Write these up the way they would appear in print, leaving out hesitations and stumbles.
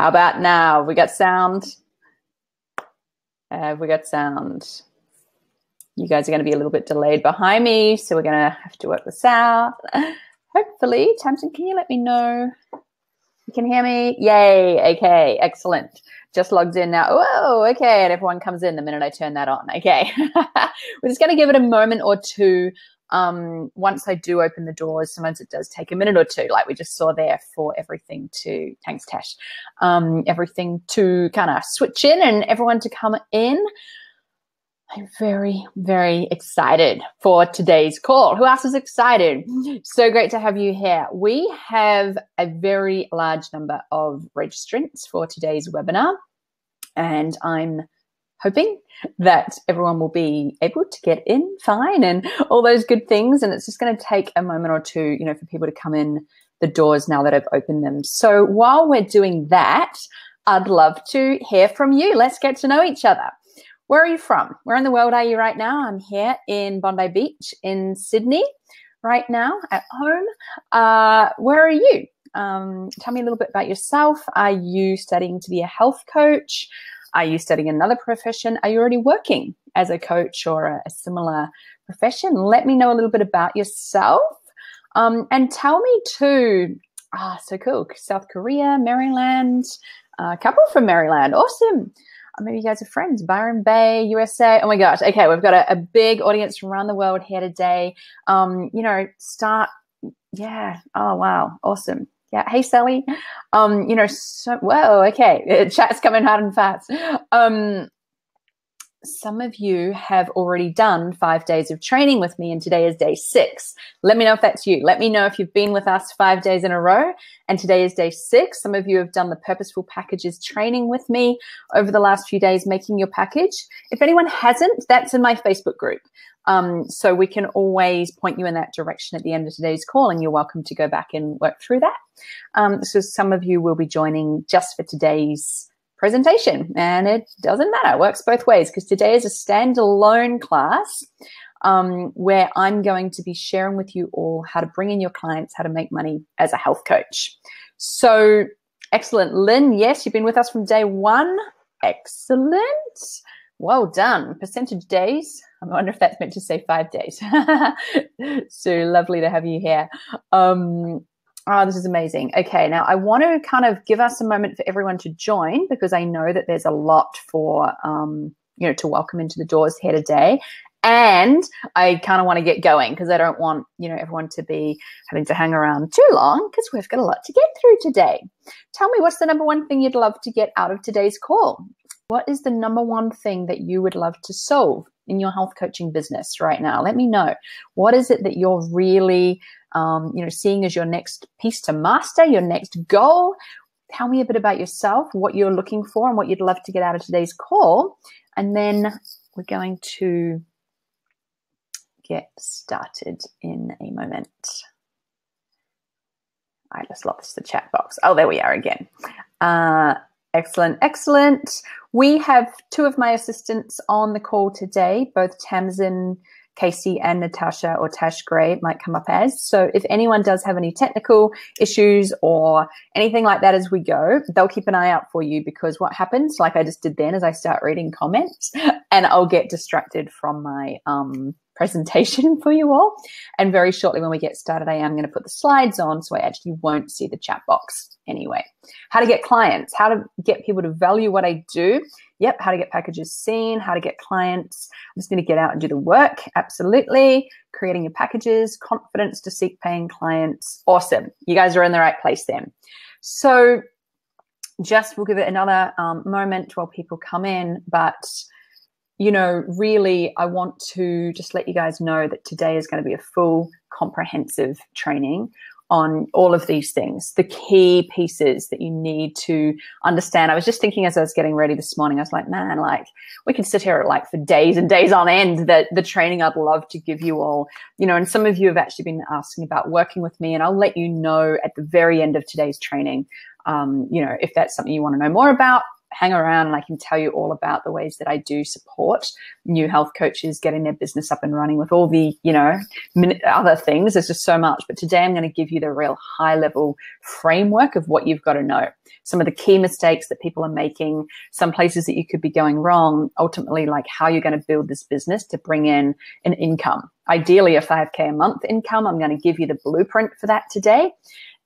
How about now? Have we got sound? Have we got sound? You guys are going to be a little bit delayed behind me, so we're going to have to work this out. Hopefully, Tamsin, can you let me know? You can hear me? Yay. Okay, excellent. Just logged in now. Whoa, okay, and everyone comes in the minute I turn that on. Okay. We're just going to give it a moment or two. Once I do open the doors, sometimes it does take a minute or two, like we just saw there, for everything to, thanks Tash, everything to kind of switch in and everyone to come in. I'm very, very excited for today's call. Who else is excited? So great to have you here. We have a very large number of registrants for today's webinar, and I'm hoping that everyone will be able to get in fine and all those good things. And it's just going to take a moment or two, you know, for people to come in the doors now that I've opened them. So while we're doing that, I'd love to hear from you. Let's get to know each other. Where are you from? Where in the world are you right now? I'm here in Bondi Beach in Sydney right now at home. Where are you? Tell me a little bit about yourself. Are you studying to be a health coach? Are you studying another profession? Are you already working as a coach or a similar profession? Let me know a little bit about yourself. And tell me too, so cool, South Korea, Maryland, a couple from Maryland, awesome. Maybe you guys are friends, Byron Bay, USA. Oh my gosh. Okay. We've got a big audience from around the world here today. You know, yeah. Oh, wow. Awesome. Yeah. Hey, Sally. You know, whoa. Okay. Chat's coming hard and fast. Some of you have already done 5 days of training with me, and today is day 6. Let me know if that's you. Let me know if you've been with us 5 days in a row, and today is day 6. Some of you have done the Purposeful Packages training with me over the last few days, making your package. If anyone hasn't, that's in my Facebook group. So we can always point you in that direction at the end of today's call, and you're welcome to go back and work through that. So some of you will be joining just for today's presentation, and it doesn't matter. It works both ways, because today is a standalone class where I'm going to be sharing with you all how to bring in your clients, how to make money as a health coach. So excellent. Lynn, yes, you've been with us from day 1. Excellent. Well done. Percentage days. I wonder if that's meant to say 5 days. So lovely to have you here. Oh, this is amazing. Okay, now I want to kind of give us a moment for everyone to join, because I know that there's a lot for, you know, to welcome into the doors here today. And I kind of want to get going, because I don't want, you know, everyone to be having to hang around too long, because we've got a lot to get through today. Tell me, what's the number one thing you'd love to get out of today's call? What is the number one thing that you would love to solve in your health coaching business right now? Let me know. What is it that you're really you know, seeing as your next piece to master, your next goal? Tell me a bit about yourself, what you're looking for, and what you'd love to get out of today's call. And then we're going to get started in a moment. I just lost the chat box. Oh, there we are again. Excellent, excellent. We have 2 of my assistants on the call today, both Tamsin Casey and Natasha, or Tash Gray might come up as. So if anyone does have any technical issues or anything like that as we go, they'll keep an eye out for you, because what happens, like I just did then, is I start reading comments and I'll get distracted from my presentation for you all. And very shortly when we get started, I am going to put the slides on, so I actually won't see the chat box anyway. How to get clients, how to get people to value what I do. Yep, how to get packages seen, how to get clients. I'm just going to get out and do the work. Absolutely. Creating your packages, confidence to seek paying clients. Awesome. You guys are in the right place then. So just we'll give it another moment while people come in. But, you know, really, I want to just let you guys know that today is going to be a full comprehensive training on all of these things, the key pieces that you need to understand. I was just thinking as I was getting ready this morning, I was like, man, like we could sit here like for days and days on end, that the training I'd love to give you all, you know, and some of you have actually been asking about working with me, and I'll let you know at the very end of today's training, you know, if that's something you want to know more about. hang around and I can tell you all about the ways that I do support new health coaches getting their business up and running with all the, other things. There's just so much. But today I'm going to give you the real high level framework of what you've got to know. Some of the key mistakes that people are making, some places that you could be going wrong, ultimately like how you're going to build this business to bring in an income. Ideally a 5K a month income. I'm going to give you the blueprint for that today.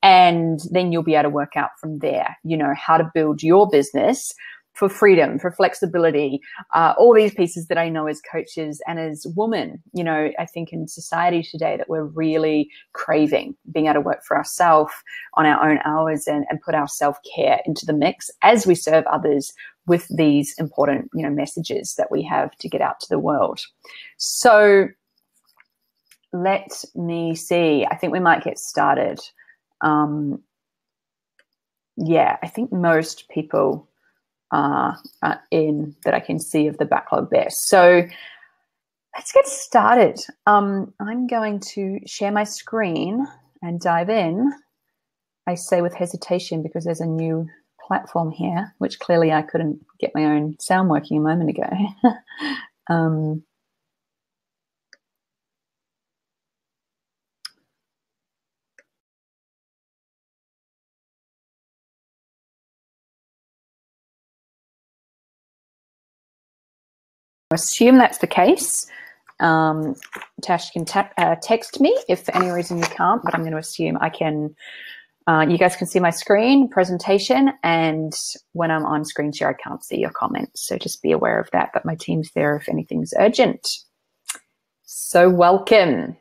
And then you'll be able to work out from there, how to build your business for freedom, for flexibility, all these pieces that I know as coaches and as women, I think in society today that we're really craving being able to work for ourselves on our own hours and put our self-care into the mix as we serve others with these important, messages that we have to get out to the world. So let me see. I think we might get started. I think most people are in that I can see of the backlog there. So let's get started. I'm going to share my screen and dive in. I say with hesitation because there's a new platform here, which clearly I couldn't get my own sound working a moment ago. Assume that's the case. Tash can text me if for any reason you can't, but I'm going to assume I can. You guys can see my screen presentation, and when I'm on screen share, I can't see your comments. So just be aware of that, but my team's there if anything's urgent. So welcome.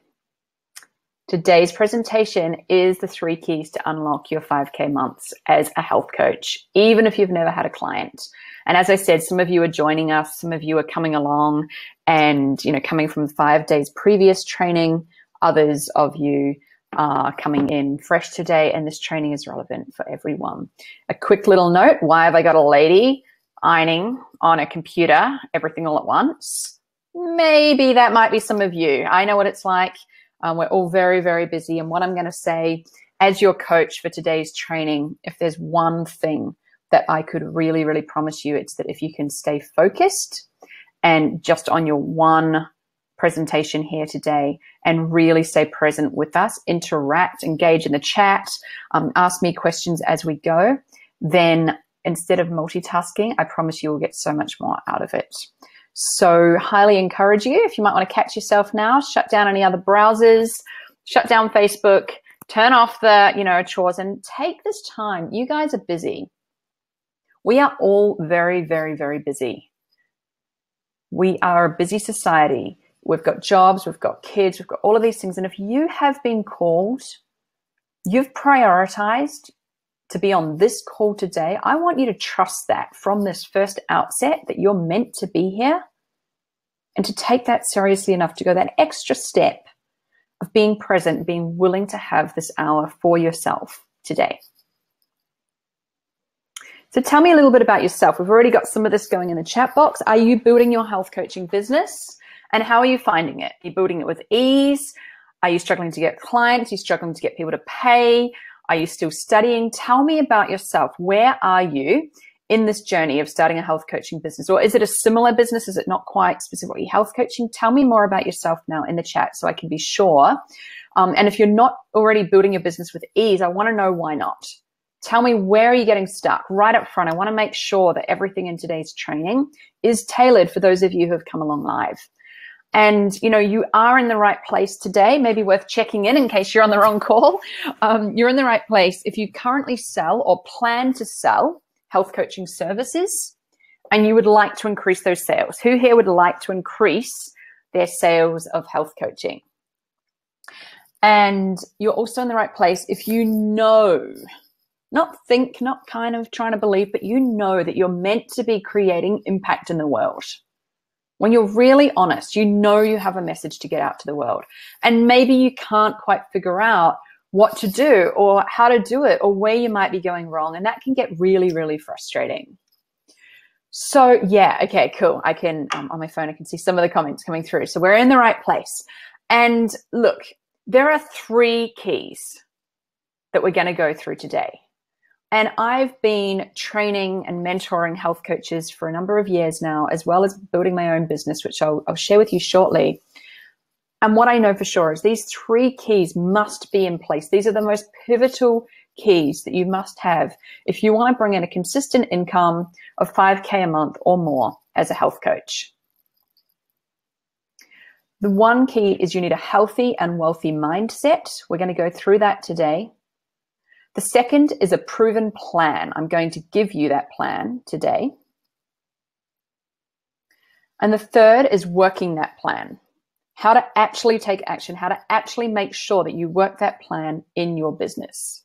Today's presentation is the 3 keys to unlock your 5K months as a health coach, even if you've never had a client. And as I said, some of you are joining us, some of you are coming along and, coming from 5 days previous training. Others of you are coming in fresh today, and this training is relevant for everyone. A quick little note, why have I got a lady ironing on a computer, everything all at once? Maybe that might be some of you. I know what it's like. We're all very, very busy. And what I'm going to say as your coach for today's training, if there's one thing that I could really, really promise you, it's that if you can stay focused and just on your one presentation here today and really stay present with us, interact, engage in the chat, ask me questions as we go, then instead of multitasking, I promise you will get so much more out of it. So highly encourage you, if you might want to catch yourself now, shut down any other browsers, shut down Facebook, turn off the, chores and take this time. You guys are busy. We are all very, very, very busy. We are a busy society. We've got jobs, we've got kids, we've got all of these things. And if you have been called, you've prioritized to be on this call today, I want you to trust that from this first outset that you're meant to be here and to take that seriously enough to go that extra step of being present, being willing to have this hour for yourself today. So tell me a little bit about yourself. We've already got some of this going in the chat box. Are you building your health coaching business? And how are you finding it? Are you building it with ease? Are you struggling to get clients? Are you struggling to get people to pay? Are you still studying? Tell me about yourself. Where are you in this journey of starting a health coaching business? Or is it a similar business? Is it not quite specifically health coaching? Tell me more about yourself now in the chat so I can be sure. And if you're not already building your business with ease, I want to know why not. Tell me, where are you getting stuck? Right up front, I want to make sure that everything in today's training is tailored for those of you who have come along live. And, you are in the right place today, maybe worth checking in case you're on the wrong call. You're in the right place if you currently sell or plan to sell health coaching services and you would like to increase those sales. Who here would like to increase their sales of health coaching? And you're also in the right place if you know, not think, not kind of trying to believe, but you know that you're meant to be creating impact in the world. When you're really honest, you know you have a message to get out to the world. And maybe you can't quite figure out what to do or how to do it or where you might be going wrong. And that can get really, really frustrating. So yeah, okay, cool. I can, on my phone, I can see some of the comments coming through. So we're in the right place. And look, there are 3 keys that we're going to go through today. And I've been training and mentoring health coaches for a number of years now, as well as building my own business, which I'll share with you shortly. And what I know for sure is these 3 keys must be in place. These are the most pivotal keys that you must have if you want to bring in a consistent income of $5K a month or more as a health coach. The 1 key is you need a healthy and wealthy mindset. We're going to go through that today. The 2nd is a proven plan. I'm going to give you that plan today. And the 3rd is working that plan. How to actually take action, how to actually make sure that you work that plan in your business.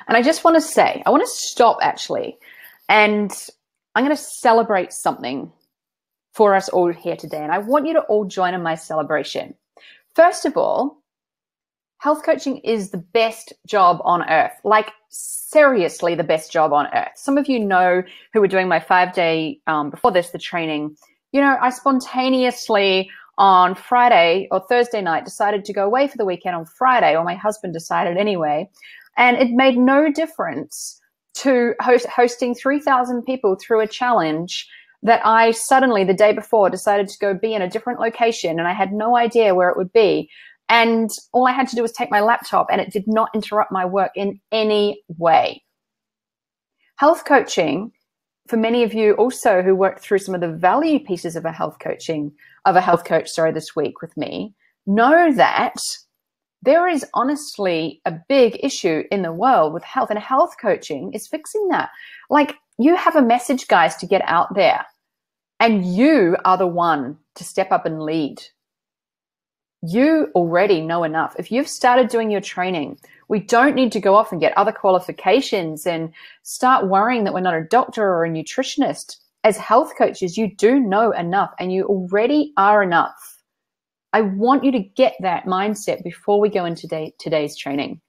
And I just want to say, I want to stop actually, and I'm going to celebrate something for us all here today. And I want you to all join in my celebration. First of all, health coaching is the best job on earth, like seriously the best job on earth. Some of you know who were doing my 5-day, before this, the training, you know, I spontaneously on Friday or Thursday night decided to go away for the weekend on Friday, or my husband decided anyway. And it made no difference to hosting 3,000 people through a challenge that I suddenly the day before decided to go be in a different location, and I had no idea where it would be. And all I had to do was take my laptop, and it did not interrupt my work in any way. Health coaching, for many of you also who worked through some of the value pieces of a health coach this week with me, know that there is honestly a big issue in the world with health, and health coaching is fixing that. Like, you have a message, guys, to get out there, and you are the one to step up and lead. You already know enough. If you've started doing your training, we don't need to go off and get other qualifications and start worrying that we're not a doctor or a nutritionist. As health coaches, you do know enough, and you already are enough. I want you to get that mindset before we go into today's training.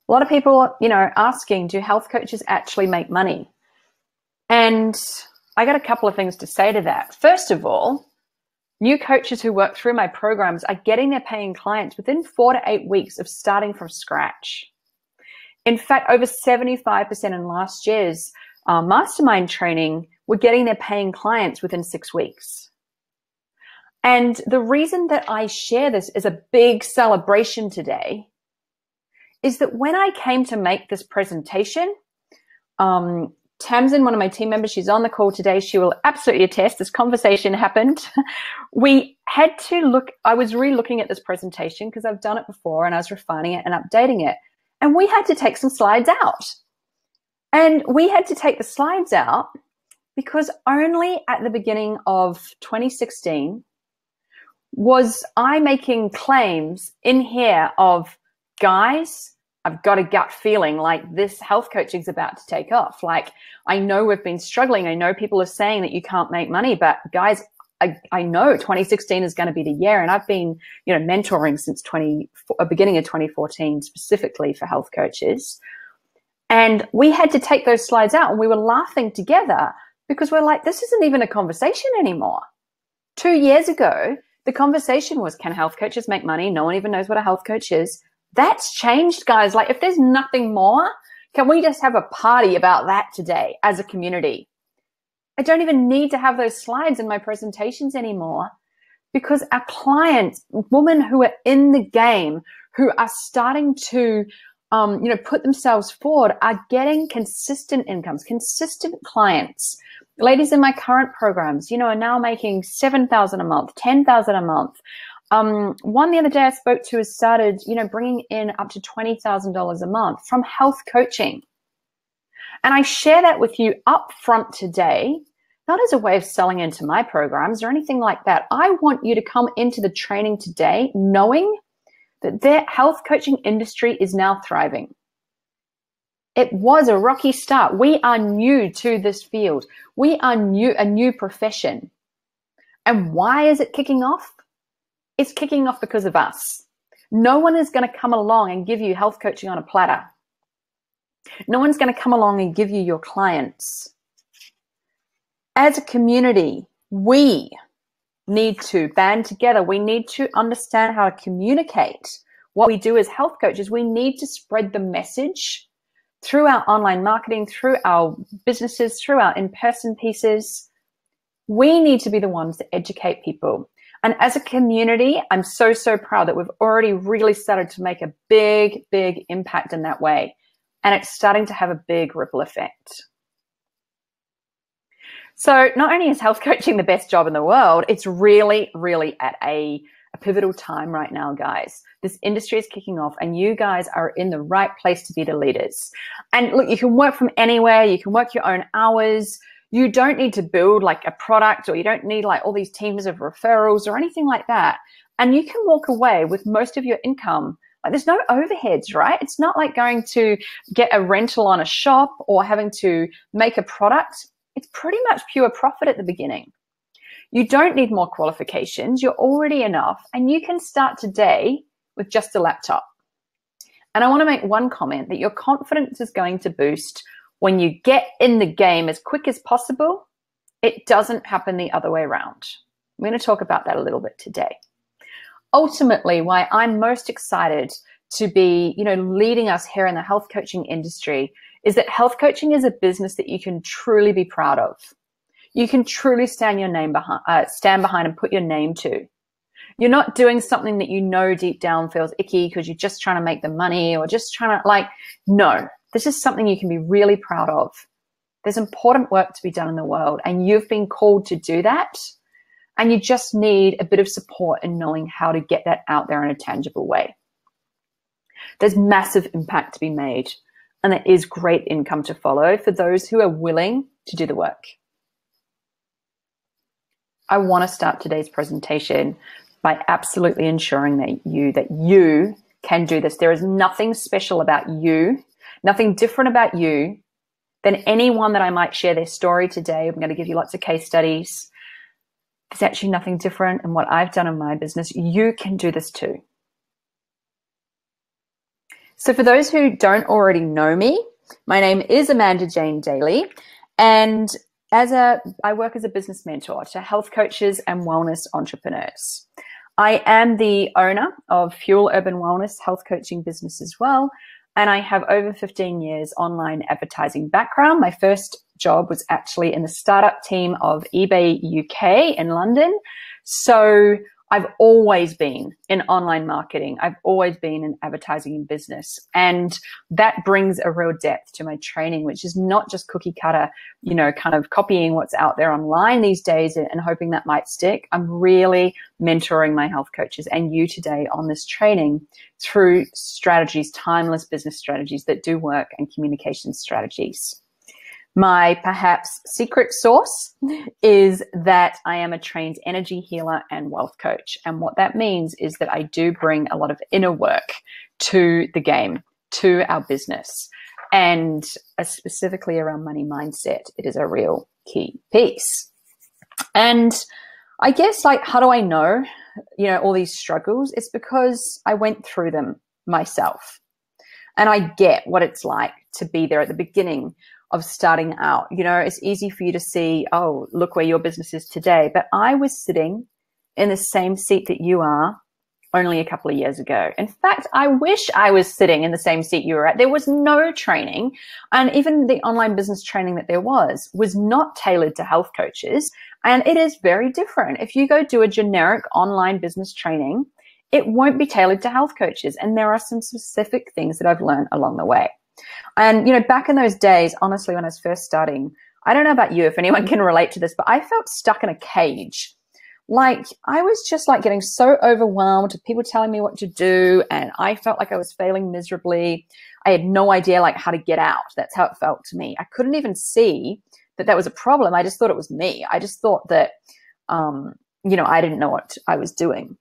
A lot of people, you know, asking, do health coaches actually make money? And I got a couple of things to say to that. First of all, new coaches who work through my programs are getting their paying clients within 4 to 8 weeks of starting from scratch. In fact, over 75% in last year's mastermind training were getting their paying clients within 6 weeks. And the reason that I share this as a big celebration today is that when I came to make this presentation, Tamsin, one of my team members, she's on the call today. She will absolutely attest this conversation happened. We had to look, I was re-looking at this presentation because I've done it before, and I was refining it and updating it. And we had to take some slides out. And we had to take the slides out because only at the beginning of 2016 was I making claims in here of, guys, I've got a gut feeling like this health coaching is about to take off. Like, I know we've been struggling. I know people are saying that you can't make money, but guys, I know 2016 is going to be the year. And I've been, you know, mentoring since beginning of 2014, specifically for health coaches. And we had to take those slides out, and we were laughing together because we're like, this isn't even a conversation anymore. 2 years ago, the conversation was, can health coaches make money? No one even knows what a health coach is. That's changed, guys. Like, if there's nothing more, can we just have a party about that today as a community? I don't even need to have those slides in my presentations anymore, because our clients, women who are in the game, who are starting to, put themselves forward, are getting consistent incomes, consistent clients. Ladies in my current programs, you know, are now making $7,000 a month, $10,000 a month. One the other day I spoke to has started, you know, bringing in up to $20,000 a month from health coaching. And I share that with you up front today, not as a way of selling into my programs or anything like that. I want you to come into the training today knowing that their health coaching industry is now thriving. It was a rocky start. We are new to this field. We are a new profession. And why is it kicking off? It's kicking off because of us. No one is going to come along and give you health coaching on a platter. No one's going to come along and give you your clients. As a community, we need to band together. We need to understand how to communicate what we do as health coaches, we need to spread the message through our online marketing, through our businesses, through our in-person pieces. We need to be the ones to educate people. And as a community, I'm so, so proud that we've already really started to make a big, big impact in that way. And it's starting to have a big ripple effect. So not only is health coaching the best job in the world, it's really, really at a pivotal time right now, guys. This industry is kicking off and you guys are in the right place to be the leaders. And look, you can work from anywhere. You can work your own hours. You don't need to build like a product, or you don't need like all these teams of referrals or anything like that. And you can walk away with most of your income. Like, there's no overheads, right? It's not like going to get a rental on a shop or having to make a product. It's pretty much pure profit at the beginning. You don't need more qualifications. You're already enough, and you can start today with just a laptop. And I want to make one comment that your confidence is going to boost when you get in the game as quick as possible. It doesn't happen the other way around. I'm going to talk about that a little bit today. Ultimately, why I'm most excited to be, leading us here in the health coaching industry is that health coaching is a business that you can truly be proud of. You can truly stand behind and put your name to. You're not doing something that deep down feels icky because you're just trying to make the money or just trying to no, this is something you can be really proud of. There's important work to be done in the world, and you've been called to do that. And you just need a bit of support in knowing how to get that out there in a tangible way. There's massive impact to be made, and there is great income to follow for those who are willing to do the work. I want to start today's presentation by absolutely ensuring that you can do this. There is nothing special about you, nothing different about you than anyone that I might share their story today. I'm going to give you lots of case studies. There's actually nothing different in what I've done in my business. You can do this too. So for those who don't already know me, my name is Amanda Jane Daly, and I work as a business mentor to health coaches and wellness entrepreneurs. I am the owner of Fuel Urban Wellness health coaching business as well, and I have over 15 years online advertising background. My first job was actually in the startup team of eBay UK in London. So I've always been in online marketing. I've always been in advertising and business. And that brings a real depth to my training, which is not just cookie cutter, kind of copying what's out there online these days and hoping that might stick. I'm really mentoring my health coaches and you today on this training through strategies, timeless business strategies that do work, and communication strategies. My perhaps secret sauce is that I am a trained energy healer and wealth coach. And what that means is that I do bring a lot of inner work to the game, to our business, and specifically around money mindset. It is a real key piece. And I guess, how do I know, all these struggles? It's because I went through them myself. And I get what it's like to be there at the beginning of starting out. It's easy for you to see, oh, look where your business is today. But I was sitting in the same seat that you are only a couple of years ago. In fact, I wish I was sitting in the same seat you were at. There was no training. And even the online business training that there was not tailored to health coaches. And it is very different. If you go do a generic online business training, it won't be tailored to health coaches. And there are some specific things that I've learned along the way. And, back in those days, honestly, when I was first starting, I don't know about you, if anyone can relate to this, but I felt stuck in a cage. I was just getting so overwhelmed with people telling me what to do. And I felt like I was failing miserably. I had no idea how to get out. That's how it felt to me. I couldn't even see that was a problem. I just thought it was me. I just thought that, I didn't know what I was doing.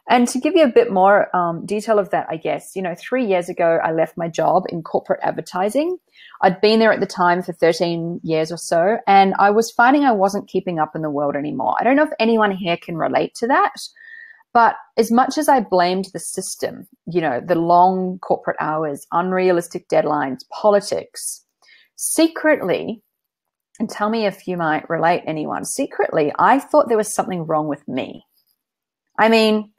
And to give you a bit more detail of that, I guess, 3 years ago, I left my job in corporate advertising. I'd been there at the time for 13 years or so, and I was finding I wasn't keeping up in the world anymore. I don't know if anyone here can relate to that, but as much as I blamed the system, the long corporate hours, unrealistic deadlines, politics, secretly, and tell me if you might relate, anyone, secretly, I thought there was something wrong with me. I mean,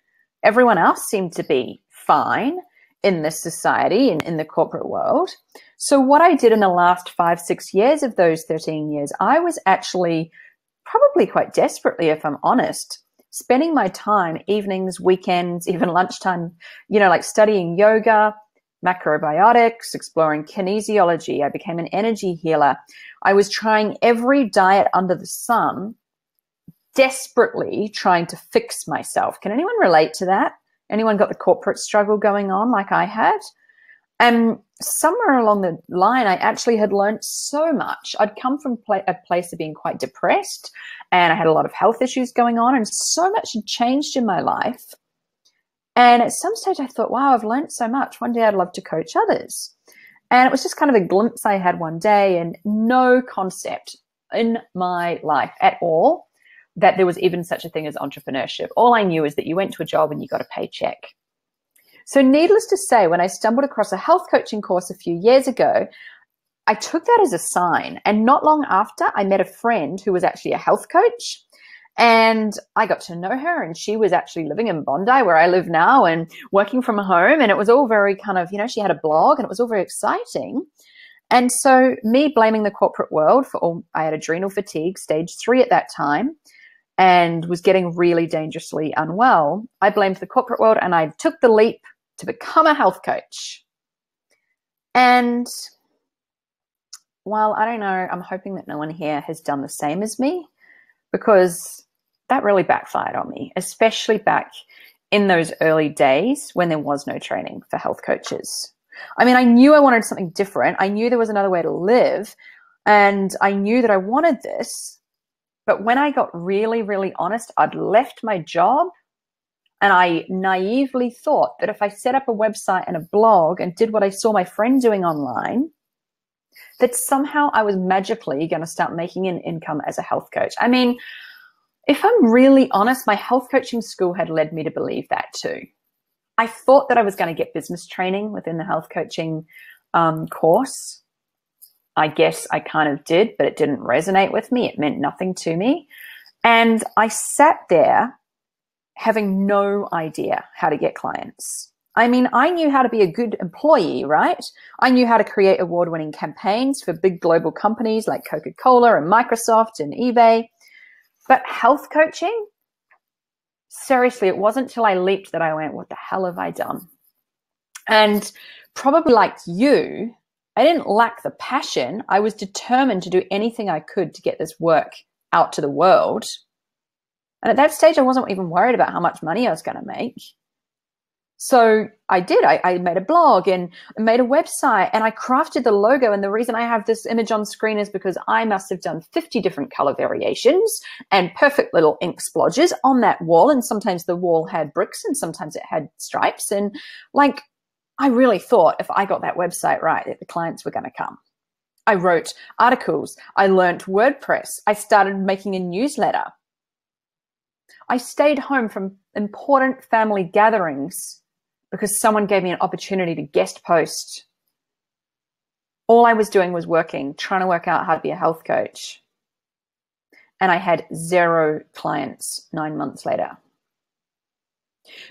everyone else seemed to be fine in this society and in the corporate world. So what I did in the last 5-6 years of those 13 years, I was actually probably quite desperately, if I'm honest, spending my time, evenings, weekends, even lunchtime, like studying yoga, macrobiotics, exploring kinesiology. I became an energy healer. I was trying every diet under the sun, desperately trying to fix myself. Can anyone relate to that? Anyone got the corporate struggle going on like I had? And somewhere along the line, I actually had learned so much. I'd come from a place of being quite depressed, and I had a lot of health issues going on, and so much had changed in my life. And at some stage I thought, wow, I've learned so much. One day I'd love to coach others. And it was just kind of a glimpse I had one day, and no concept in my life at all that there was even such a thing as entrepreneurship. All I knew is that you went to a job and you got a paycheck. So needless to say, when I stumbled across a health coaching course a few years ago, I took that as a sign. And not long after, I met a friend who was actually a health coach. And I got to know her, and she was actually living in Bondi, where I live now, and working from home. And it was all very kind of, she had a blog, and it was all very exciting. And so me blaming the corporate world for all, I had adrenal fatigue, stage 3 at that time, and was getting really dangerously unwell. I blamed the corporate world, and I took the leap to become a health coach. And while I don't know, I'm hoping that no one here has done the same as me, because that really backfired on me, especially back in those early days when there was no training for health coaches. I mean, I knew I wanted something different. I knew there was another way to live, and I knew that I wanted this. But when I got really, really honest, I'd left my job, and I naively thought that if I set up a website and a blog and did what I saw my friend doing online, that somehow I was magically going to start making an income as a health coach. I mean, if I'm really honest, my health coaching school had led me to believe that too. I thought that I was going to get business training within the health coaching course. I guess I kind of did, but it didn't resonate with me. It meant nothing to me. And I sat there having no idea how to get clients. I mean, I knew how to be a good employee, right? I knew how to create award-winning campaigns for big global companies like Coca-Cola and Microsoft and eBay. But health coaching? Seriously, it wasn't till I leaped that I went, what the hell have I done? And probably like you, I didn't lack the passion. I was determined to do anything I could to get this work out to the world. And at that stage, I wasn't even worried about how much money I was going to make. So I did. I made a blog and made a website, and I crafted the logo. And the reason I have this image on screen is because I must have done 50 different color variations and perfect little ink splodges on that wall. And sometimes the wall had bricks and sometimes it had stripes. And like, I really thought if I got that website right, that the clients were going to come. I wrote articles. I learned WordPress. I started making a newsletter. I stayed home from important family gatherings because someone gave me an opportunity to guest post. All I was doing was working, trying to work out how to be a health coach. And I had 0 clients 9 months later.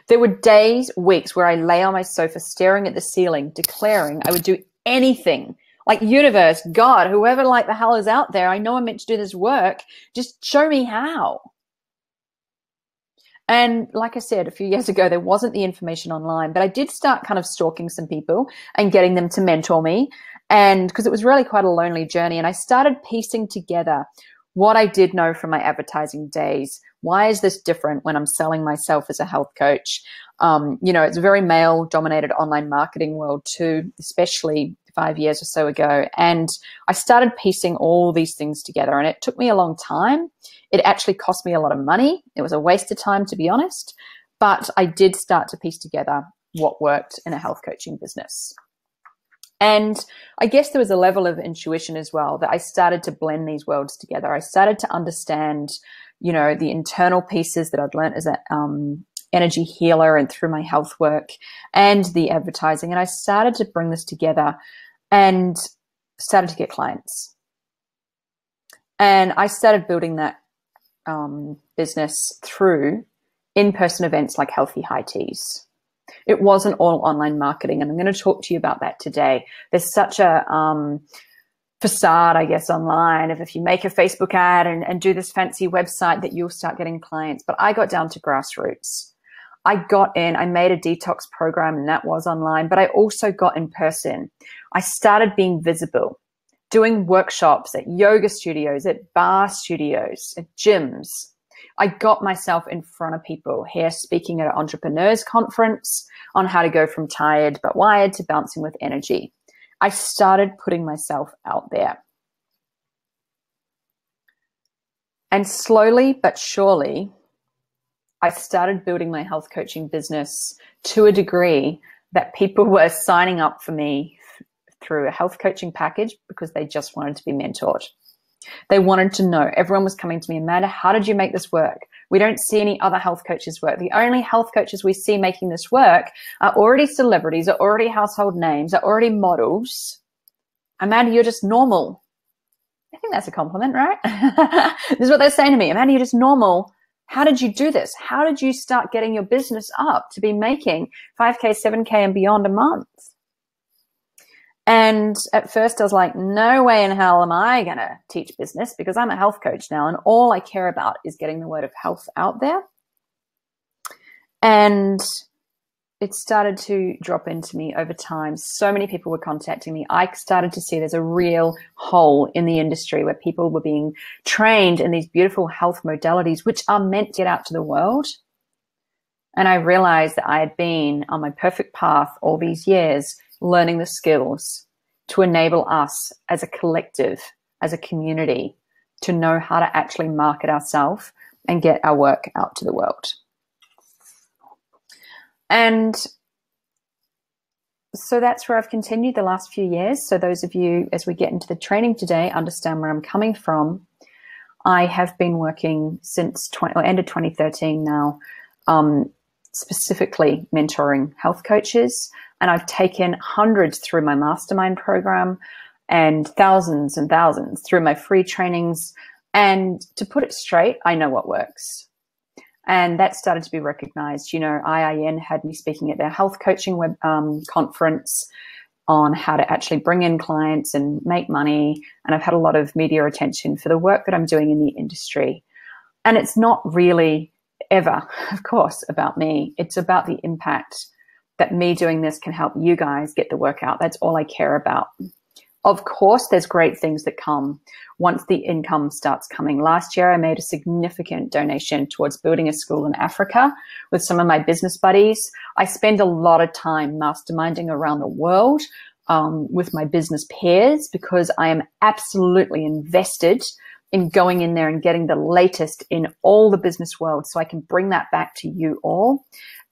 There were days, weeks where I lay on my sofa staring at the ceiling, declaring I would do anything. Like, universe, God, whoever like the hell is out there, I know I'm meant to do this work. Just show me how. And like I said, a few years ago, there wasn't the information online, but I did start kind of stalking some people and getting them to mentor me. And because it was really quite a lonely journey. And I started piecing together what I did know from my advertising days. Why is this different when I'm selling myself as a health coach? It's a very male dominated online marketing world too, especially 5 years or so ago. And I started piecing all these things together, and it took me a long time. It actually cost me a lot of money. It was a waste of time, to be honest, but I did start to piece together what worked in a health coaching business. And I guess there was a level of intuition as well that I started to blend these worlds together. I started to understand, the internal pieces that I'd learned as an energy healer and through my health work and the advertising. And I started to bring this together and started to get clients. And I started building that business through in-person events like Healthy High Teas. It wasn't all online marketing. And I'm going to talk to you about that today. There's such a facade, I guess, online of if you make a Facebook ad and do this fancy website that you'll start getting clients. But I got down to grassroots. I got in, I made a detox program, and that was online, but I also got in person. I started being visible, doing workshops at yoga studios, at bar studios, at gyms. I got myself in front of people here, speaking at an entrepreneurs conference on how to go from tired but wired to bouncing with energy. I started putting myself out there. And slowly but surely, I started building my health coaching business to a degree that people were signing up for me through a health coaching package because they just wanted to be mentored. They wanted to know. Everyone was coming to me, Amanda, how did you make this work? We don't see any other health coaches work. The only health coaches we see making this work are already celebrities, are already household names, are already models. Amanda, you're just normal. I think that's a compliment, right? This is what they're saying to me. Amanda, you're just normal. How did you do this? How did you start getting your business up to be making 5K, 7K and beyond a month? And at first I was like, no way in hell am I going to teach business because I'm a health coach now and all I care about is getting the word of health out there. And it started to drop into me over time. So many people were contacting me. I started to see there's a real hole in the industry where people were being trained in these beautiful health modalities, which are meant to get out to the world. And I realized that I had been on my perfect path all these years, learning the skills to enable us as a collective, as a community, to know how to actually market ourselves and get our work out to the world. And so that's where I've continued the last few years. So those of you, as we get into the training today, understand where I'm coming from. I have been working since end of 2013 now, specifically mentoring health coaches. And I've taken hundreds through my mastermind program and thousands through my free trainings. And to put it straight, I know what works. And that started to be recognized. You know, IIN had me speaking at their health coaching web conference on how to actually bring in clients and make money. And I've had a lot of media attention for the work that I'm doing in the industry. And it's not really ever, of course, about me. It's about the impact that me doing this can help you guys get the work out. That's all I care about. Of course, there's great things that come once the income starts coming. Last year, I made a significant donation towards building a school in Africa with some of my business buddies. I spend a lot of time masterminding around the world with my business peers because I am absolutely invested in going in there and getting the latest in all the business world so I can bring that back to you all.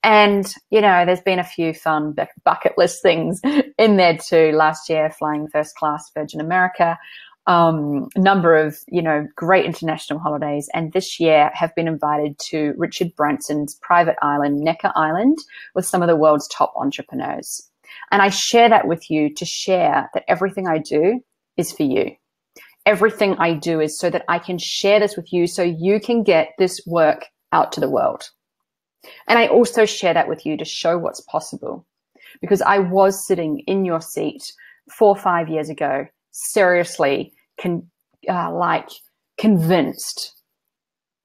And, you know, there's been a few fun bucket list things in there too. Last year, flying first class Virgin America, number of, you know, great international holidays. And this year have been invited to Richard Branson's private island, Necker Island, with some of the world's top entrepreneurs. And I share that with you to share that everything I do is for you. Everything I do is so that I can share this with you so you can get this work out to the world. And I also share that with you to show what's possible, because I was sitting in your seat 4 or 5 years ago, seriously, convinced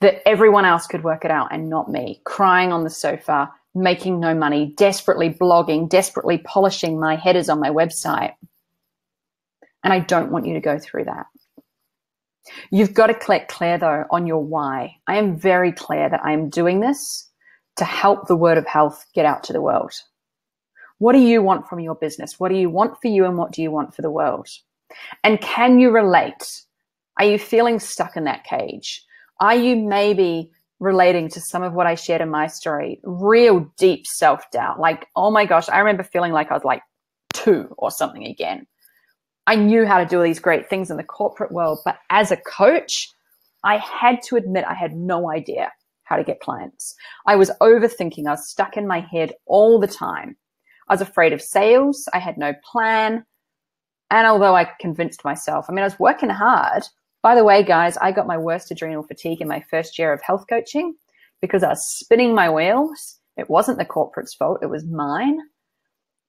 that everyone else could work it out and not me, crying on the sofa, making no money, desperately blogging, desperately polishing my headers on my website. And I don't want you to go through that. You've got to click clear, though, on your why. I am very clear that I am doing this to help the word of health get out to the world. What do you want from your business? What do you want for you and what do you want for the world? And can you relate? Are you feeling stuck in that cage? Are you maybe relating to some of what I shared in my story? Real deep self-doubt. Like, oh my gosh, I remember feeling like I was like 2 or something again. I knew how to do all these great things in the corporate world, but as a coach, I had to admit I had no idea how to get clients. I was overthinking. I was stuck in my head all the time. I was afraid of sales. I had no plan. And although I convinced myself, I was working hard. By the way, guys, I got my worst adrenal fatigue in my first year of health coaching because I was spinning my wheels It wasn't the corporate's fault. It was mine.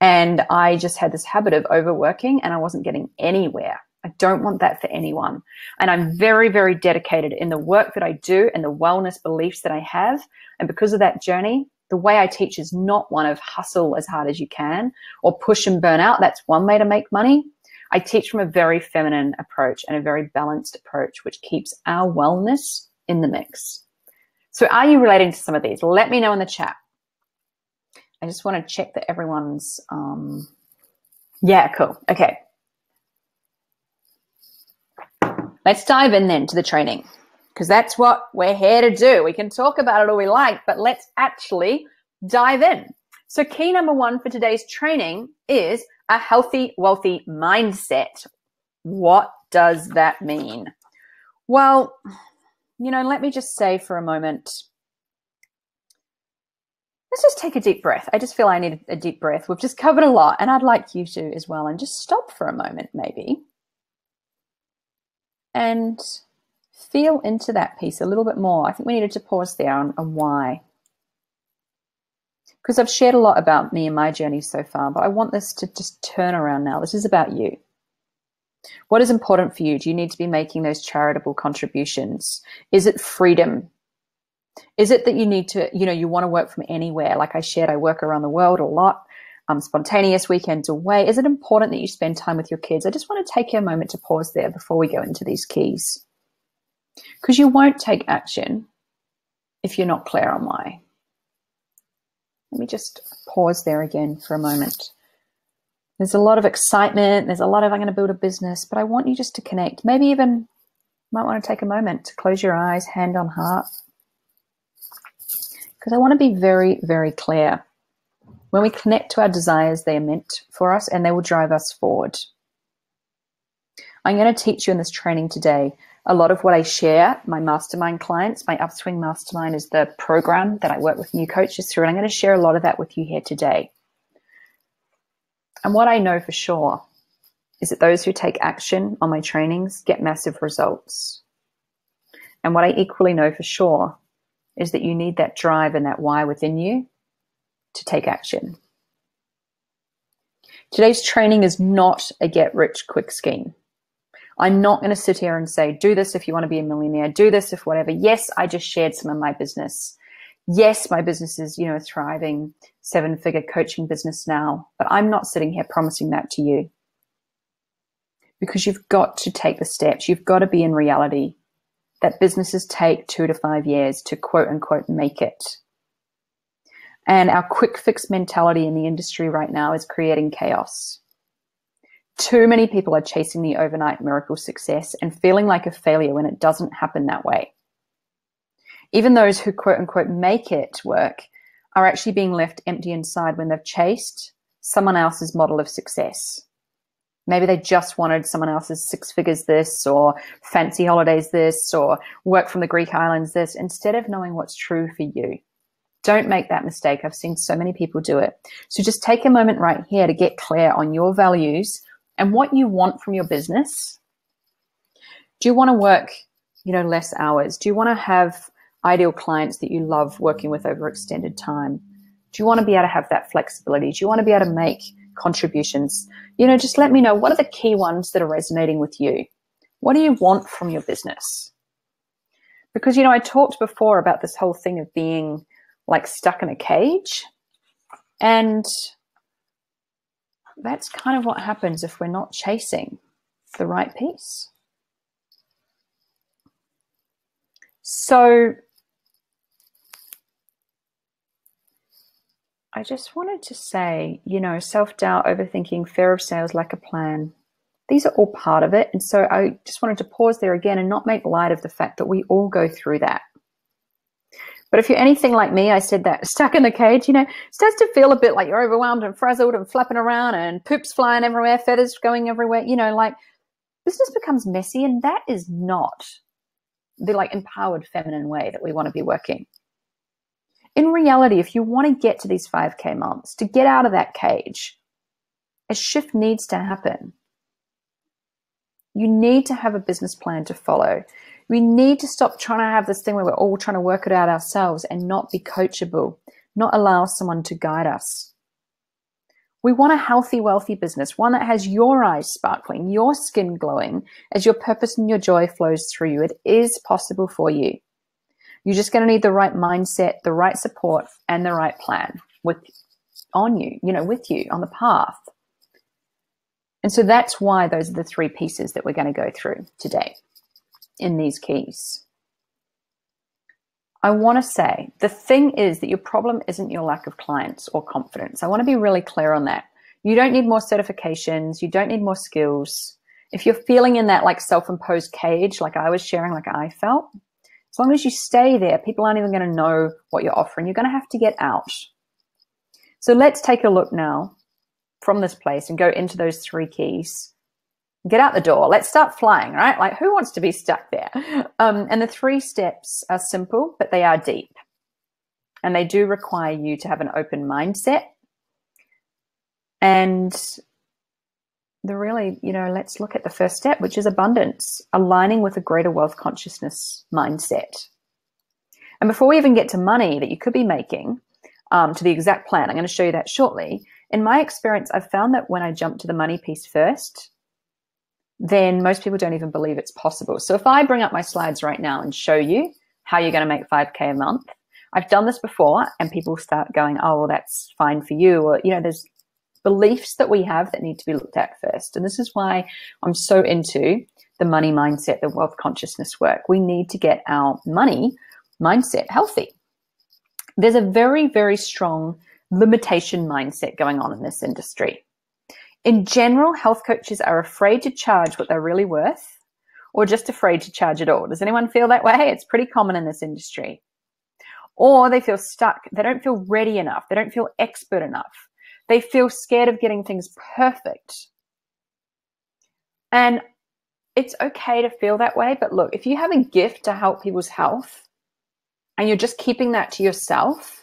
And I just had this habit of overworking and I wasn't getting anywhere. I don't want that for anyone. And I'm very, very dedicated in the work that I do and the wellness beliefs that I have. And because of that journey, the way I teach is not one of hustle as hard as you can or push and burn out. That's one way to make money. I teach from a very feminine approach and a very balanced approach, which keeps our wellness in the mix. So are you relating to some of these? Let me know in the chat. I just want to check that everyone's, yeah, cool. Okay. Let's dive in then to the training, because that's what we're here to do. We can talk about it all we like, but let's actually dive in. So key number one for today's training is a healthy, wealthy mindset. What does that mean? Well, let me just say for a moment, let's just take a deep breath. I just feel I need a deep breath. We've just covered a lot, and I'd like you to as well, and just stop for a moment maybe and feel into that piece a little bit more. I think we needed to pause there on why. Because I've shared a lot about me and my journey so far, but I want this to just turn around now. This is about you. What is important for you? Do you need to be making those charitable contributions? Is it freedom? Is it that you need to, you want to work from anywhere? Like I shared, I work around the world a lot. Spontaneous weekends away. Is it important that you spend time with your kids? I just want to take a moment to pause there before we go into these keys. Because you won't take action if you're not clear on why. Let me just pause there again for a moment. There's a lot of excitement. There's a lot of, I'm going to build a business, but I want you just to connect. Maybe even might want to take a moment to close your eyes, hand on heart. Because I want to be very, very clear. When we connect to our desires, they are meant for us and they will drive us forward. I'm going to teach you in this training today a lot of what I share, my mastermind clients. My Upswing Mastermind is the program that I work with new coaches through, and I'm going to share a lot of that with you here today. And what I know for sure is that those who take action on my trainings get massive results. And what I equally know for sure is that you need that drive and that why within you to take action. Today's training is not a get-rich-quick scheme. I'm not going to sit here and say, do this if you want to be a millionaire, do this if whatever. Yes, I just shared some of my business. Yes, my business is, a thriving 7-figure coaching business now, but I'm not sitting here promising that to you. Because you've got to take the steps. You've got to be in reality that businesses take 2 to 5 years to quote unquote make it. And our quick fix mentality in the industry right now is creating chaos. Too many people are chasing the overnight miracle success and feeling like a failure when it doesn't happen that way. Even those who quote unquote make it work are actually being left empty inside when they've chased someone else's model of success. Maybe they just wanted someone else's 6 figures this, or fancy holidays this, or work from the Greek islands this, instead of knowing what's true for you. Don't make that mistake. I've seen so many people do it. So just take a moment right here to get clear on your values and what you want from your business. Do you want to work, less hours? Do you want to have ideal clients that you love working with over extended time? Do you want to be able to have that flexibility? Do you want to be able to make contributions? Just let me know, what are the key ones that are resonating with you? What do you want from your business? Because, I talked before about this whole thing of being like stuck in a cage. And that's kind of what happens if we're not chasing the right piece. So I just wanted to say, self-doubt, overthinking, fear of sales, lack of plan. These are all part of it. And so I just wanted to pause there again and not make light of the fact that we all go through that. But if you're anything like me, I said that, stuck in the cage, starts to feel a bit like you're overwhelmed and frazzled and flapping around and poops flying everywhere, feathers going everywhere, business becomes messy, and that is not the empowered feminine way that we want to be working. In reality, if you want to get to these 5K months, to get out of that cage, a shift needs to happen. You need to have a business plan to follow. We need to stop trying to have this thing where we're all trying to work it out ourselves and not be coachable. not allow someone to guide us. We want a healthy, wealthy business, one that has your eyes sparkling, your skin glowing as your purpose and your joy flows through you. It is possible for you. You're just going to need the right mindset, the right support, and the right plan with you on the path. And so that's why those are the 3 pieces that we're going to go through today in these keys. I want to say the thing is that your problem isn't your lack of clients or confidence. I want to be really clear on that. You don't need more certifications. You don't need more skills. If you're feeling in that like self-imposed cage, like I was sharing, like I felt, as long as you stay there, people aren't even going to know what you're offering. You're going to have to get out. So let's take a look now from this place and go into those 3 keys. Get out the door. Let's start flying, right? Like who wants to be stuck there? And the 3 steps are simple, but they are deep. And they do require you to have an open mindset. And let's look at the first step, which is abundance, aligning with a greater wealth consciousness mindset. And before we even get to money that you could be making, to the exact plan, I'm going to show you that shortly. In my experience, I've found that when I jump to the money piece first, then most people don't even believe it's possible. So if I bring up my slides right now and show you how you're going to make $5K a month, I've done this before and people start going, oh, well, that's fine for you. Or, there's beliefs that we have that need to be looked at first. And this is why I'm so into the money mindset, the wealth consciousness work. We need to get our money mindset healthy. There's a very, very strong limitation mindset going on in this industry. In general, health coaches are afraid to charge what they're really worth or just afraid to charge at all. Does anyone feel that way? It's pretty common in this industry. Or they feel stuck. They don't feel ready enough. They don't feel expert enough. They feel scared of getting things perfect. And it's okay to feel that way. But look, if you have a gift to help people's health and you're just keeping that to yourself,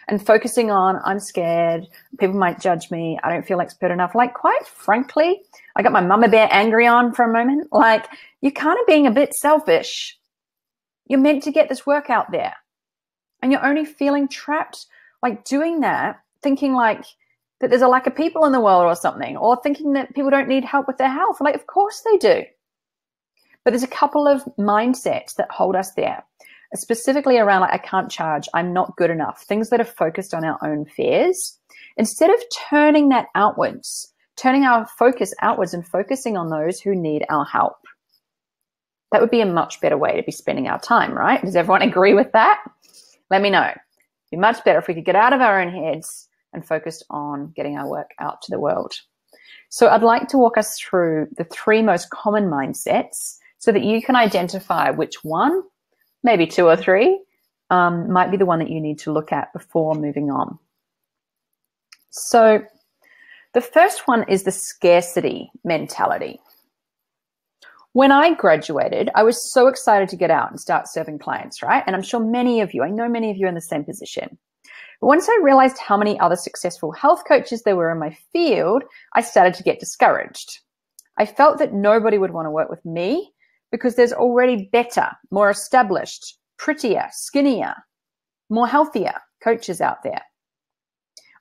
and focusing on, I'm scared, people might judge me, I don't feel expert enough. Like, quite frankly, I got my mama bear angry on for a moment. Like, you're kind of being a bit selfish. You're meant to get this work out there. And you're only feeling trapped, like doing that, thinking like that there's a lack of people in the world or something, or thinking that people don't need help with their health. Like, of course they do. But there's a couple of mindsets that hold us there. Specifically around like, I can't charge, I'm not good enough, things that are focused on our own fears. Instead of turning that outwards, turning our focus outwards and focusing on those who need our help. That would be a much better way to be spending our time, right? Does everyone agree with that? Let me know. It'd be much better if we could get out of our own heads and focus on getting our work out to the world. So I'd like to walk us through the 3 most common mindsets so that you can identify which one, maybe 2 or 3, might be the one that you need to look at before moving on. So the first one is the scarcity mentality. When I graduated, I was so excited to get out and start serving clients, right? And I'm sure many of you, I know many of you are in the same position. But once I realized how many other successful health coaches there were in my field, I started to get discouraged. I felt that nobody would want to work with me because there's already better, more established, prettier, skinnier, more healthier coaches out there.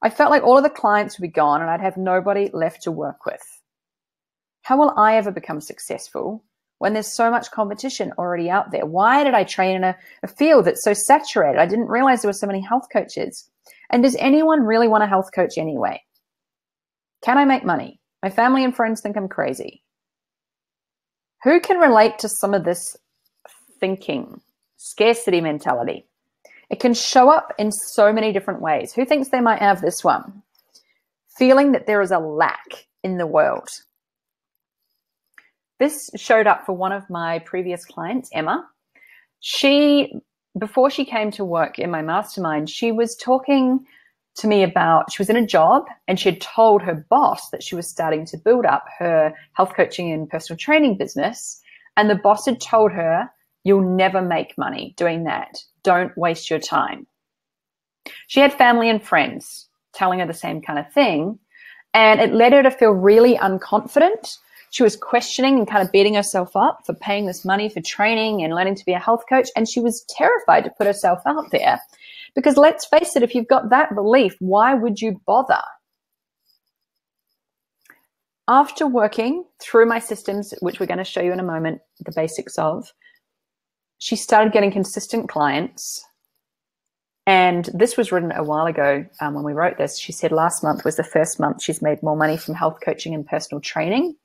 I felt like all of the clients would be gone and I'd have nobody left to work with. How will I ever become successful when there's so much competition already out there? Why did I train in a field that's so saturated? I didn't realize there were so many health coaches. And does anyone really want a health coach anyway? Can I make money? My family and friends think I'm crazy. Who can relate to some of this thinking, scarcity mentality? It can show up in so many different ways. Who thinks they might have this one? Feeling that there is a lack in the world. This showed up for one of my previous clients, Emma. Before she came to work in my mastermind, she was talking to me about, she was in a job and she had told her boss that she was starting to build up her health coaching and personal training business. And the boss had told her, you'll never make money doing that. Don't waste your time. She had family and friends telling her the same kind of thing. And it led her to feel really unconfident. She was questioning and kind of beating herself up for paying this money for training and learning to be a health coach. And she was terrified to put herself out there Because let's face it, if you've got that belief, why would you bother? After working through my systems, which we're going to show you in a moment, the basics of, she started getting consistent clients. And this was written a while ago when we wrote this. She said last month was the first month she's made more money from health coaching and personal training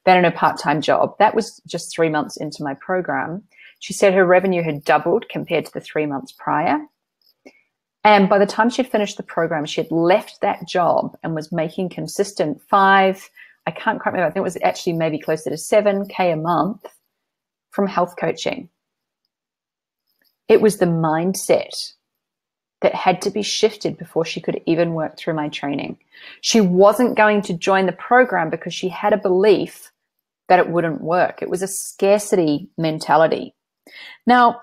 than in her part-time job. That was just 3 months into my program. She said her revenue had doubled compared to the 3 months prior. And by the time she'd finished the program, she had left that job and was making consistent I can't quite remember, I think it was actually maybe closer to $7K a month from health coaching. It was the mindset that had to be shifted before she could even work through my training. She wasn't going to join the program because she had a belief that it wouldn't work. It was a scarcity mentality. Now,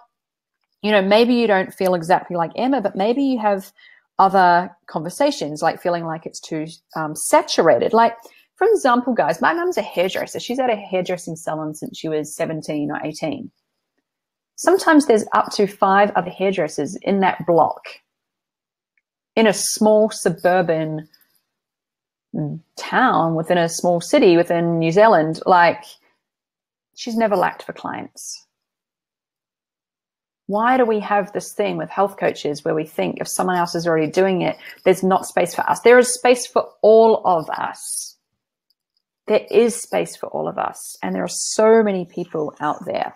you know, maybe you don't feel exactly like Emma, but maybe you have other conversations, like feeling like it's too saturated. Like, for example, guys, my mum's a hairdresser. She's had a hairdressing salon since she was 17 or 18. Sometimes there's up to 5 other hairdressers in that block in a small suburban town within a small city within New Zealand. Like, she's never lacked for clients. Why do we have this thing with health coaches where we think if someone else is already doing it, there's not space for us? There is space for all of us. There is space for all of us. And there are so many people out there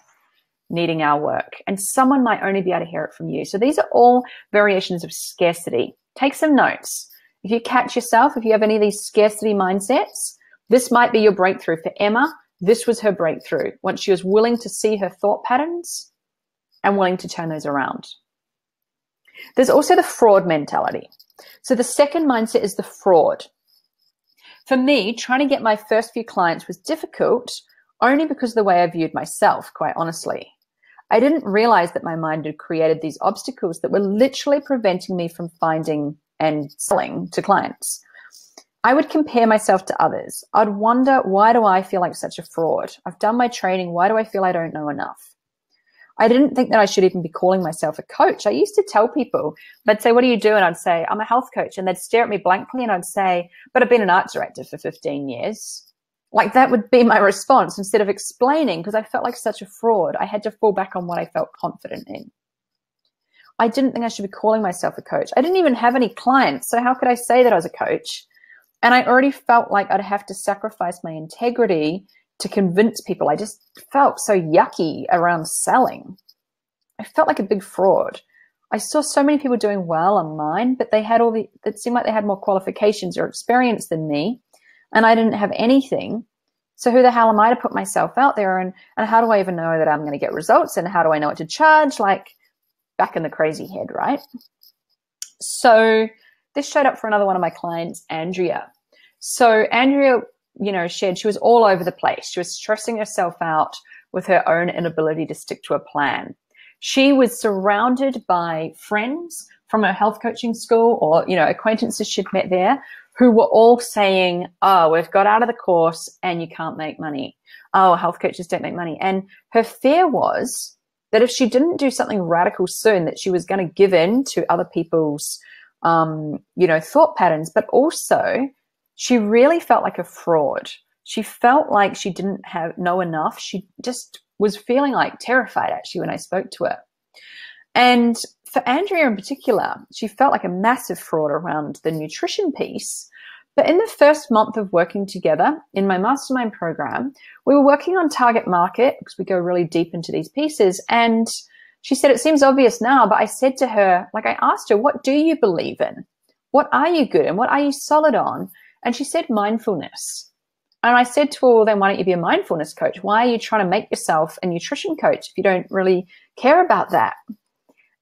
needing our work. And someone might only be able to hear it from you. So these are all variations of scarcity. Take some notes. If you catch yourself, if you have any of these scarcity mindsets, this might be your breakthrough. For Emma, this was her breakthrough. Once she was willing to see her thought patterns and willing to turn those around. There's also the fraud mentality. So the second mindset is the fraud. For me, trying to get my first few clients was difficult only because of the way I viewed myself, quite honestly. I didn't realize that my mind had created these obstacles that were literally preventing me from finding and selling to clients. I would compare myself to others. I'd wonder, why do I feel like such a fraud? I've done my training. Why do I feel I don't know enough? I didn't think that I should even be calling myself a coach. I used to tell people, they'd say, what do you do? And I'd say, I'm a health coach. And they'd stare at me blankly and I'd say, but I've been an art director for 15 years. Like, that would be my response instead of explaining, because I felt like such a fraud. I had to fall back on what I felt confident in. I didn't think I should be calling myself a coach. I didn't even have any clients. So how could I say that I was a coach? And I already felt like I'd have to sacrifice my integrity to convince people. I just felt so yucky around selling. I felt like a big fraud. I saw so many people doing well online, but they had it seemed like they had more qualifications or experience than me, and I didn't have anything. So who the hell am I to put myself out there? And how do I even know that I'm going to get results? And how do I know what to charge? Like, back in the crazy head, right? So this showed up for another one of my clients, Andrea. So Andrea, you know, shared she was all over the place. She was stressing herself out with her own inability to stick to a plan. She was surrounded by friends from her health coaching school or, you know, acquaintances she'd met there who were all saying, oh, we've got out of the course and you can't make money. Oh, health coaches don't make money. And her fear was that if she didn't do something radical soon, that she was going to give in to other people's, you know, thought patterns, but also she really felt like a fraud. She felt like she didn't know enough. She just was feeling like terrified, actually, when I spoke to her. And for Andrea in particular, she felt like a massive fraud around the nutrition piece. But in the first month of working together in my mastermind program, we were working on target market because we go really deep into these pieces. And she said, it seems obvious now, but I said to her, like, I asked her, what do you believe in? What are you good in? What are you solid on? And she said mindfulness. And I said to her, well, then why don't you be a mindfulness coach? Why are you trying to make yourself a nutrition coach if you don't really care about that?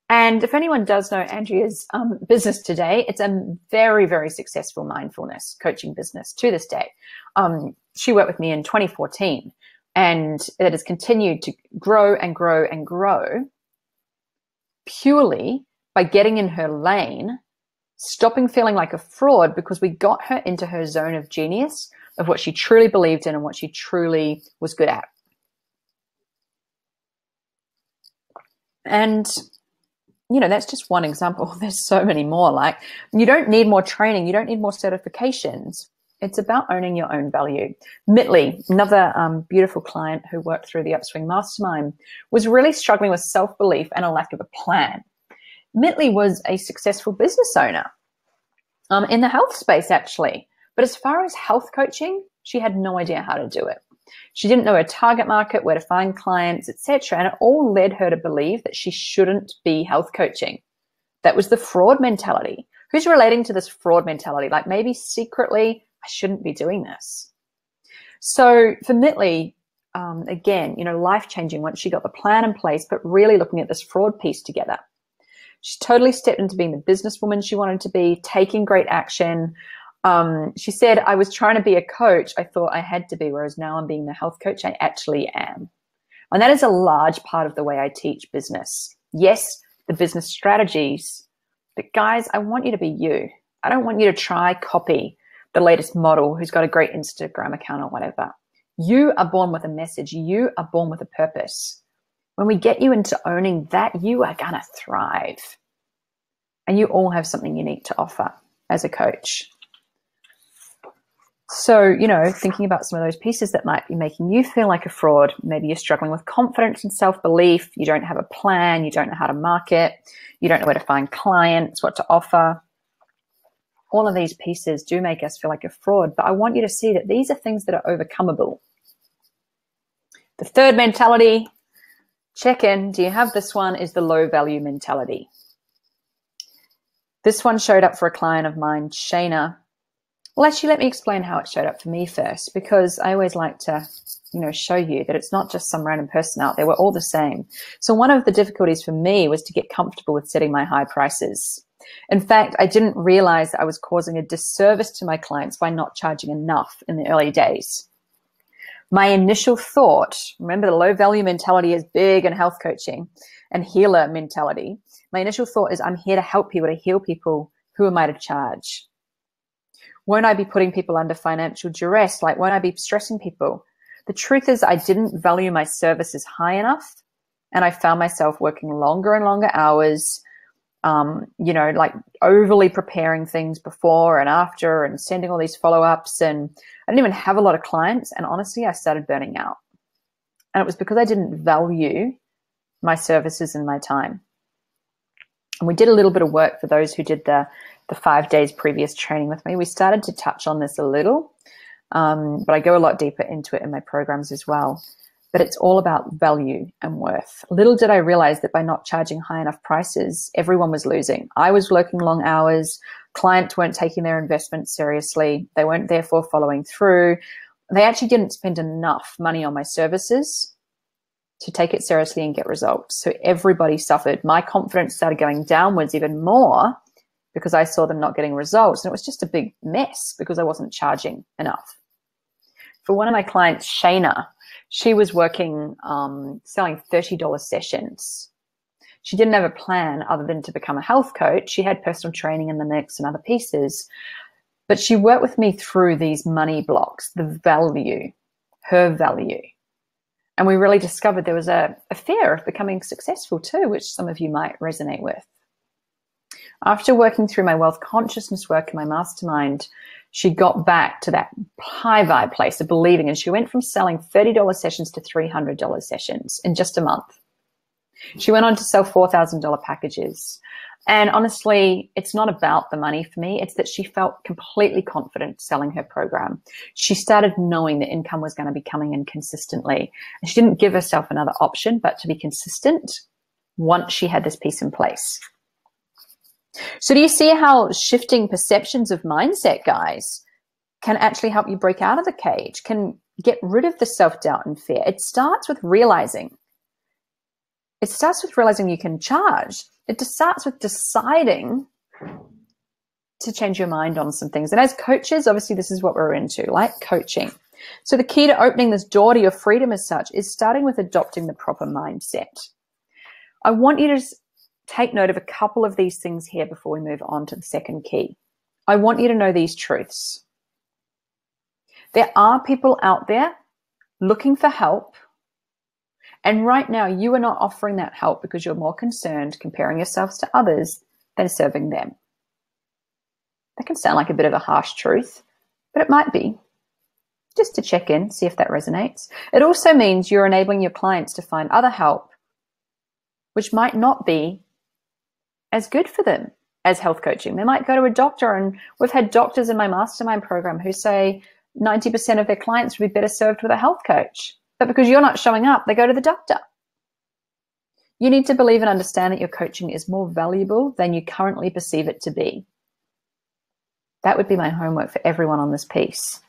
And if anyone does know Andrea's business today, it's a very, very successful mindfulness coaching business to this day. She worked with me in 2014, and it has continued to grow and grow and grow purely by getting in her lane, stopping feeling like a fraud, because we got her into her zone of genius of what she truly believed in and what she truly was good at. And that's just one example. There's so many more. Like, you don't need more training. You don't need more certifications. It's about owning your own value. Mitley, another beautiful client who worked through the Upswing Mastermind, was really struggling with self-belief and a lack of a plan. Mitley was a successful business owner in the health space, actually. But as far as health coaching, she had no idea how to do it. She didn't know her target market, where to find clients, etc. And it all led her to believe that she shouldn't be health coaching. That was the fraud mentality. Who's relating to this fraud mentality? Like, maybe secretly, I shouldn't be doing this. So for Mitley, again, life-changing once she got the plan in place, but really looking at this fraud piece together. She totally stepped into being the businesswoman she wanted to be, taking great action. She said, I was trying to be a coach. I thought I had to be, whereas now I'm being the health coach I actually am. And that is a large part of the way I teach business. Yes, the business strategies, but guys, I want you to be you. I don't want you to try copy the latest model who's got a great Instagram account or whatever. You are born with a message. You are born with a purpose. When we get you into owning that, you are going to thrive. And you all have something unique to offer as a coach. So, thinking about some of those pieces that might be making you feel like a fraud. Maybe you're struggling with confidence and self-belief. You don't have a plan. You don't know how to market. You don't know where to find clients, what to offer. All of these pieces do make us feel like a fraud. But I want you to see that these are things that are overcomeable. The third mentality, check in. Do you have this one? Is the low value mentality. This one showed up for a client of mine, Shayna. Well, actually, let me explain how it showed up for me first, because I always like to, show you that it's not just some random person out there. We're all the same. So one of the difficulties for me was to get comfortable with setting my high prices. In fact, I didn't realize that I was causing a disservice to my clients by not charging enough in the early days. My initial thought, remember the low value mentality is big in health coaching and healer mentality. My initial thought is, I'm here to help people, to heal people. Who am I to charge? Won't I be putting people under financial duress? Like, won't I be stressing people? The truth is, I didn't value my services high enough. And I found myself working longer and longer hours, like overly preparing things before and after and sending all these follow-ups. And I didn't even have a lot of clients. And honestly, I started burning out. And it was because I didn't value my services and my time. And we did a little bit of work for those who did the 5 days previous training with me. We started to touch on this a little, but I go a lot deeper into it in my programs as well. But it's all about value and worth. Little did I realize that by not charging high enough prices, everyone was losing. I was working long hours. Clients weren't taking their investment seriously. They weren't therefore following through. They actually didn't spend enough money on my services to take it seriously and get results. So everybody suffered. My confidence started going downwards even more because I saw them not getting results. And it was just a big mess because I wasn't charging enough. For one of my clients, Shayna, she was working, selling $30 sessions. She didn't have a plan other than to become a health coach. She had personal training in the mix and other pieces. But she worked with me through these money blocks, the value, her value. And we really discovered there was a fear of becoming successful too, which some of you might resonate with. After working through my wealth consciousness work in my mastermind, she got back to that high vibe place of believing, and she went from selling $30 sessions to $300 sessions in just a month. She went on to sell $4,000 packages. And honestly, it's not about the money for me. It's that she felt completely confident selling her program. She started knowing that income was going to be coming in consistently. And she didn't give herself another option but to be consistent once she had this piece in place. So do you see how shifting perceptions of mindset, guys, can actually help you break out of the cage, can get rid of the self-doubt and fear? It starts with realizing. It starts with realizing you can charge. It just starts with deciding to change your mind on some things. And as coaches, obviously, this is what we're into, like coaching. So the key to opening this door to your freedom as such is starting with adopting the proper mindset. I want you to take note of a couple of these things here before we move on to the second key. I want you to know these truths. There are people out there looking for help, And right now, you are not offering that help because you're more concerned comparing yourselves to others than serving them. That can sound like a bit of a harsh truth, but it might be. Just to check in, see if that resonates. It also means you're enabling your clients to find other help, which might not be as good for them as health coaching. They might go to a doctor, and we've had doctors in my mastermind program who say 90% of their clients would be better served with a health coach. But because you're not showing up, they go to the doctor. You need to believe and understand that your coaching is more valuable than you currently perceive it to be. That would be my homework for everyone on this piece.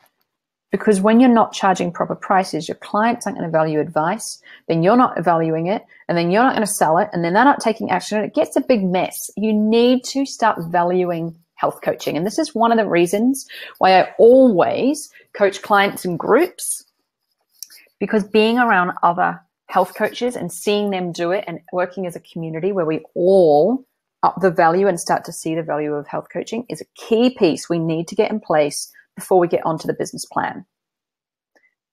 Because when you're not charging proper prices, your clients aren't going to value advice, then you're not valuing it, and then you're not going to sell it, and then they're not taking action, and it gets a big mess. You need to start valuing health coaching. And this is one of the reasons why I always coach clients in groups, because being around other health coaches and seeing them do it and working as a community where we all up the value and start to see the value of health coaching is a key piece we need to get in place before we get onto the business plan.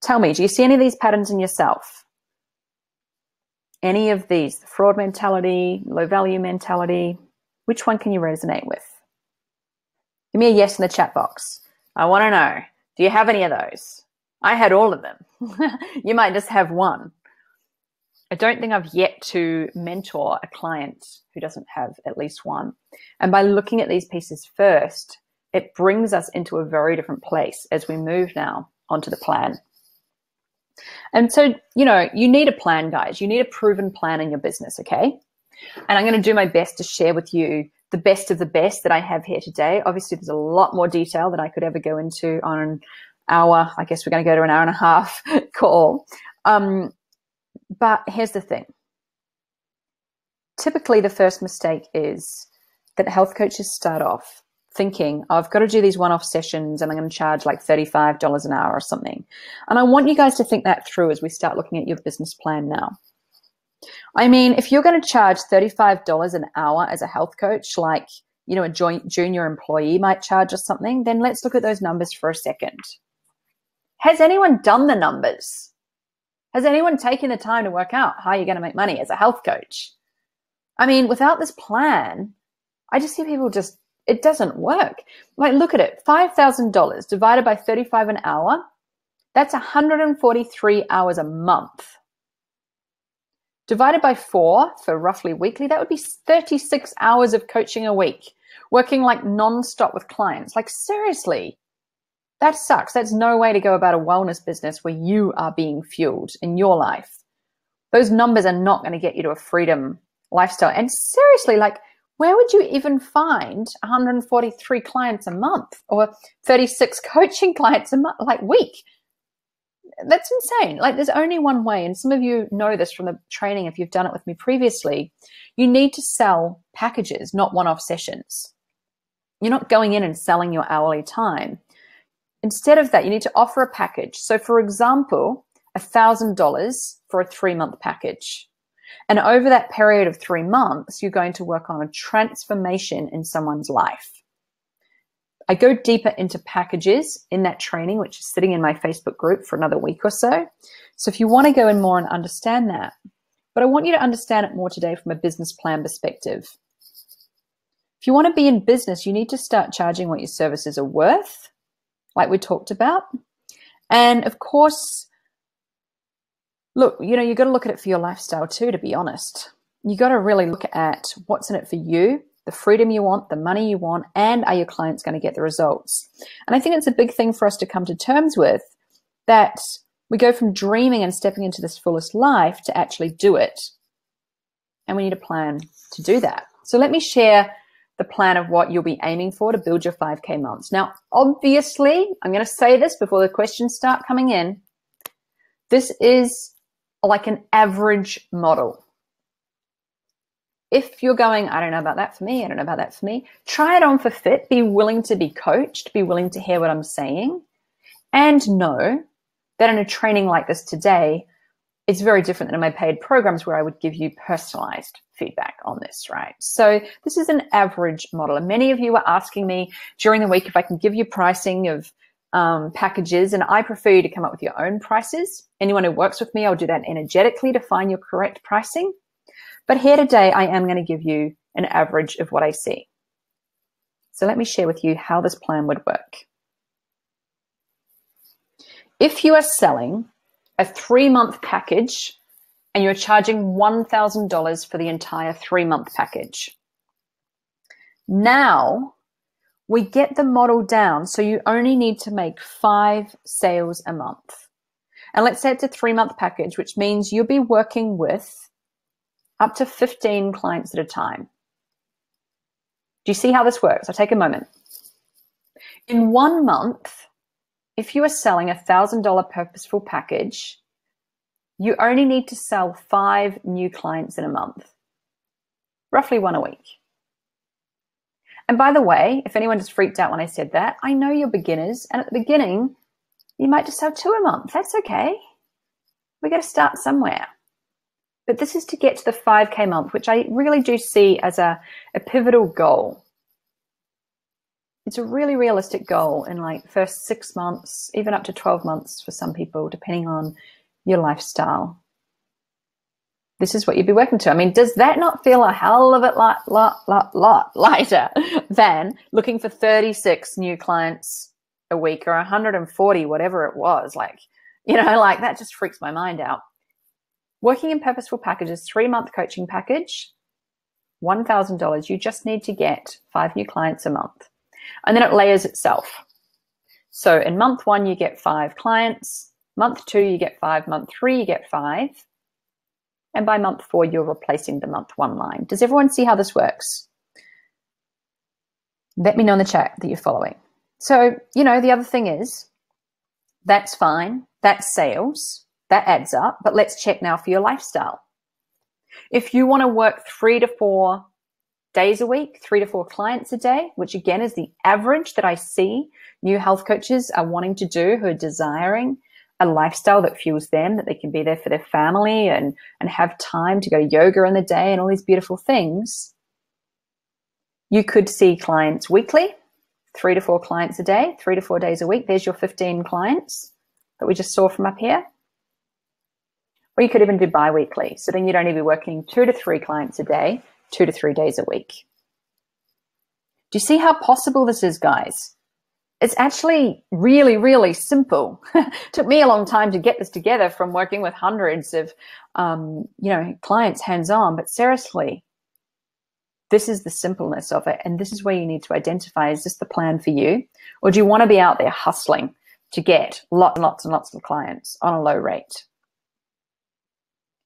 Tell me, do you see any of these patterns in yourself? Any of these, the fraud mentality, low value mentality, which one can you resonate with? Give me a yes in the chat box. I want to know, do you have any of those? I had all of them. You might just have one. I don't think I've yet to mentor a client who doesn't have at least one. And by looking at these pieces first, it brings us into a very different place as we move now onto the plan. And so, you know, you need a plan, guys. You need a proven plan in your business, okay? And I'm going to do my best to share with you the best of the best that I have here today. Obviously, there's a lot more detail than I could ever go into on an hour. I guess we're going to go to an hour and a half call. But here's the thing. Typically, the first mistake is that health coaches start off thinking, oh, I've got to do these one-off sessions and I'm going to charge like $35 an hour or something. And I want you guys to think that through as we start looking at your business plan now. I mean, if you're going to charge $35 an hour as a health coach, like, you know, a junior employee might charge or something, then let's look at those numbers for a second. Has anyone done the numbers? Has anyone taken the time to work out how you're going to make money as a health coach? I mean, without this plan, I just see people just, it doesn't work. Like, look at it. $5,000 divided by 35 an hour. That's 143 hours a month. Divided by 4 for roughly weekly, that would be 36 hours of coaching a week, working like non-stop with clients. Like, seriously, that sucks. That's no way to go about a wellness business where you are being fueled in your life. Those numbers are not going to get you to a freedom lifestyle. And seriously, like, where would you even find 143 clients a month or 36 coaching clients a month, like week? That's insane. Like, there's only one way. And some of you know this from the training, if you've done it with me previously. You need to sell packages, not one-off sessions. You're not going in and selling your hourly time. Instead of that, you need to offer a package. So for example, $1,000 for a 3-month package. And over that period of 3 months, you're going to work on a transformation in someone's life. I go deeper into packages in that training, which is sitting in my Facebook group for another week or so. So if you want to go in more and understand that, but I want you to understand it more today from a business plan perspective. If you want to be in business, you need to start charging what your services are worth, like we talked about. And of course, look, you know, you've got to look at it for your lifestyle too, to be honest. You got to really look at what's in it for you, the freedom you want, the money you want, and are your clients going to get the results? And I think it's a big thing for us to come to terms with, that we go from dreaming and stepping into this fullest life to actually do it. And we need a plan to do that. So let me share the plan of what you'll be aiming for to build your 5K months. Now, obviously, I'm going to say this before the questions start coming in. This is like an average model. If you're going, I don't know about that for me, I don't know about that for me, try it on for fit. Be willing to be coached, be willing to hear what I'm saying, and know that in a training like this today, it's very different than in my paid programs where I would give you personalized feedback on this, right? So this is an average model. And many of you are asking me during the week if I can give you pricing of packages, and I prefer you to come up with your own prices. Anyone who works with me, I'll do that energetically to find your correct pricing. But here today, I am going to give you an average of what I see. So let me share with you how this plan would work. If you are selling a 3-month package and you're charging $1,000 for the entire 3-month package, now we get the model down so you only need to make 5 sales a month. And let's say it's a 3-month package, which means you'll be working with up to 15 clients at a time. Do you see how this works? I'll take a moment. In 1 month, if you are selling a $1,000 purposeful package, you only need to sell 5 new clients in a month, roughly 1 a week. And by the way, if anyone just freaked out when I said that, I know you're beginners, and at the beginning, you might just sell 2 a month. That's okay. We got to start somewhere. But this is to get to the 5K month, which I really do see as a pivotal goal. It's a really realistic goal in like first 6 months, even up to 12 months for some people, depending on your lifestyle. This is what you'd be working to. I mean, does that not feel a hell of a lot lighter than looking for 36 new clients a week or 140, whatever it was? Like, you know, like that just freaks my mind out. Working in purposeful packages, 3-month coaching package, $1,000. You just need to get 5 new clients a month. And then it layers itself. So in month 1, you get 5 clients. Month 2, you get 5. Month 3, you get 5. And by month 4, you're replacing the month 1 line. Does everyone see how this works? Let me know in the chat that you're following. So, you know, the other thing is, that's fine. That's sales. That adds up. But let's check now for your lifestyle. If you want to work 3 to 4 days a week, 3 to 4 clients a day, which again is the average that I see new health coaches are wanting to do, who are desiring a lifestyle that fuels them, that they can be there for their family and have time to go to yoga in the day and all these beautiful things. You could see clients weekly, 3 to 4 clients a day, 3 to 4 days a week. There's your 15 clients that we just saw from up here. Or you could even do bi-weekly. So then you'd only be working 2 to 3 clients a day, 2 to 3 days a week. Do you see how possible this is, guys? It's actually really, really simple. Took me a long time to get this together from working with hundreds of, clients hands-on. But seriously, this is the simpleness of it. And this is where you need to identify, is this the plan for you? Or do you want to be out there hustling to get lots and lots and lots of clients on a low rate?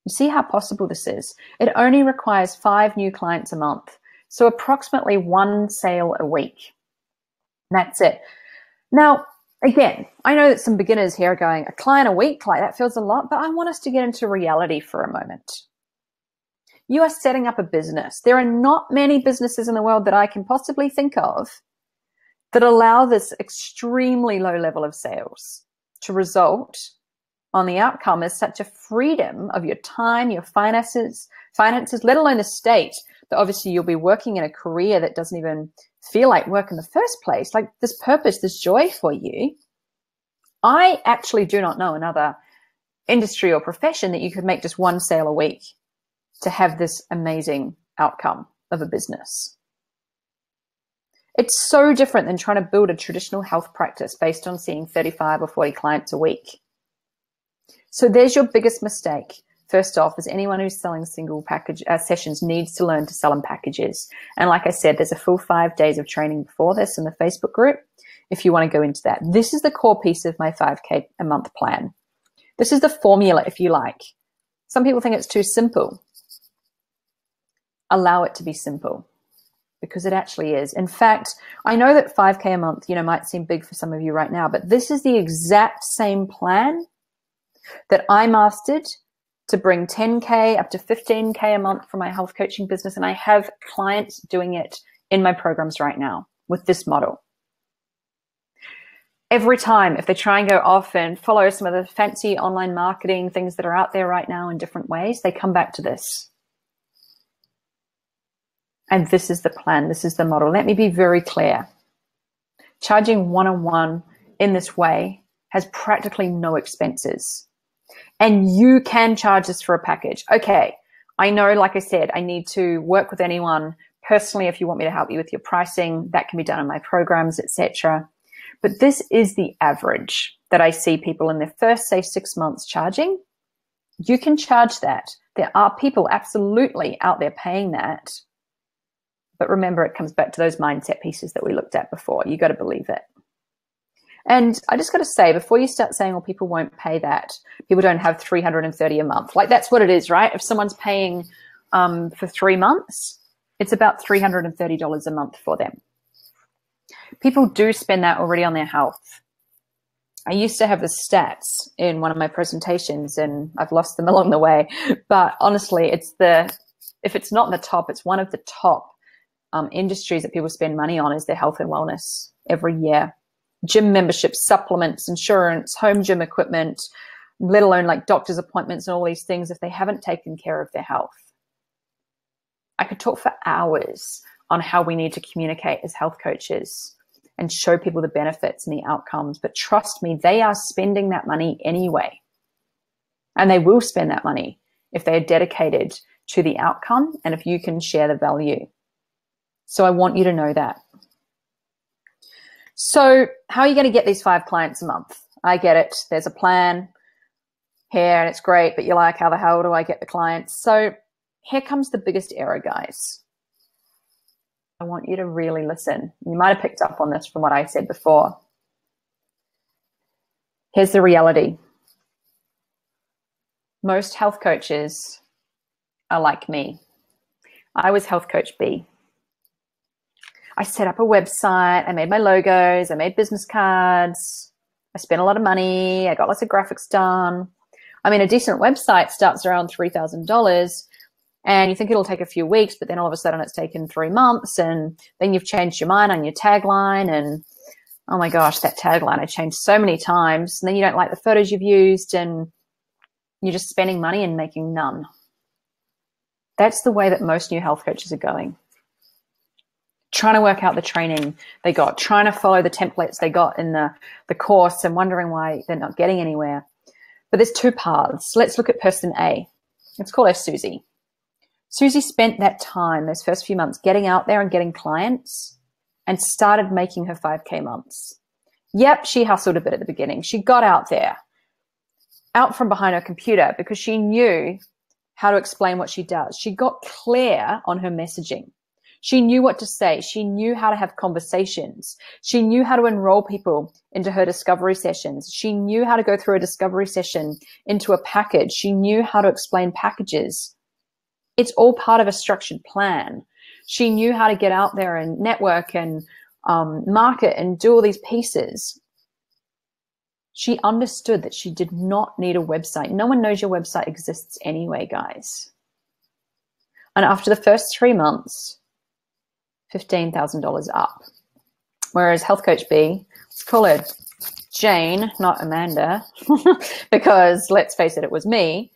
You see how possible this is? It only requires 5 new clients a month. So approximately 1 sale a week. That's it. Now, again, I know that some beginners here are going, a client a week, like that feels a lot, but I want us to get into reality for a moment. You are setting up a business. There are not many businesses in the world that I can possibly think of that allow this extremely low level of sales to result on the outcome as such a freedom of your time, your finances, let alone the state that obviously you'll be working in a career that doesn't even feel like work in the first place, like this purpose, this joy for you. I actually do not know another industry or profession that you could make just 1 sale a week to have this amazing outcome of a business. It's so different than trying to build a traditional health practice based on seeing 35 or 40 clients a week. So there's your biggest mistake. First off, is anyone who's selling single package sessions needs to learn to sell in packages. And like I said, there's a full 5 days of training before this in the Facebook group if you want to go into that. This is the core piece of my 5K a month plan. This is the formula, if you like. Some people think it's too simple. Allow it to be simple, because it actually is. In fact, I know that 5K a month, might seem big for some of you right now, but this is the exact same plan that I mastered to bring 10K up to 15K a month for my health coaching business. And I have clients doing it in my programs right now with this model. Every time, if they try and go off and follow some of the fancy online marketing things that are out there right now in different ways, they come back to this. And this is the plan. This is the model. Let me be very clear. Charging one-on-one in this way has practically no expenses. And you can charge this for a package. Okay, I know, like I said, I need to work with anyone personally. If you want me to help you with your pricing, that can be done in my programs, etc. But this is the average that I see people in their first, say, 6 months charging. You can charge that. There are people absolutely out there paying that. But remember, it comes back to those mindset pieces that we looked at before. You got to believe it. And I just got to say, before you start saying, well, people won't pay that, people don't have $330 a month. Like, that's what it is, right? If someone's paying for 3 months, it's about $330 a month for them. People do spend that already on their health. I used to have the stats in one of my presentations, and I've lost them along the way. But honestly, if it's not in the top, it's one of the top industries that people spend money on is their health and wellness every year. Gym memberships, supplements, insurance, home gym equipment, let alone like doctor's appointments and all these things if they haven't taken care of their health. I could talk for hours on how we need to communicate as health coaches and show people the benefits and the outcomes. But trust me, they are spending that money anyway. And they will spend that money if they are dedicated to the outcome and if you can share the value. So I want you to know that. So how are you going to get these 5 clients a month? I get it. There's a plan here and it's great, but you're like, how the hell do I get the clients? So here comes the biggest error, guys. I want you to really listen. You might have picked up on this from what I said before. Here's the reality. Most health coaches are like me. I was health coach B. I set up a website, I made my logos, I made business cards, I spent a lot of money, I got lots of graphics done. I mean, a decent website starts around $3,000 and you think it'll take a few weeks, but then all of a sudden it's taken 3 months and then you've changed your mind on your tagline and oh my gosh, that tagline I changed so many times and then you don't like the photos you've used and you're just spending money and making none. That's the way that most new health coaches are going. Trying to work out the training they got, trying to follow the templates they got in the course and wondering why they're not getting anywhere. But there's 2 paths. Let's look at person A. Let's call her Susie. Susie spent that time, those first few months, getting out there and getting clients and started making her 5K months. Yep, she hustled a bit at the beginning. She got out there, out from behind her computer because she knew how to explain what she does. She got clear on her messaging. She knew what to say. She knew how to have conversations. She knew how to enroll people into her discovery sessions. She knew how to go through a discovery session into a package. She knew how to explain packages. It's all part of a structured plan. She knew how to get out there and network and market and do all these pieces. She understood that she did not need a website. No one knows your website exists anyway, guys. And after the first 3 months, $15,000 up. Whereas health coach B, let's call her Jane, not Amanda, because let's face it was me,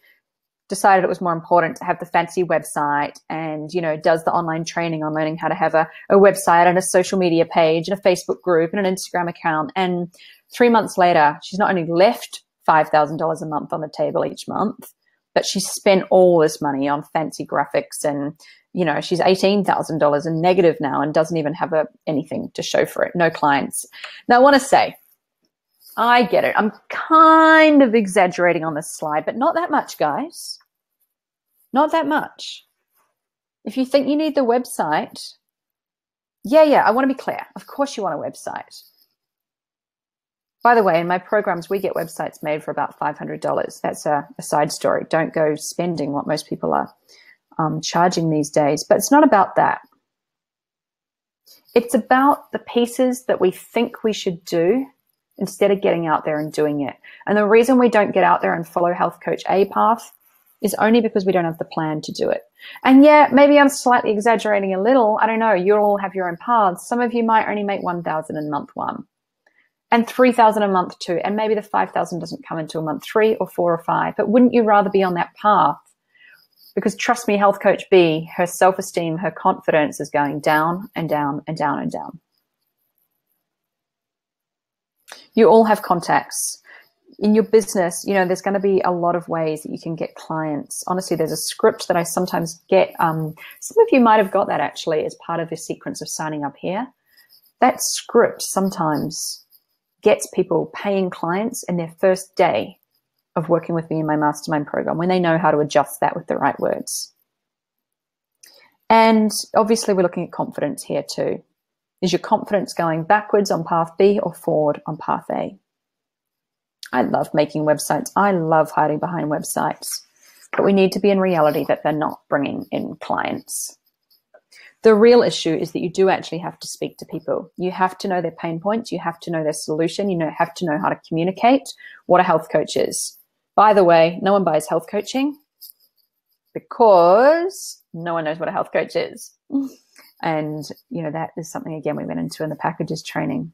decided it was more important to have the fancy website and, you know, does the online training on learning how to have a website and a social media page and a Facebook group and an Instagram account. And 3 months later, she's not only left $5,000 a month on the table each month, but she spent all this money on fancy graphics and, you know, she's $18,000 in negative now and doesn't even have anything to show for it. No clients. Now, I want to say, I get it. I'm kind of exaggerating on this slide, but not that much, guys. Not that much. If you think you need the website, yeah, I want to be clear. Of course you want a website. By the way, in my programs, we get websites made for about $500. That's a side story. Don't go spending what most people are charging these days. But it's not about that. It's about the pieces that we think we should do instead of getting out there and doing it. And the reason we don't get out there and follow Health Coach A path is only because we don't have the plan to do it. And yeah, maybe I'm slightly exaggerating a little. I don't know. You'll all have your own paths. Some of you might only make $1,000 in month 1 and $3,000 a month 2. And maybe the $5,000 doesn't come until month 3 or 4 or 5. But wouldn't you rather be on that path? Because trust me, Health Coach B, her self-esteem, her confidence is going down and down and down and down. You all have contacts. In your business, you know, there's going to be a lot of ways that you can get clients. Honestly, there's a script that I sometimes get. Some of you might have got that actually as part of the sequence of signing up here. That script sometimes gets people paying clients in their first day of working with me in my mastermind program, when they know how to adjust that with the right words. And obviously we're looking at confidence here too. Is your confidence going backwards on path B or forward on path A? I love making websites. I love hiding behind websites, but we need to be in reality that they're not bringing in clients. The real issue is that you do actually have to speak to people. You have to know their pain points. You have to know their solution. You have to know how to communicate. What a health coach is. By the way, no one buys health coaching because no one knows what a health coach is. And, you know, that is something, again, we went into in the packages training.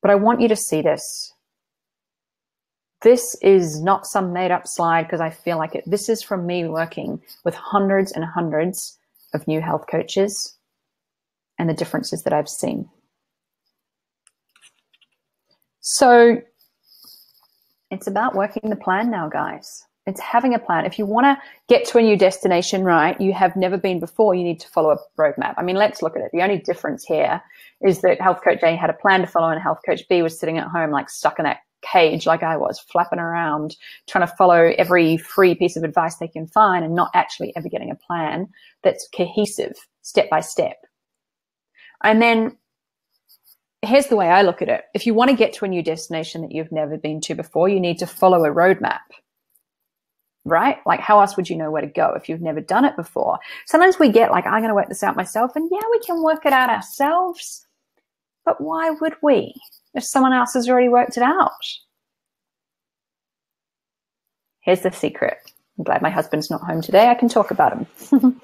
But I want you to see this. This is not some made up slide because I feel like it. This is from me working with hundreds and hundreds of new health coaches and the differences that I've seen. So it's about working the plan now, guys. It's having a plan. If you want to get to a new destination, right, you have never been before, you need to follow a roadmap. I mean, let's look at it. The only difference here is that health coach A had a plan to follow and health coach B was sitting at home like stuck in that cage like I was, flapping around, trying to follow every free piece of advice they can find and not actually ever getting a plan that's cohesive, step by step. And then here's the way I look at it. If you want to get to a new destination that you've never been to before, you need to follow a roadmap, right? Like how else would you know where to go if you've never done it before? Sometimes we get like, I'm going to work this out myself. And yeah, we can work it out ourselves, but why would we if someone else has already worked it out? Here's the secret. I'm glad my husband's not home today. I can talk about him.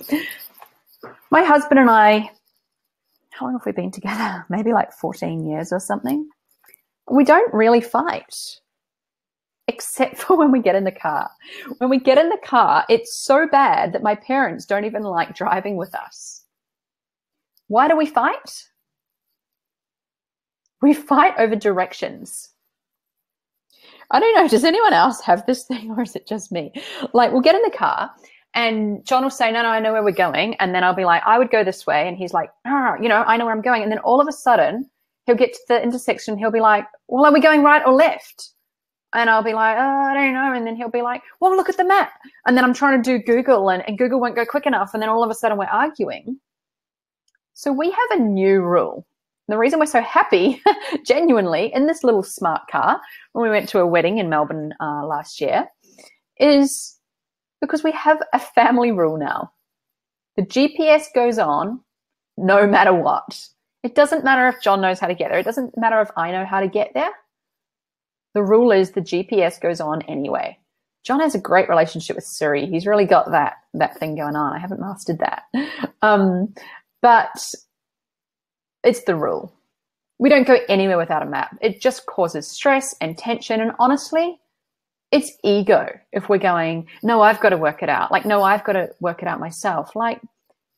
My husband and I, how long have we been together? Maybe like 14 years or something. We don't really fight, except for when we get in the car. When we get in the car, it's so bad that my parents don't even like driving with us. Why do we fight? We fight over directions. I don't know, does anyone else have this thing or is it just me? Like we'll get in the car and John will say, no, I know where we're going. And then I'll be like, I would go this way. And he's like, you know, I know where I'm going. And then all of a sudden he'll get to the intersection. He'll be like, well, are we going right or left? And I'll be like, I don't know. And then he'll be like, well, look at the map. And then I'm trying to do Google and Google won't go quick enough. And then all of a sudden we're arguing. So we have a new rule. The reason we're so happy, genuinely, in this little smart car when we went to a wedding in Melbourne last year is because we have a family rule now. The GPS goes on no matter what. It doesn't matter if John knows how to get there. It doesn't matter if I know how to get there. The rule is the GPS goes on anyway. John has a great relationship with Siri. He's really got that thing going on. I haven't mastered that. But it's the rule. We don't go anywhere without a map. It just causes stress and tension. And honestly, it's ego if we're going, no, I've got to work it out. Like, no, I've got to work it out myself. Like,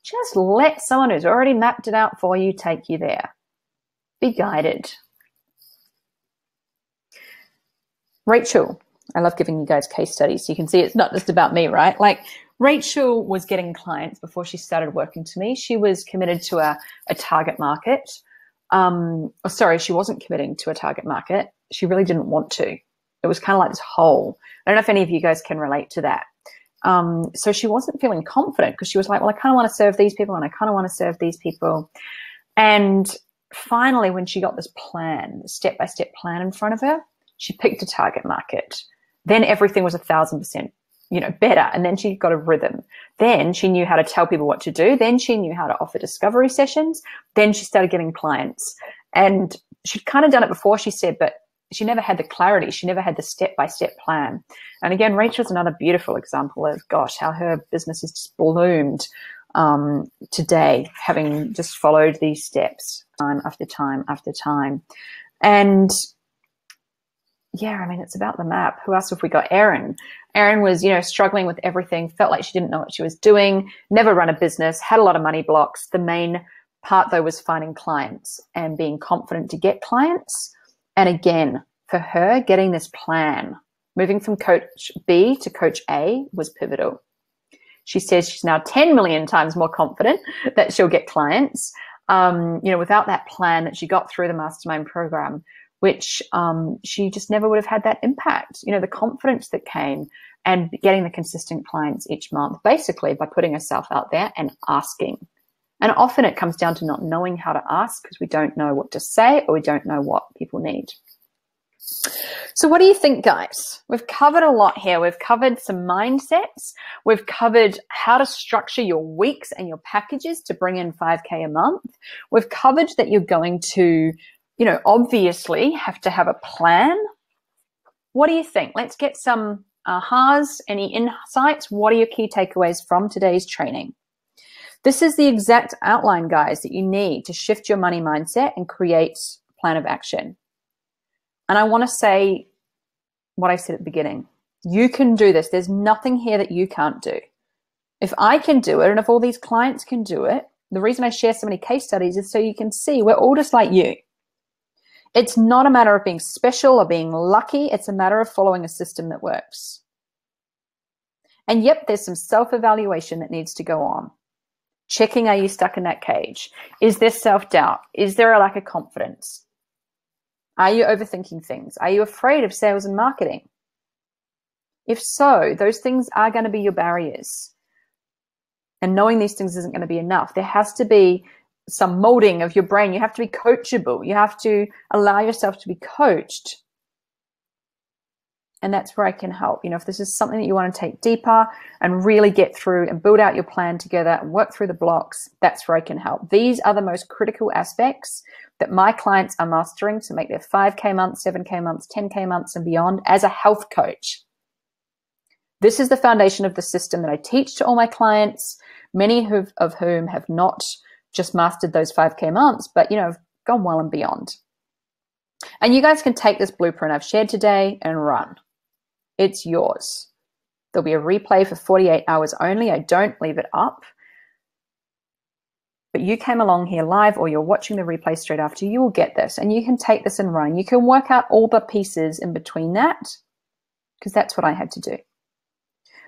just let someone who's already mapped it out for you take you there. Be guided. Rachel, I love giving you guys case studies. So you can see it's not just about me, right? Like, Rachel was getting clients before she started working to me. She was committed to a target market. She wasn't committing to a target market. She really didn't want to. It was kind of like this hole. I don't know if any of you guys can relate to that. So she wasn't feeling confident because she was like, well, I kind of want to serve these people and I kind of want to serve these people. And finally, when she got this plan, the step-by-step plan in front of her, she picked a target market. Then everything was 1,000%. Better. And then she got a rhythm. Then she knew how to tell people what to do. Then she knew how to offer discovery sessions. Then she started getting clients. And she'd kind of done it before, she said, but she never had the clarity. She never had the step-by-step plan. And again, Rachel's another beautiful example of, gosh, how her business has just bloomed today, having just followed these steps time after time after time. And yeah, I mean, it's about the map. Who else have we got? Erin. Erin was, struggling with everything, felt like she didn't know what she was doing, never run a business, had a lot of money blocks. The main part, though, was finding clients and being confident to get clients. And again, for her, getting this plan, moving from coach B to coach A was pivotal. She says she's now 10 million times more confident that she'll get clients, without that plan that she got through the mastermind program, which she just never would have had that impact. The confidence that came and getting the consistent clients each month, basically by putting herself out there and asking. And often it comes down to not knowing how to ask because we don't know what to say or we don't know what people need. So what do you think, guys? We've covered a lot here. We've covered some mindsets. We've covered how to structure your weeks and your packages to bring in 5K a month. We've covered that you're going to, obviously have to have a plan. What do you think? Let's get some ahas, any insights. What are your key takeaways from today's training? This is the exact outline, guys, that you need to shift your money mindset and create a plan of action. And I want to say what I said at the beginning. You can do this. There's nothing here that you can't do. If I can do it and if all these clients can do it, the reason I share so many case studies is so you can see we're all just like you. It's not a matter of being special or being lucky. It's a matter of following a system that works. And yep, there's some self-evaluation that needs to go on. Checking, are you stuck in that cage? Is there self-doubt? Is there a lack of confidence? Are you overthinking things? Are you afraid of sales and marketing? If so, those things are going to be your barriers. And knowing these things isn't going to be enough. There has to be some molding of your brain. You have to be coachable. You have to allow yourself to be coached. And that's where I can help. If this is something that you want to take deeper and really get through and build out your plan together and work through the blocks, that's where I can help. These are the most critical aspects that my clients are mastering to make their 5K months, 7K months, 10K months and beyond as a health coach. This is the foundation of the system that I teach to all my clients, many of whom have not just mastered those 5K months, but, have gone well and beyond. And you guys can take this blueprint I've shared today and run. It's yours. There'll be a replay for 48 hours only. I don't leave it up. But you came along here live or you're watching the replay straight after, you will get this and you can take this and run. You can work out all the pieces in between that because that's what I had to do.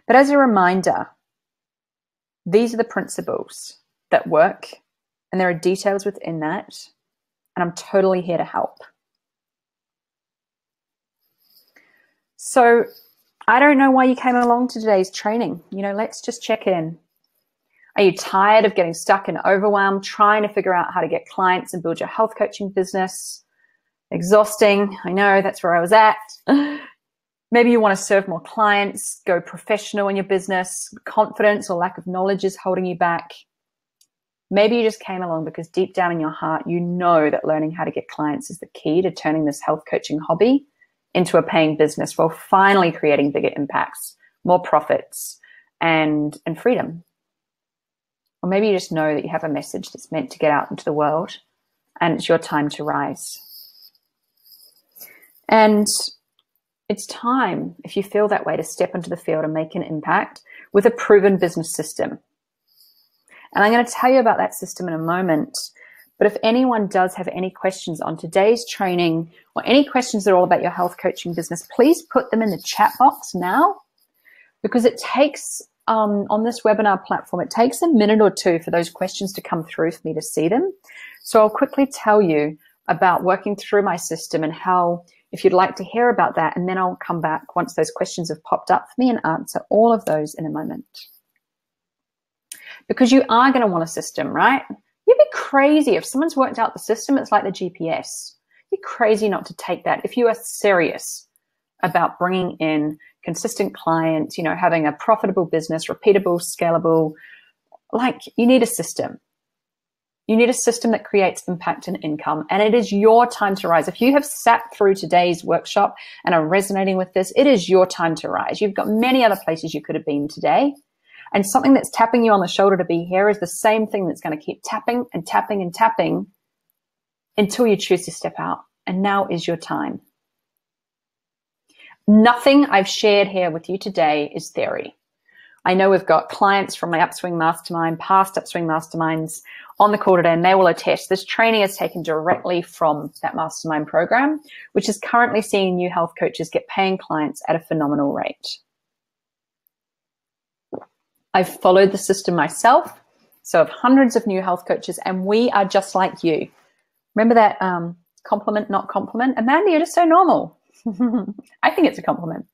But as a reminder, these are the principles that work and there are details within that. And I'm totally here to help. So I don't know why you came along to today's training. Let's just check in. Are you tired of getting stuck and overwhelmed, trying to figure out how to get clients and build your health coaching business? Exhausting. I know, that's where I was at. Maybe you want to serve more clients, go professional in your business. Confidence or lack of knowledge is holding you back. Maybe you just came along because deep down in your heart, you know that learning how to get clients is the key to turning this health coaching hobby into a paying business while finally creating bigger impacts, more profits, and freedom. Or maybe you just know that you have a message that's meant to get out into the world and it's your time to rise. And it's time, if you feel that way, to step into the field and make an impact with a proven business system. And I'm going to tell you about that system in a moment. But if anyone does have any questions on today's training or any questions that are all about your health coaching business, please put them in the chat box now, because it takes, on this webinar platform, it takes a minute or two for those questions to come through for me to see them. So I'll quickly tell you about working through my system and how, if you'd like to hear about that, and then I'll come back once those questions have popped up for me and answer all of those in a moment. Because you are going to want a system, right? You'd be crazy if someone's worked out the system. It's like the GPS. You'd be crazy not to take that. If you are serious about bringing in consistent clients, having a profitable business, repeatable, scalable, you need a system. You need a system that creates impact and income. And it is your time to rise. If you have sat through today's workshop and are resonating with this, it is your time to rise. You've got many other places you could have been today. And something that's tapping you on the shoulder to be here is the same thing that's going to keep tapping and tapping and tapping until you choose to step out. And now is your time. Nothing I've shared here with you today is theory. I know we've got clients from my Upswing Mastermind, past Upswing Masterminds on the call today, and they will attest. This training is taken directly from that mastermind program, which is currently seeing new health coaches get paying clients at a phenomenal rate. I've followed the system myself, so I've hundreds of new health coaches, and we are just like you. Remember that compliment, not compliment? Amanda, you're just so normal. I think it's a compliment.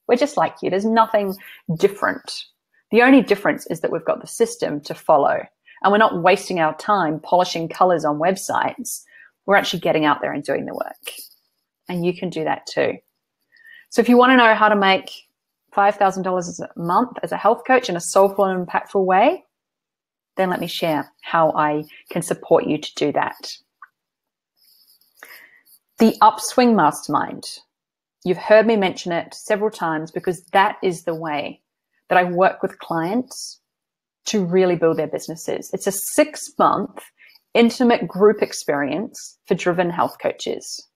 We're just like you. There's nothing different. The only difference is that we've got the system to follow, and we're not wasting our time polishing colors on websites. We're actually getting out there and doing the work, and you can do that too. So if you want to know how to make $5,000 a month as a health coach in a soulful and impactful way, then let me share how I can support you to do that. The Upswing Mastermind. You've heard me mention it several times because that is the way that I work with clients to really build their businesses. It's a 6-month intimate group experience for driven health coaches.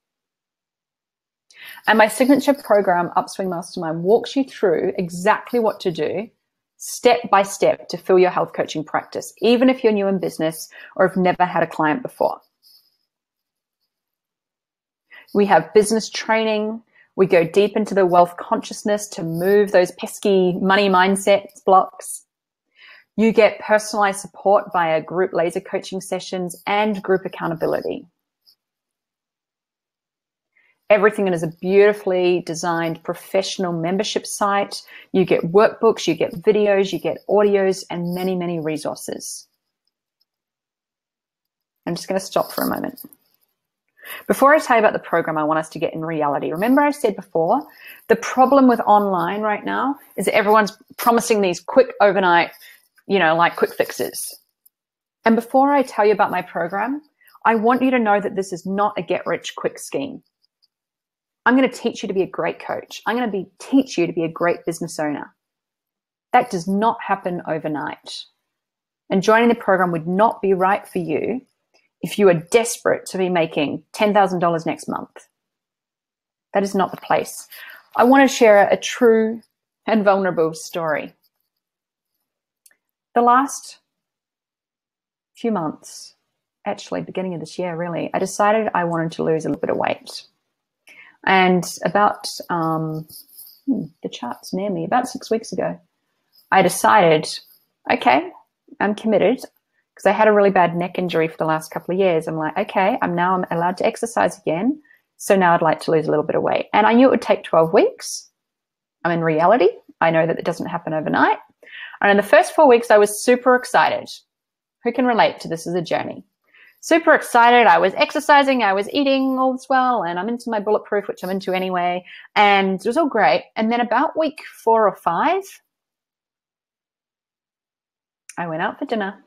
And my signature program, Upswing Mastermind, walks you through exactly what to do step by step to fill your health coaching practice, even if you're new in business or have never had a client before. We have business training. We go deep into the wealth consciousness to move those pesky money mindset blocks. You get personalized support via group laser coaching sessions and group accountability. Everything is a beautifully designed professional membership site. You get workbooks, you get videos, you get audios, and many, many resources. I'm just going to stop for a moment. Before I tell you about the program, I want us to get in reality. Remember I said before, the problem with online right now is that everyone's promising these quick overnight, like quick fixes. And before I tell you about my program, I want you to know that this is not a get-rich-quick scheme. I'm going to teach you to be a great coach. I'm going to teach you to be a great business owner. That does not happen overnight. And joining the program would not be right for you if you are desperate to be making $10,000 next month. That is not the place. I want to share a true and vulnerable story. The last few months, actually beginning of this year really, I decided I wanted to lose a little bit of weight. And about, the chart's near me, about 6 weeks ago, I decided, okay, I'm committed, because I had a really bad neck injury for the last couple of years. I'm like, okay, I'm allowed to exercise again, so now I'd like to lose a little bit of weight. And I knew it would take 12 weeks. I'm in reality. I know that it doesn't happen overnight. And in the first 4 weeks, I was super excited. Who can relate to this as a journey? Super excited. I was exercising, I was eating all this well, and I'm into my bulletproof, which I'm into anyway. And it was all great. And then about week 4 or 5, I went out for dinner.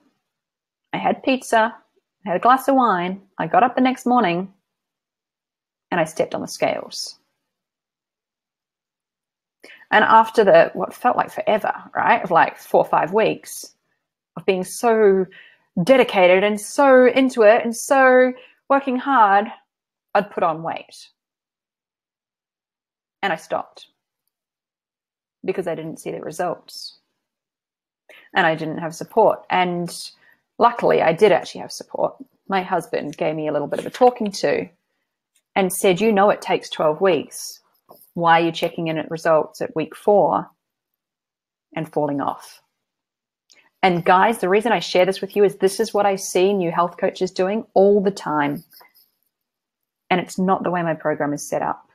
I had pizza, I had a glass of wine. I got up the next morning and I stepped on the scales. And after what felt like forever, right, of like 4 or 5 weeks of being so dedicated and so into it and so working hard, I'd put on weight. And I stopped because I didn't see the results. And I didn't have support. And luckily, I did actually have support. My husband gave me a little bit of a talking to and said, it takes 12 weeks. Why are you checking in at results at week 4 and falling off? And guys, the reason I share this with you is this is what I see new health coaches doing all the time. And it's not the way my program is set up.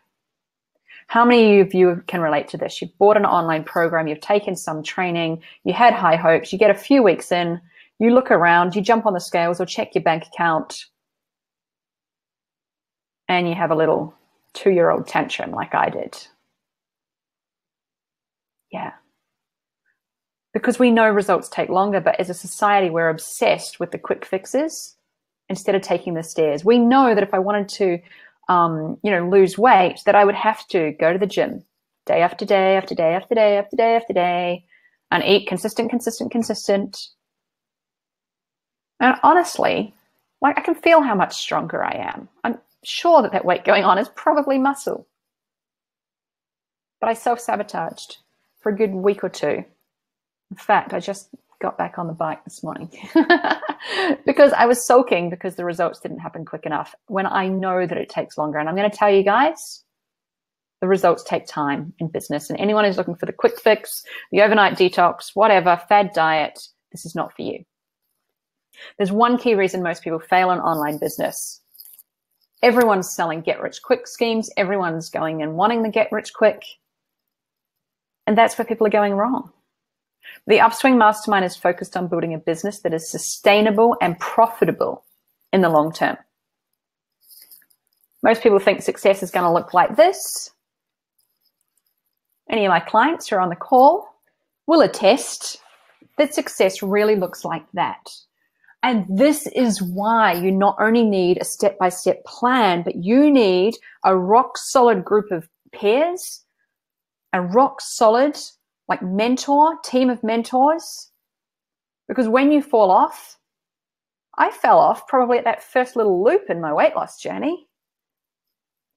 How many of you can relate to this? You've bought an online program, you've taken some training, you had high hopes, you get a few weeks in, you look around, you jump on the scales or check your bank account, and you have a little 2-year-old tantrum like I did. Yeah. Because we know results take longer, but as a society, we're obsessed with the quick fixes instead of taking the stairs. We know that if I wanted to, lose weight, that I would have to go to the gym day after day after day after day after day after day and eat consistent. And honestly, I can feel how much stronger I am. I'm sure that weight going on is probably muscle. But I self-sabotaged for a good week or 2. In fact, I just got back on the bike this morning because I was sulking because the results didn't happen quick enough when I know that it takes longer. And I'm going to tell you guys, the results take time in business. And anyone who's looking for the quick fix, the overnight detox, whatever, fad diet, this is not for you. There's one key reason most people fail in online business. Everyone's selling get-rich-quick schemes. Everyone's going and wanting the get-rich-quick. And that's where people are going wrong. The Upswing Mastermind is focused on building a business that is sustainable and profitable in the long term. Most people think success is going to look like this. Any of my clients who are on the call will attest that success really looks like that. And this is why you not only need a step-by-step plan, but you need a rock-solid group of peers, a rock-solid like mentor, team of mentors. Because when you fall off, I fell off probably at that first little loop in my weight loss journey.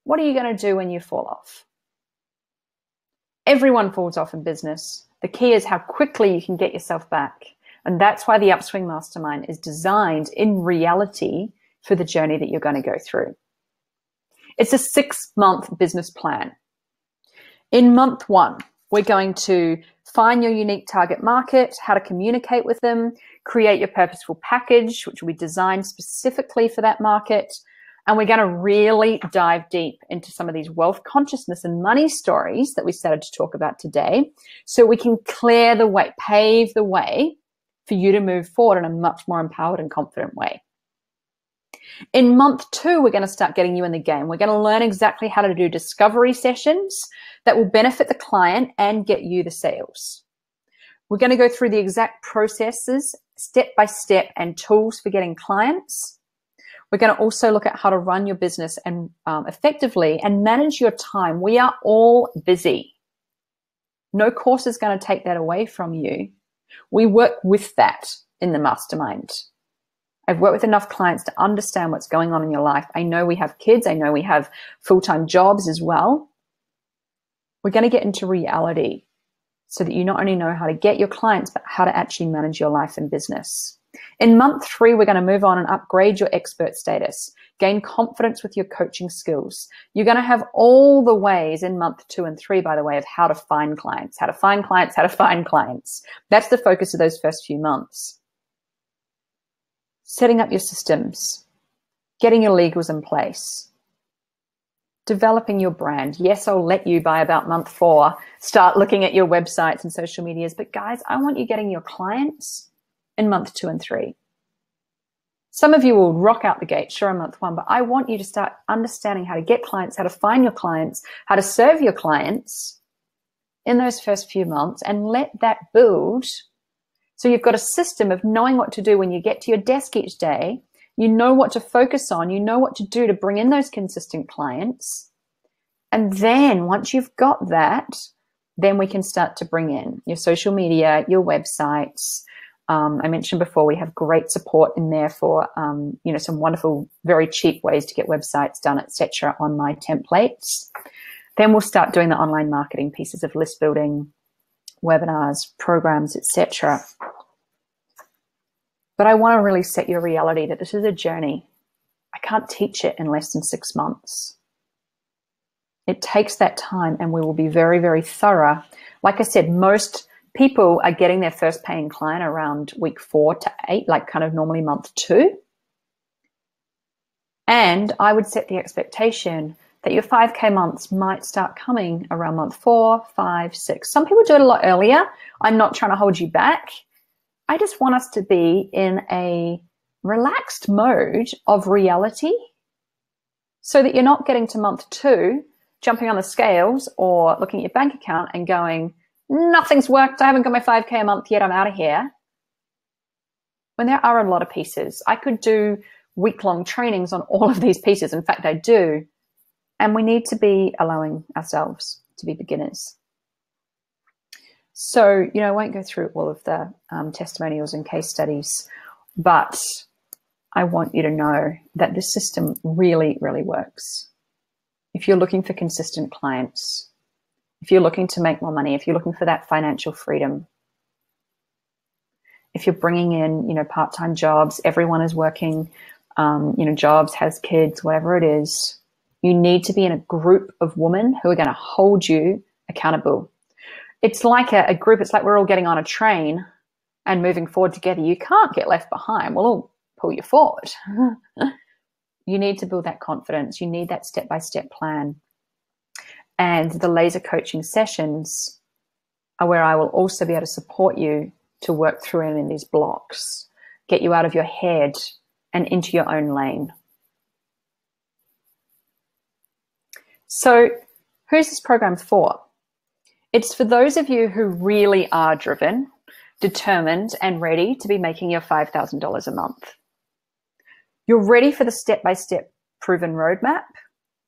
What are you going to do when you fall off? Everyone falls off in business. The key is how quickly you can get yourself back. And that's why the Upswing Mastermind is designed in reality for the journey that you're going to go through. It's a 6-month business plan. In month 1, we're going to find your unique target market, how to communicate with them, create your purposeful package, which will be designed specifically for that market. And we're going to really dive deep into some of these wealth consciousness and money stories that we started to talk about today, so we can clear the way, pave the way for you to move forward in a much more empowered and confident way. In month 2, we're going to start getting you in the game. We're going to learn exactly how to do discovery sessions that will benefit the client and get you the sales. We're going to go through the exact processes, step by step, and tools for getting clients. We're going to also look at how to run your business and effectively and manage your time. We are all busy. No course is going to take that away from you. We work with that in the mastermind. I've worked with enough clients to understand what's going on in your life. I know we have kids. I know we have full-time jobs as well. We're going to get into reality so that you not only know how to get your clients, but how to actually manage your life and business. In month 3, we're going to move on and upgrade your expert status, gain confidence with your coaching skills. You're going to have all the ways in month 2 and 3, by the way, of how to find clients, how to find clients, how to find clients. That's the focus of those first few months. Setting up your systems, getting your legals in place, developing your brand. Yes, I'll let you by about month 4 start looking at your websites and social medias. But guys, I want you getting your clients in month 2 and 3. Some of you will rock out the gate, sure, in month 1, but I want you to start understanding how to get clients, how to find your clients, how to serve your clients in those first few months, and let that build. So you've got a system of knowing what to do when you get to your desk each day. You know what to focus on. You know what to do to bring in those consistent clients. And then once you've got that, then we can start to bring in your social media, your websites. I mentioned before, we have great support in there for, some wonderful, very cheap ways to get websites done, etc. on my templates. Then we'll start doing the online marketing pieces of list building, webinars, programs, etc. But I want to really set your reality that this is a journey. I can't teach it in less than 6 months. It takes that time, and we will be very, very thorough. Like I said, most people are getting their first paying client around week 4 to 8, like kind of normally month 2. And I would set the expectation that your 5K months might start coming around month 4, 5, 6. Some people do it a lot earlier. I'm not trying to hold you back. I just want us to be in a relaxed mode of reality so that you're not getting to month 2, jumping on the scales or looking at your bank account and going, nothing's worked. I haven't got my 5K a month yet. I'm out of here. When there are a lot of pieces, I could do week-long trainings on all of these pieces. In fact, I do. And we need to be allowing ourselves to be beginners. So, I won't go through all of the testimonials and case studies, but I want you to know that this system really, really works. If you're looking for consistent clients, if you're looking to make more money, if you're looking for that financial freedom, if you're bringing in, part-time jobs, everyone is working, jobs, has kids, whatever it is, you need to be in a group of women who are going to hold you accountable. It's like a group. It's like we're all getting on a train and moving forward together. You can't get left behind. We'll all pull you forward. You need to build that confidence. You need that step-by-step plan. And the laser coaching sessions are where I will also be able to support you to work through any of these blocks, get you out of your head and into your own lane. So who's this program for? It's for those of you who really are driven, determined, and ready to be making your $5,000 a month. You're ready for the step-by-step proven roadmap.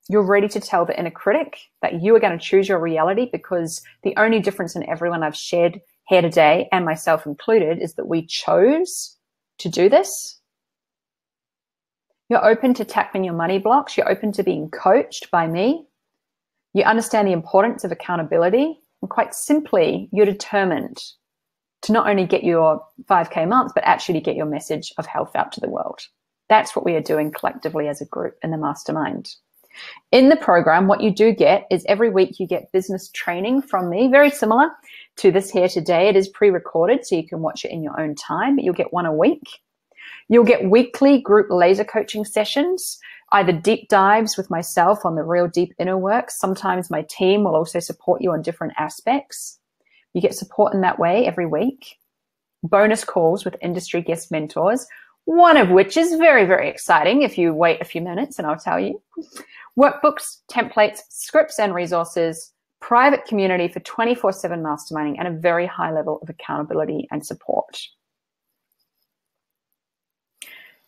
You're ready to tell the inner critic that you are going to choose your reality, because the only difference in everyone I've shared here today, and myself included, is that we chose to do this. You're open to tackling your money blocks. You're open to being coached by me. You understand the importance of accountability. And quite simply, you're determined to not only get your 5K month, but actually to get your message of health out to the world. That's what we are doing collectively as a group in the mastermind. In the program, what you do get is every week you get business training from me, very similar to this here today. It is pre-recorded, so you can watch it in your own time, but you'll get one a week. You'll get weekly group laser coaching sessions, either deep dives with myself on the real deep inner work. Sometimes my team will also support you on different aspects. You get support in that way every week. Bonus calls with industry guest mentors, one of which is very, very exciting if you wait a few minutes and I'll tell you. Workbooks, templates, scripts and resources, private community for 24/7 masterminding, and a very high level of accountability and support.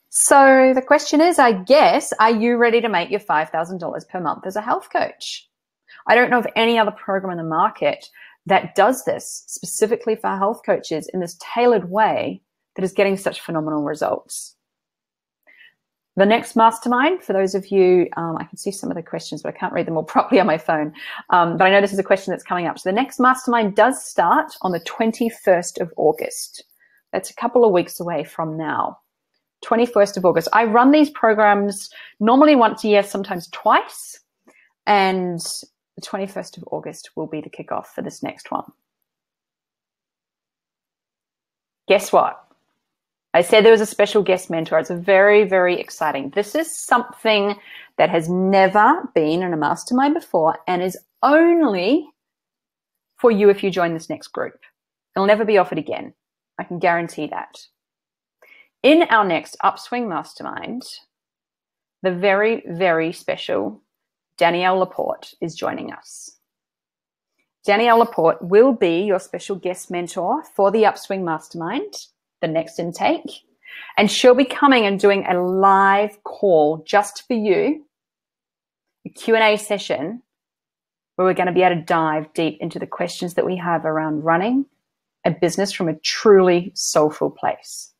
So the question is, I guess, are you ready to make your $5,000 per month as a health coach? I don't know of any other program in the market that does this specifically for health coaches in this tailored way that is getting such phenomenal results. The next mastermind, for those of you, I can see some of the questions, but I can't read them all properly on my phone. But I know this is a question that's coming up. So the next mastermind does start on the 21st of August. That's a couple of weeks away from now. 21st of August. I run these programs normally once a year, sometimes twice. And the 21st of August will be the kickoff for this next one. Guess what? I said there was a special guest mentor. It's very, very exciting. This is something that has never been in a mastermind before and is only for you if you join this next group. It'll never be offered again. I can guarantee that. In our next Upswing Mastermind, the very, very special Danielle Laporte is joining us. Danielle Laporte will be your special guest mentor for the Upswing Mastermind, the next intake, and she'll be coming and doing a live call just for you, a Q&A session where we're going to be able to dive deep into the questions that we have around running a business from a truly soulful place.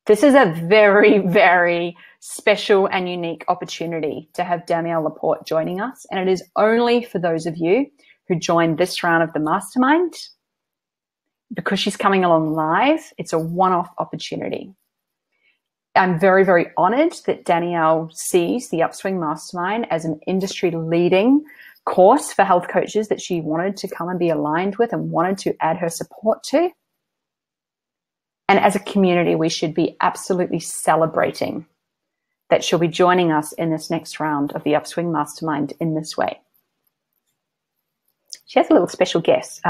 This is a very, very special and unique opportunity to have Danielle Laporte joining us, and it is only for those of you who join this round of the mastermind. Because she's coming along live, it's a one-off opportunity. I'm very, very honored that Danielle sees the Upswing Mastermind as an industry-leading course for health coaches that she wanted to come and be aligned with and wanted to add her support to. And as a community, we should be absolutely celebrating that she'll be joining us in this next round of the Upswing Mastermind in this way. She has a little special gift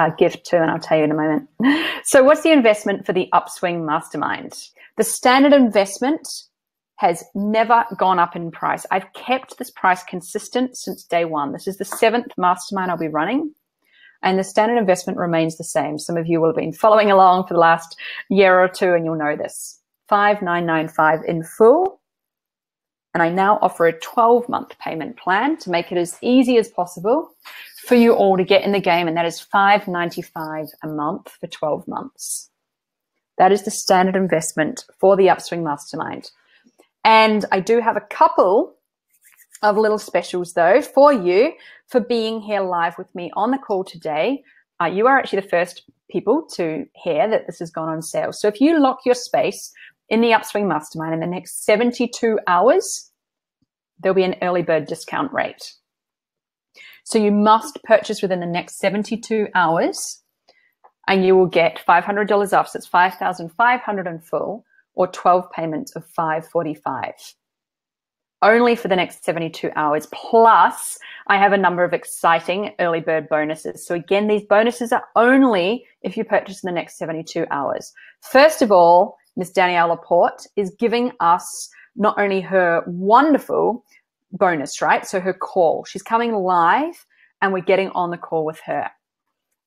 too, and I'll tell you in a moment. So what's the investment for the Upswing Mastermind? The standard investment has never gone up in price. I've kept this price consistent since day one. This is the 7th mastermind I'll be running, and the standard investment remains the same. Some of you will have been following along for the last year or two, and you'll know this. $5,995 in full. And I now offer a 12-month payment plan to make it as easy as possible for you all to get in the game, and that is $595 a month for 12 months. That is the standard investment for the Upswing Mastermind. And I do have a couple of little specials, though, for you for being here live with me on the call today. You are actually the first people to hear that this has gone on sale. So if you lock your space in the Upswing Mastermind in the next 72 hours, there'll be an early bird discount rate. So you must purchase within the next 72 hours and you will get $500 off. So it's $5,500 in full, or 12 payments of $545. Only for the next 72 hours. Plus, I have a number of exciting early bird bonuses. So again, these bonuses are only if you purchase in the next 72 hours. First of all, Miss Danielle Laporte is giving us not only her wonderful bonus, right? So her call. She's coming live and we're getting on the call with her.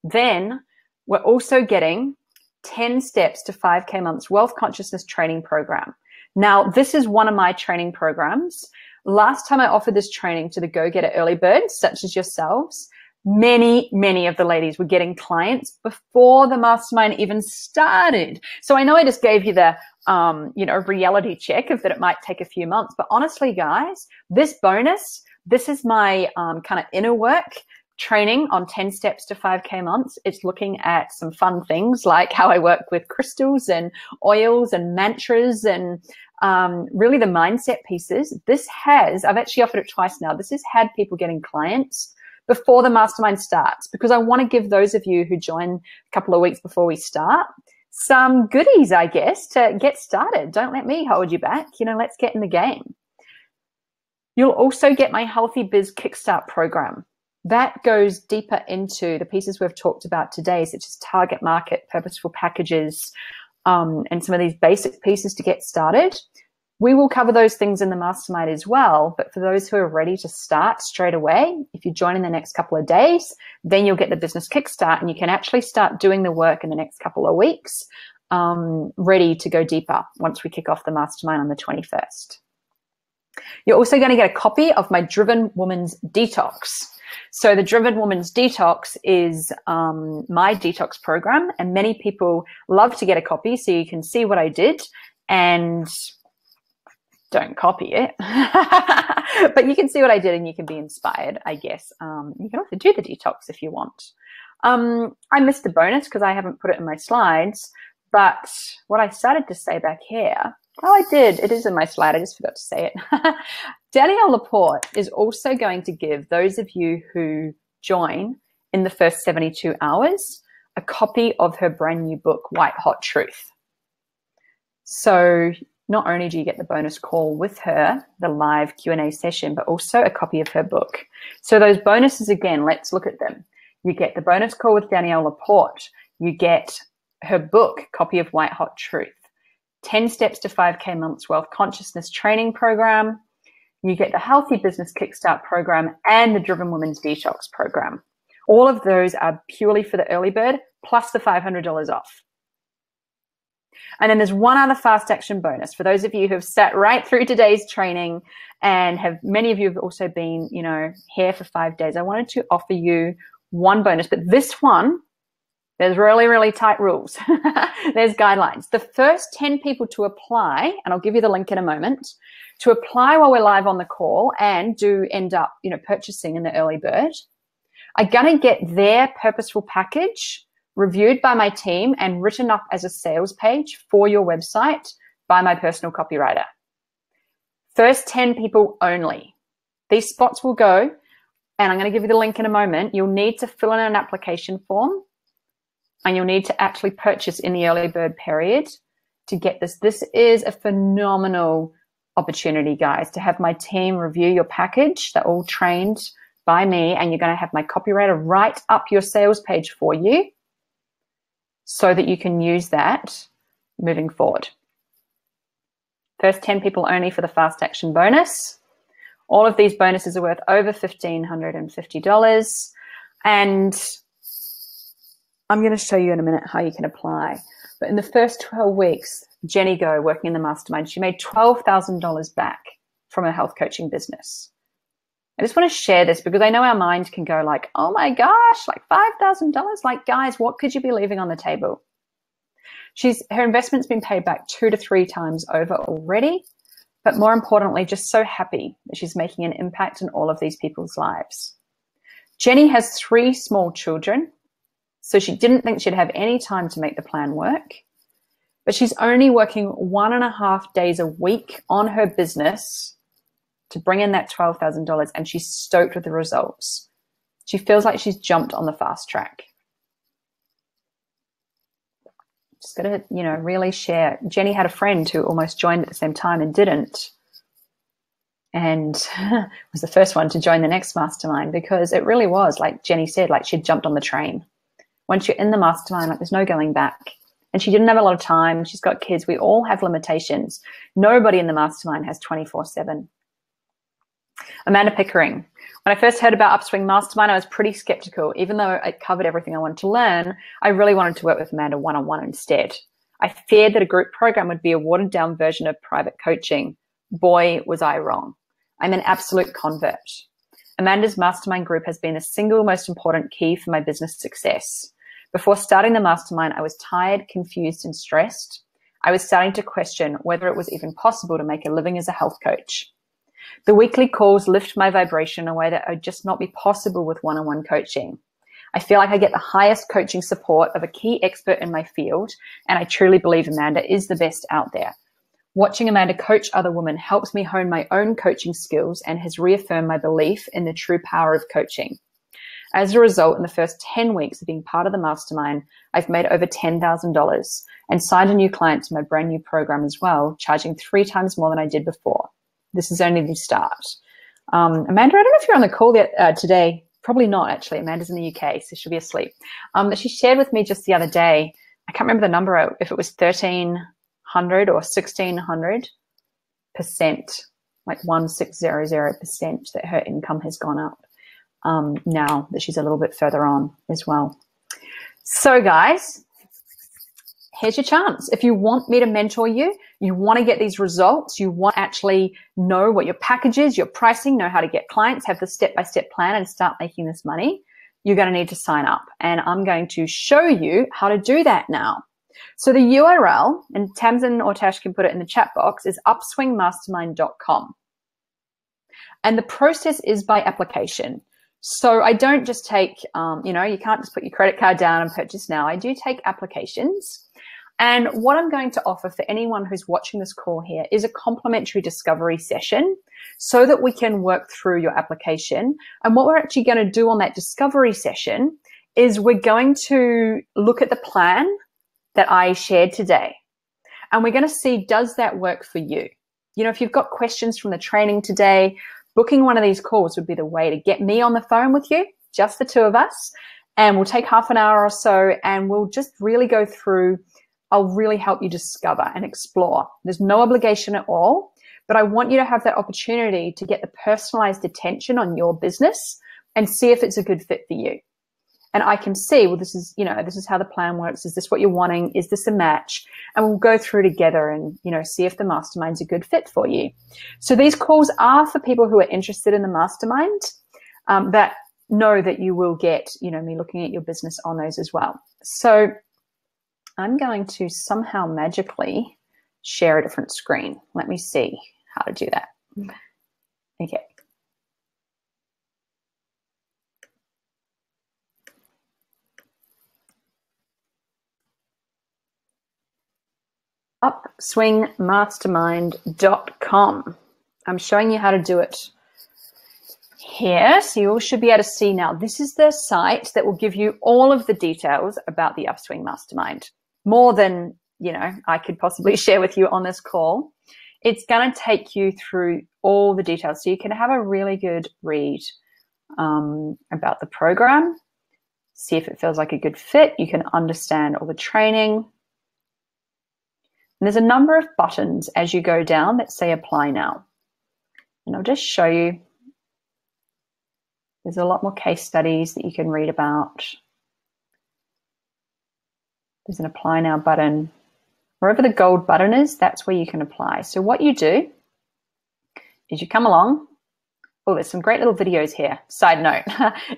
Then we're also getting 10 steps to 5K months wealth consciousness training program. Now, this is one of my training programs. Last time I offered this training to the go-getter early birds, such as yourselves, many of the ladies were getting clients before the mastermind even started. So I know I just gave you the, reality check of that it might take a few months. But honestly, guys, this bonus, this is my kind of inner work training on 10 steps to 5K months. It's looking at some fun things like how I work with crystals and oils and mantras and really the mindset pieces. I've actually offered it twice now. This has had people getting clients before the mastermind starts, because I want to give those of you who join a couple of weeks before we start some goodies, I guess, to get started. Don't let me hold you back. Let's get in the game. You'll also get my Healthy Biz Kickstart program. That goes deeper into the pieces we've talked about today, such as target market, purposeful packages, and some of these basic pieces to get started. We will cover those things in the mastermind as well. But for those who are ready to start straight away, if you join in the next couple of days, then you'll get the business kickstart and you can actually start doing the work in the next couple of weeks, ready to go deeper once we kick off the mastermind on the 21st. You're also going to get a copy of my Driven Woman's Detox. So the Driven Woman's Detox is my detox program, and many people love to get a copy so you can see what I did and don't copy it. But you can see what I did and you can be inspired, I guess. You can also do the detox if you want. I missed the bonus because I haven't put it in my slides, but what I started to say back here, I did. It is in my slide. I just forgot to say it. Danielle Laporte is also going to give those of you who join in the first 72 hours a copy of her brand new book, White Hot Truth. So not only do you get the bonus call with her, the live Q&A session, but also a copy of her book. So those bonuses, again, let's look at them. You get the bonus call with Danielle Laporte. You get her book, copy of White Hot Truth. 10 Steps to 5K Months Wealth Consciousness Training Program. You get the Healthy Business Kickstart Program and the Driven Women's Detox Program. All of those are purely for the early bird, plus the $500 off. And then there's one other fast action bonus for those of you who have sat right through today's training, and many of you have also been, here for 5 days. I wanted to offer you one bonus, but this one, there's really tight rules. There's guidelines. The first 10 people to apply, and I'll give you the link in a moment, to apply while we're live on the call and do end up, purchasing in the early bird, are going to get their purposeful package reviewed by my team and written up as a sales page for your website by my personal copywriter. First 10 people only. These spots will go, and I'm going to give you the link in a moment. You'll need to fill in an application form, and you'll need to actually purchase in the early bird period to get this. This is a phenomenal opportunity, guys, to have my team review your package. They're all trained by me, and you're going to have my copywriter write up your sales page for you so that you can use that moving forward. First 10 people only for the fast action bonus. All of these bonuses are worth over $1,550. And I'm going to show you in a minute how you can apply. But in the first 12 weeks, Jenny Go, working in the mastermind, she made $12,000 back from her health coaching business. I just want to share this because I know our mind can go like, oh my gosh, like $5,000. Like, guys, what could you be leaving on the table? Her investment's been paid back 2 to 3 times over already. But more importantly, just so happy that she's making an impact in all of these people's lives. Jenny has 3 small children. So she didn't think she'd have any time to make the plan work. But she's only working 1.5 days a week on her business to bring in that $12,000, and she's stoked with the results. She feels like she's jumped on the fast track. Just got to, really share. Jenny had a friend who almost joined at the same time and didn't. And was the first one to join the next mastermind, because it really was, like Jenny said, like she'd jumped on the train. Once you're in the mastermind, like there's no going back. And she didn't have a lot of time. She's got kids. We all have limitations. Nobody in the mastermind has 24/7. Amanda Pickering. When I first heard about Upswing Mastermind, I was pretty skeptical. Even though it covered everything I wanted to learn, I really wanted to work with Amanda one-on-one instead. I feared that a group program would be a watered-down version of private coaching. Boy, was I wrong. I'm an absolute convert. Amanda's mastermind group has been the single most important key for my business success. Before starting the mastermind, I was tired, confused, and stressed. I was starting to question whether it was even possible to make a living as a health coach. The weekly calls lift my vibration in a way that would just not be possible with one-on-one coaching. I feel like I get the highest coaching support of a key expert in my field, and I truly believe Amanda is the best out there. Watching Amanda coach other women helps me hone my own coaching skills and has reaffirmed my belief in the true power of coaching. As a result, in the first 10 weeks of being part of the mastermind, I've made over $10,000 and signed a new client to my brand new program as well, charging 3 times more than I did before. This is only the start. Amanda, I don't know if you're on the call yet, today. Probably not, actually. Amanda's in the UK, so she'll be asleep. But she shared with me just the other day, I can't remember the number, if it was 1,300 or 1,600%, like 1,600% that her income has gone up. Now that she's a little bit further on as well. So guys, here's your chance. If you want me to mentor you, you want to get these results, you want to actually know what your package is, your pricing, know how to get clients, have the step-by-step plan and start making this money, you're going to need to sign up. And I'm going to show you how to do that now. So the URL, and Tamsin or Tash can put it in the chat box, is upswingmastermind.com. And the process is by application. So I don't just take, you can't just put your credit card down and purchase now. I do take applications. And what I'm going to offer for anyone who's watching this call here is a complimentary discovery session so that we can work through your application. And what we're actually going to do on that discovery session is we're going to look at the plan that I shared today. And we're going to see, does that work for you? If you've got questions from the training today, booking one of these calls would be the way to get me on the phone with you, just the two of us, and we'll take half an hour or so and we'll just really go through. I'll really help you discover and explore. There's no obligation at all, but I want you to have that opportunity to get the personalized attention on your business and see if it's a good fit for you. And I can see, well, this is how the plan works. Is this what you're wanting? Is this a match? And we'll go through together and, see if the mastermind's a good fit for you. So these calls are for people who are interested in the mastermind, that know that you will get, me looking at your business on those as well. So I'm going to somehow magically share a different screen. Let me see how to do that. Okay. upswingmastermind.com. I'm showing you how to do it here. So you all should be able to see now. This is the site that will give you all of the details about the Upswing Mastermind. More than, I could possibly share with you on this call. It's going to take you through all the details so you can have a really good read about the program, see if it feels like a good fit. You can understand all the training. And there's a number of buttons as you go down that say apply now. And I'll just show you. There's a lot more case studies that you can read about. There's an apply now button. Wherever the gold button is, that's where you can apply. So what you do is you come along. Oh, there's some great little videos here. Side note,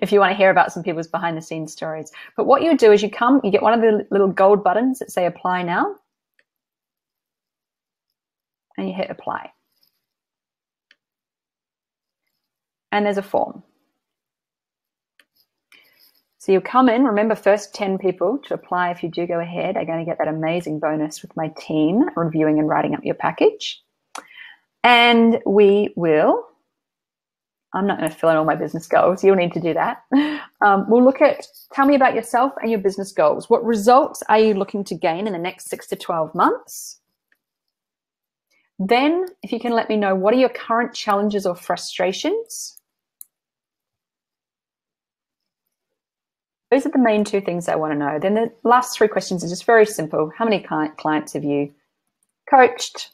if you want to hear about some people's behind the scenes stories. But what you do is you get one of the little gold buttons that say apply now. And you hit apply. And there's a form. So you'll come in, remember, first 10 people to apply if you do go ahead are going to get that amazing bonus with my team reviewing and writing up your package. And we will, I'm not going to fill in all my business goals. You'll need to do that. We'll look at, tell me about yourself and your business goals. What results are you looking to gain in the next 6 to 12 months? Then, if you can let me know, what are your current challenges or frustrations? Those are the main 2 things I want to know. Then the last 3 questions are just very simple. How many clients have you coached?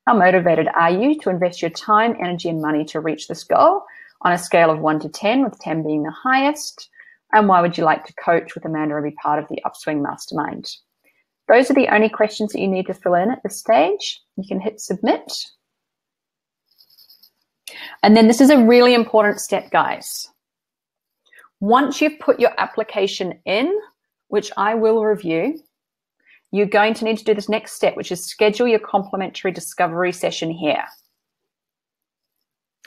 How motivated are you to invest your time, energy, and money to reach this goal on a scale of 1 to 10, with 10 being the highest? And why would you like to coach with Amanda and be part of the Upswing Mastermind? Those are the only questions that you need to fill in at this stage. You can hit submit. And then this is a really important step, guys. Once you've put your application in, which I will review, you're going to need to do this next step, which is schedule your complimentary discovery session here.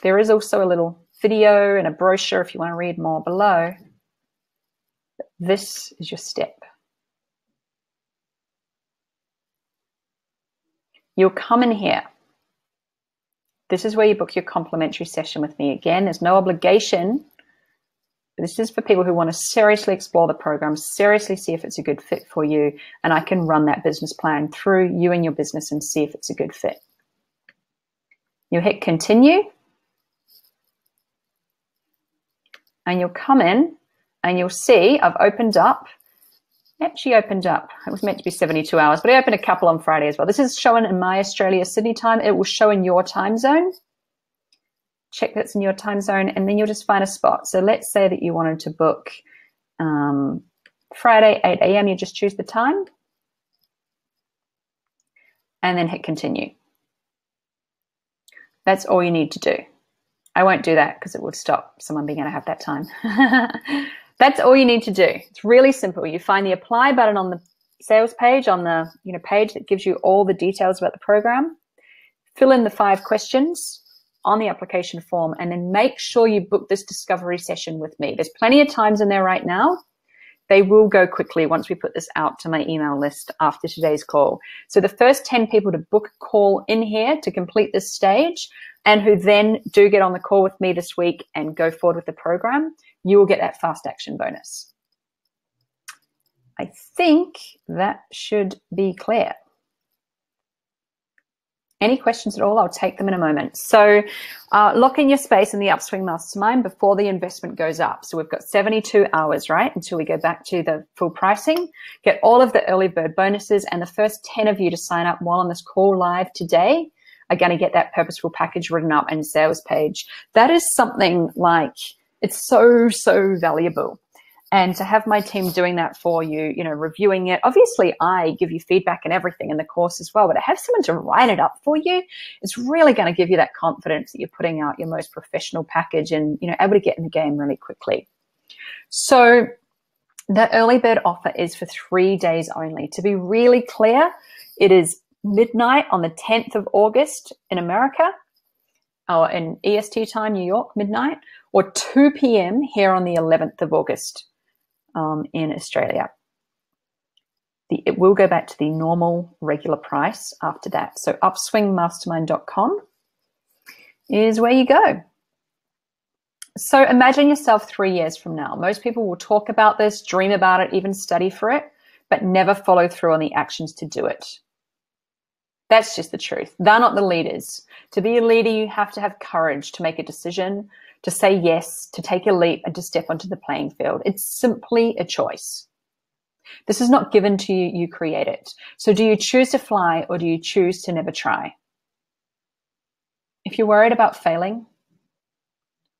There is also a little video and a brochure if you want to read more below. But this is your step. You'll come in here. This is where you book your complimentary session with me. Again, there's no obligation. This is for people who want to seriously explore the program, seriously see if it's a good fit for you, and I can run that business plan through you and your business and see if it's a good fit. You'll hit continue, and you'll come in and you'll see I've opened up. Actually opened up. It was meant to be 72 hours, but I opened a couple on Friday as well. This is showing in my Australia Sydney time. It will show in your time zone. Check that's in your time zone, and then you'll just find a spot. So let's say that you wanted to book Friday, 8 a.m. You just choose the time and then hit continue. That's all you need to do. I won't do that because it would stop someone being able to have that time. That's all you need to do. It's really simple. You find the apply button on the sales page, on the page that gives you all the details about the program. Fill in the 5 questions on the application form, and then make sure you book this discovery session with me. There's plenty of times in there right now. They will go quickly once we put this out to my email list after today's call. So the first 10 people to book a call in here to complete this stage, and who then do get on the call with me this week and go forward with the program, you will get that fast action bonus. I think that should be clear. Any questions at all? I'll take them in a moment. So lock in your space in the Upswing Mastermind before the investment goes up. So we've got 72 hours, right, until we go back to the full pricing. Get all of the early bird bonuses, and the first 10 of you to sign up while on this call live today are going to get that purposeful package written up and sales page. That is something like, it's so, so valuable. And to have my team doing that for you, reviewing it. Obviously, I give you feedback and everything in the course as well, but to have someone to write it up for you, it's really going to give you that confidence that you're putting out your most professional package and, able to get in the game really quickly. So the early bird offer is for 3 days only. To be really clear, it is midnight on the 10th of August in America, or in EST time, New York, midnight, or 2 p.m. here on the 11th of August. In Australia. It will go back to the normal regular price after that. So upswingmastermind.com is where you go. So imagine yourself 3 years from now. Most people will talk about this, dream about it, even study for it, but never follow through on the actions to do it. That's just the truth. They're not the leaders. To be a leader, you have to have courage to make a decision, to say yes, to take a leap, and to step onto the playing field. It's simply a choice. This is not given to you, you create it. So do you choose to fly, or do you choose to never try? If you're worried about failing,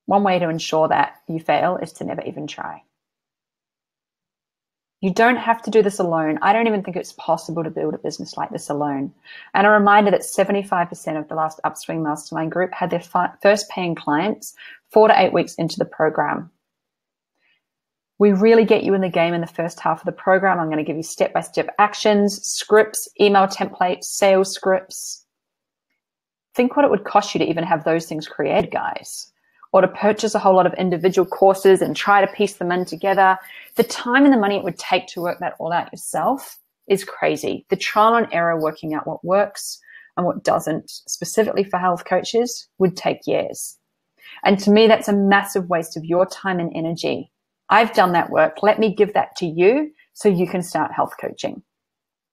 one way to ensure that you fail is to never even try. You don't have to do this alone. I don't even think it's possible to build a business like this alone. And a reminder that 75% of the last Upswing Mastermind group had their first paying clients 4 to 8 weeks into the program. We really get you in the game in the first half of the program. I'm going to give you step-by-step actions, scripts, email templates, sales scripts. Think what it would cost you to even have those things created, guys. or to purchase a whole lot of individual courses and try to piece them in together. The time and the money it would take to work that all out yourself is crazy. The trial and error working out what works and what doesn't, specifically for health coaches, would take years. And to me, that's a massive waste of your time and energy. I've done that work. Let me give that to you so you can start health coaching.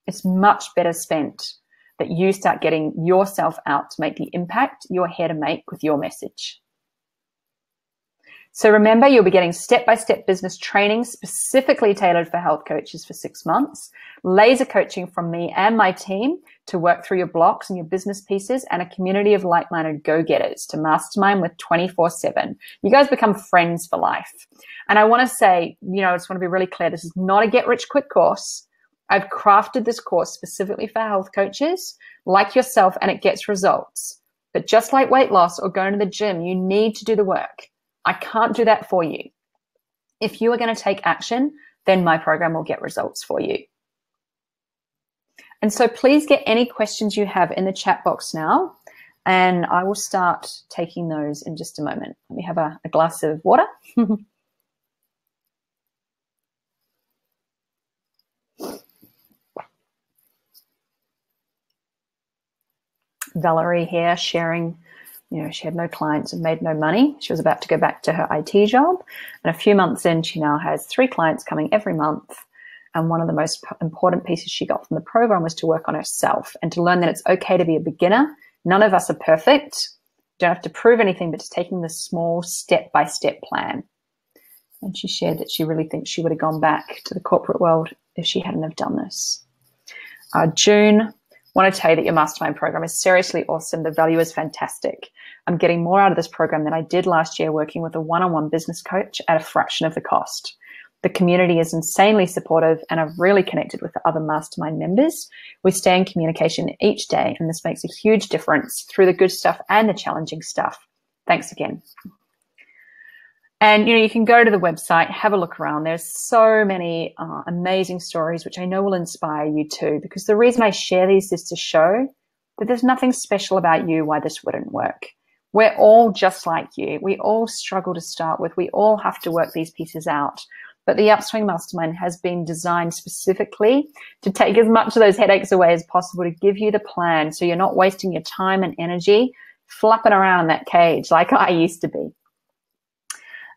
It's much better spent that you start getting yourself out to make the impact you're here to make with your message. So remember, you'll be getting step-by-step business training specifically tailored for health coaches for 6 months, laser coaching from me and my team to work through your blocks and your business pieces, and a community of like-minded go-getters to mastermind with 24/7. You guys become friends for life. And I want to say, I just want to be really clear, this is not a get-rich-quick course. I've crafted this course specifically for health coaches like yourself, and it gets results. But just like weight loss or going to the gym, you need to do the work. I can't do that for you. If you are going to take action, then my program will get results for you. And so please get any questions you have in the chat box now, and I will start taking those in just a moment. Let me have a glass of water. Valerie here sharing, she had no clients and made no money. She was about to go back to her IT job. And a few months in, she now has 3 clients coming every month. And one of the most important pieces she got from the program was to work on herself and to learn that it's okay to be a beginner. None of us are perfect. Don't have to prove anything, but just taking the small step-by-step plan. And she shared that she really thinks she would have gone back to the corporate world if she hadn't have done this. June, want to tell you that your mastermind program is seriously awesome. The value is fantastic. I'm getting more out of this program than I did last year working with a one-on-one business coach at a fraction of the cost. The community is insanely supportive, and I've really connected with the other mastermind members. We stay in communication each day, and this makes a huge difference through the good stuff and the challenging stuff. Thanks again. And, you can go to the website, have a look around. There's so many amazing stories, which I know will inspire you too, because the reason I share these is to show that there's nothing special about you why this wouldn't work. We're all just like you. We all struggle to start with. We all have to work these pieces out. But the Upswing Mastermind has been designed specifically to take as much of those headaches away as possible, to give you the plan so you're not wasting your time and energy flapping around in that cage like I used to be.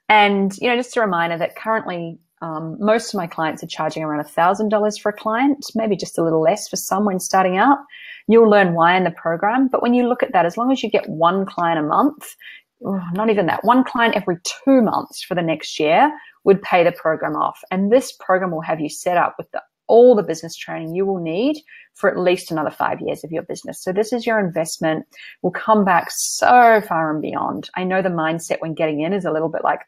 And, just a reminder that currently most of my clients are charging around $1,000 for a client, maybe just a little less for some when starting out. You'll learn why in the program. But when you look at that, as long as you get 1 client a month, not even that, 1 client every 2 months for the next year would pay the program off. And this program will have you set up with all the business training you will need for at least another 5 years of your business. So this is your investment. Will come back so far and beyond. I know the mindset when getting in is a little bit like,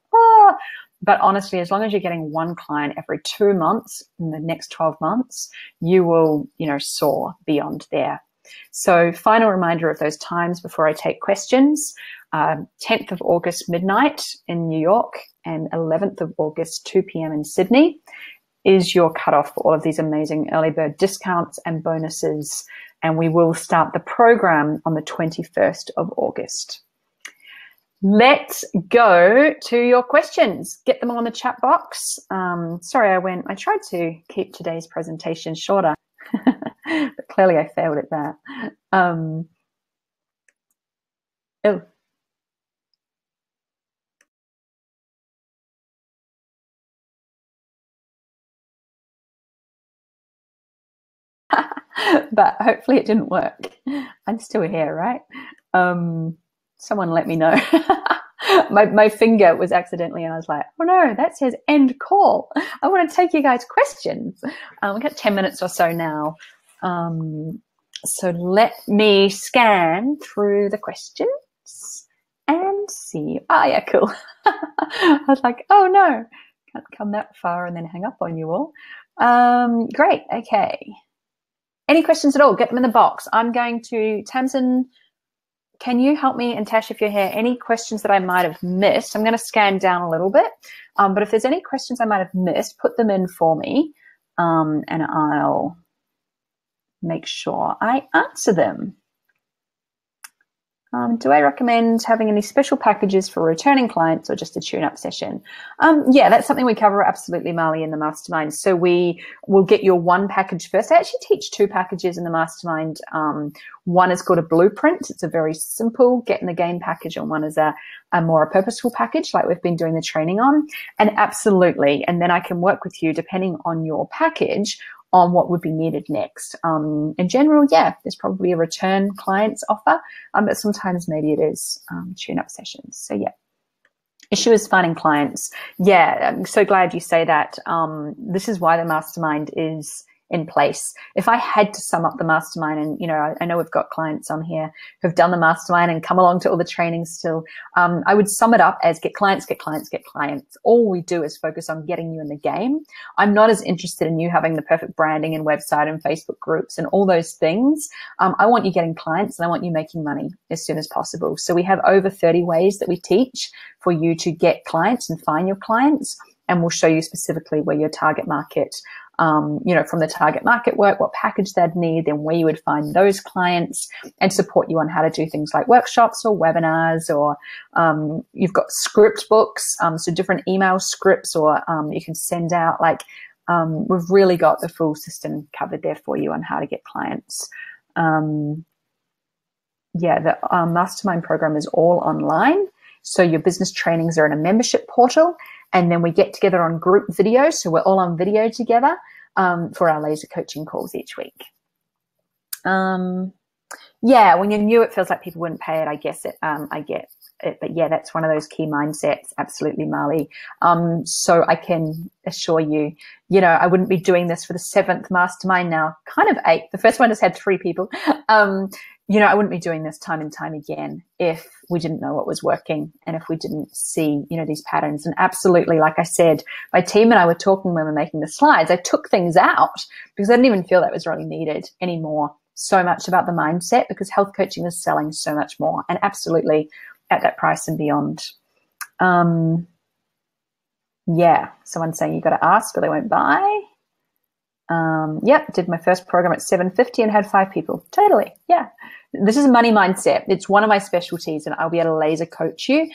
but honestly, as long as you're getting 1 client every 2 months in the next 12 months, you will, soar beyond there. So final reminder of those times before I take questions. 10th of August, midnight in New York, and 11th of August, 2 p.m. in Sydney is your cutoff for all of these amazing early bird discounts and bonuses. And we will start the program on the 21st of August. Let's go to your questions. Get them all in the chat box. Sorry, I tried to keep today's presentation shorter, but clearly I failed at that. But hopefully it didn't work. I'm still here, right? Someone let me know. my finger was accidentally, and I was like, oh no, that says end call. I want to take you guys' questions. We've got 10 minutes or so now. So let me scan through the questions and see. Oh yeah, cool. I was like, oh no, can't come that far and then hang up on you all. Great, okay. Any questions at all? Get them in the box. I'm going to, Tamsin, can you help me, and Tash, if you're here, any questions that I might have missed? I'm going to scan down a little bit, but if there's any questions I might have missed, put them in for me, and I'll make sure I answer them. Do I recommend having any special packages for returning clients or just a tune-up session? Yeah, that's something we cover absolutely, Marley, in the mastermind. So we will get your one package first. I actually teach two packages in the mastermind. One is called a blueprint. It's a very simple get in the game package, and one is a more purposeful package like we've been doing the training on. And absolutely, and then I can work with you depending on your package on what would be needed next. In general, yeah, there's probably a return clients offer, but sometimes maybe it is tune-up sessions. So yeah. Issue is finding clients. Yeah, I'm so glad you say that. This is why the mastermind is in place. If I had to sum up the mastermind, and you know, I know we've got clients on here who've done the mastermind and come along to all the trainings still, I would sum it up as get clients, get clients, get clients. All we do is focus on getting you in the game. I'm not as interested in you having the perfect branding and website and Facebook groups and all those things. I want you getting clients, and I want you making money as soon as possible. So we have over 30 ways that we teach for you to get clients and find your clients. And we'll show you specifically where your target market, you know, from the target market work, what package they'd need, then where you would find those clients, and support you on how to do things like workshops or webinars, or you've got script books, so different email scripts, or you can send out, like, we've really got the full system covered there for you on how to get clients. Yeah, the mastermind program is all online. So your business trainings are in a membership portal, and then we get together on group video. So we're all on video together for our laser coaching calls each week. Yeah, when you're new, it feels like people wouldn't pay it. I guess it. I get it. But yeah, that's one of those key mindsets. Absolutely, Marley. So I can assure you, you know, I wouldn't be doing this for the 7th mastermind now, kind of 8. The first one just had 3 people. You know, I wouldn't be doing this time and time again if we didn't know what was working, and if we didn't see, you know, these patterns. And absolutely, like I said, my team and I were talking when we were making the slides. I took things out because I didn't even feel that was really needed anymore. So much about the mindset, because health coaching is selling so much more, and absolutely at that price and beyond. Yeah, someone's saying you got to ask or they won't buy. Yep, did my first program at $750 and had 5 people. Totally, yeah. This is a money mindset. It's one of my specialties, and I'll be able to laser coach you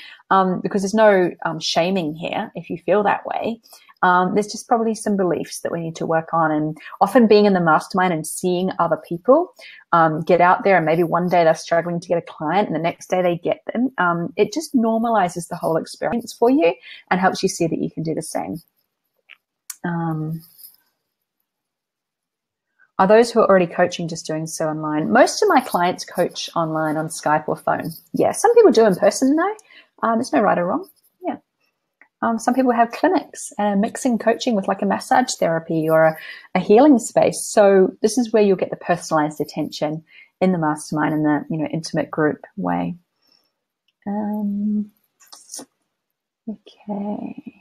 because there's no shaming here if you feel that way. There's just probably some beliefs that we need to work on, and often being in the mastermind and seeing other people get out there, and maybe one day they're struggling to get a client and the next day they get them. It just normalizes the whole experience for you and helps you see that you can do the same. Are those who are already coaching just doing so online? Most of my clients coach online on Skype or phone. Yeah, some people do in person though. There's no right or wrong. Yeah. Some people have clinics and mixing coaching with like a massage therapy or a healing space. So this is where you'll get the personalized attention in the mastermind in the, you know, intimate group way. Okay.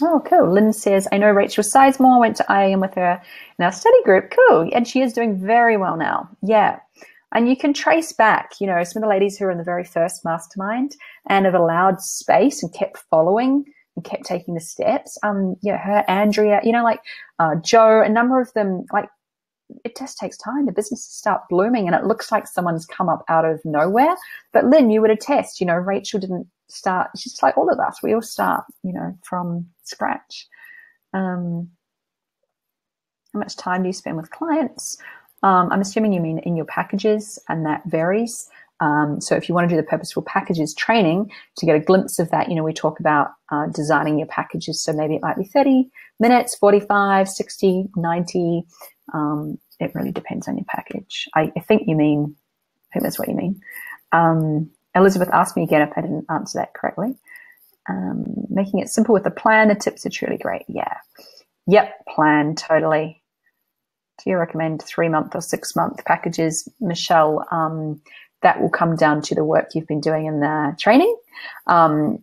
Oh, cool. Lynn says, I know Rachel Sizemore, went to IAM with her in our study group. Cool. And she is doing very well now. Yeah. And you can trace back, you know, some of the ladies who were in the very first mastermind and have allowed space and kept following and kept taking the steps. Yeah, her, Andrea, you know, like Joe, a number of them, like, it just takes time. The businesses start blooming and it looks like someone's come up out of nowhere. But Lynn, you would attest, you know, Rachel didn't start, she's like all of us, we all start, you know, from scratch. How much time do you spend with clients? I'm assuming you mean in your packages, and that varies. So if you want to do the purposeful packages training to get a glimpse of that, you know, we talk about designing your packages. So maybe it might be 30 minutes, 45, 60, 90. It really depends on your package. I think you mean, I think that's what you mean. Elizabeth asked me again if I didn't answer that correctly. Making it simple with a plan. The tips are truly great. Yeah. Yep. Plan. Totally. Do you recommend 3-month or 6-month packages, Michelle? That will come down to the work you've been doing in the training. I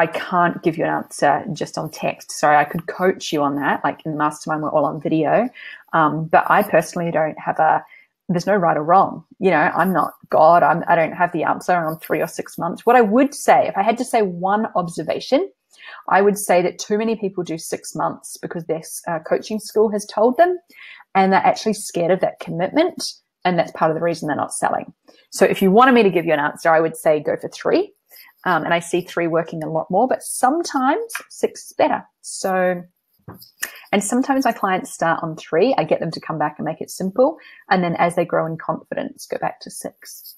can't give you an answer just on text. Sorry, I could coach you on that. Like in the mastermind, we're all on video. But I personally don't have there's no right or wrong. You know, I'm not God. I don't have the answer on 3 or 6 months. What I would say, if I had to say one observation, I would say that too many people do 6 months because their coaching school has told them, and they're actually scared of that commitment. And that's part of the reason they're not selling. So if you wanted me to give you an answer, I would say go for 3. And I see 3 working a lot more, but sometimes 6 is better. So, and sometimes my clients start on 3. I get them to come back and make it simple. And then as they grow in confidence, go back to 6.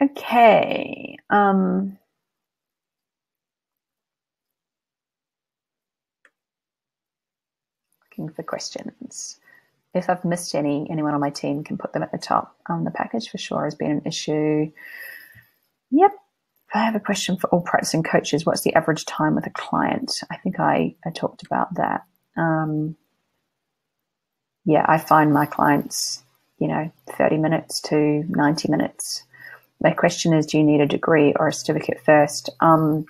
Okay. Looking for questions. If I've missed anyone on my team can put them at the top. The package for sure has been an issue. Yep. I have a question for all practicing coaches. What's the average time with a client? I think I talked about that. Yeah, I find my clients, 30 minutes to 90 minutes. My question is, do you need a degree or a certificate first? When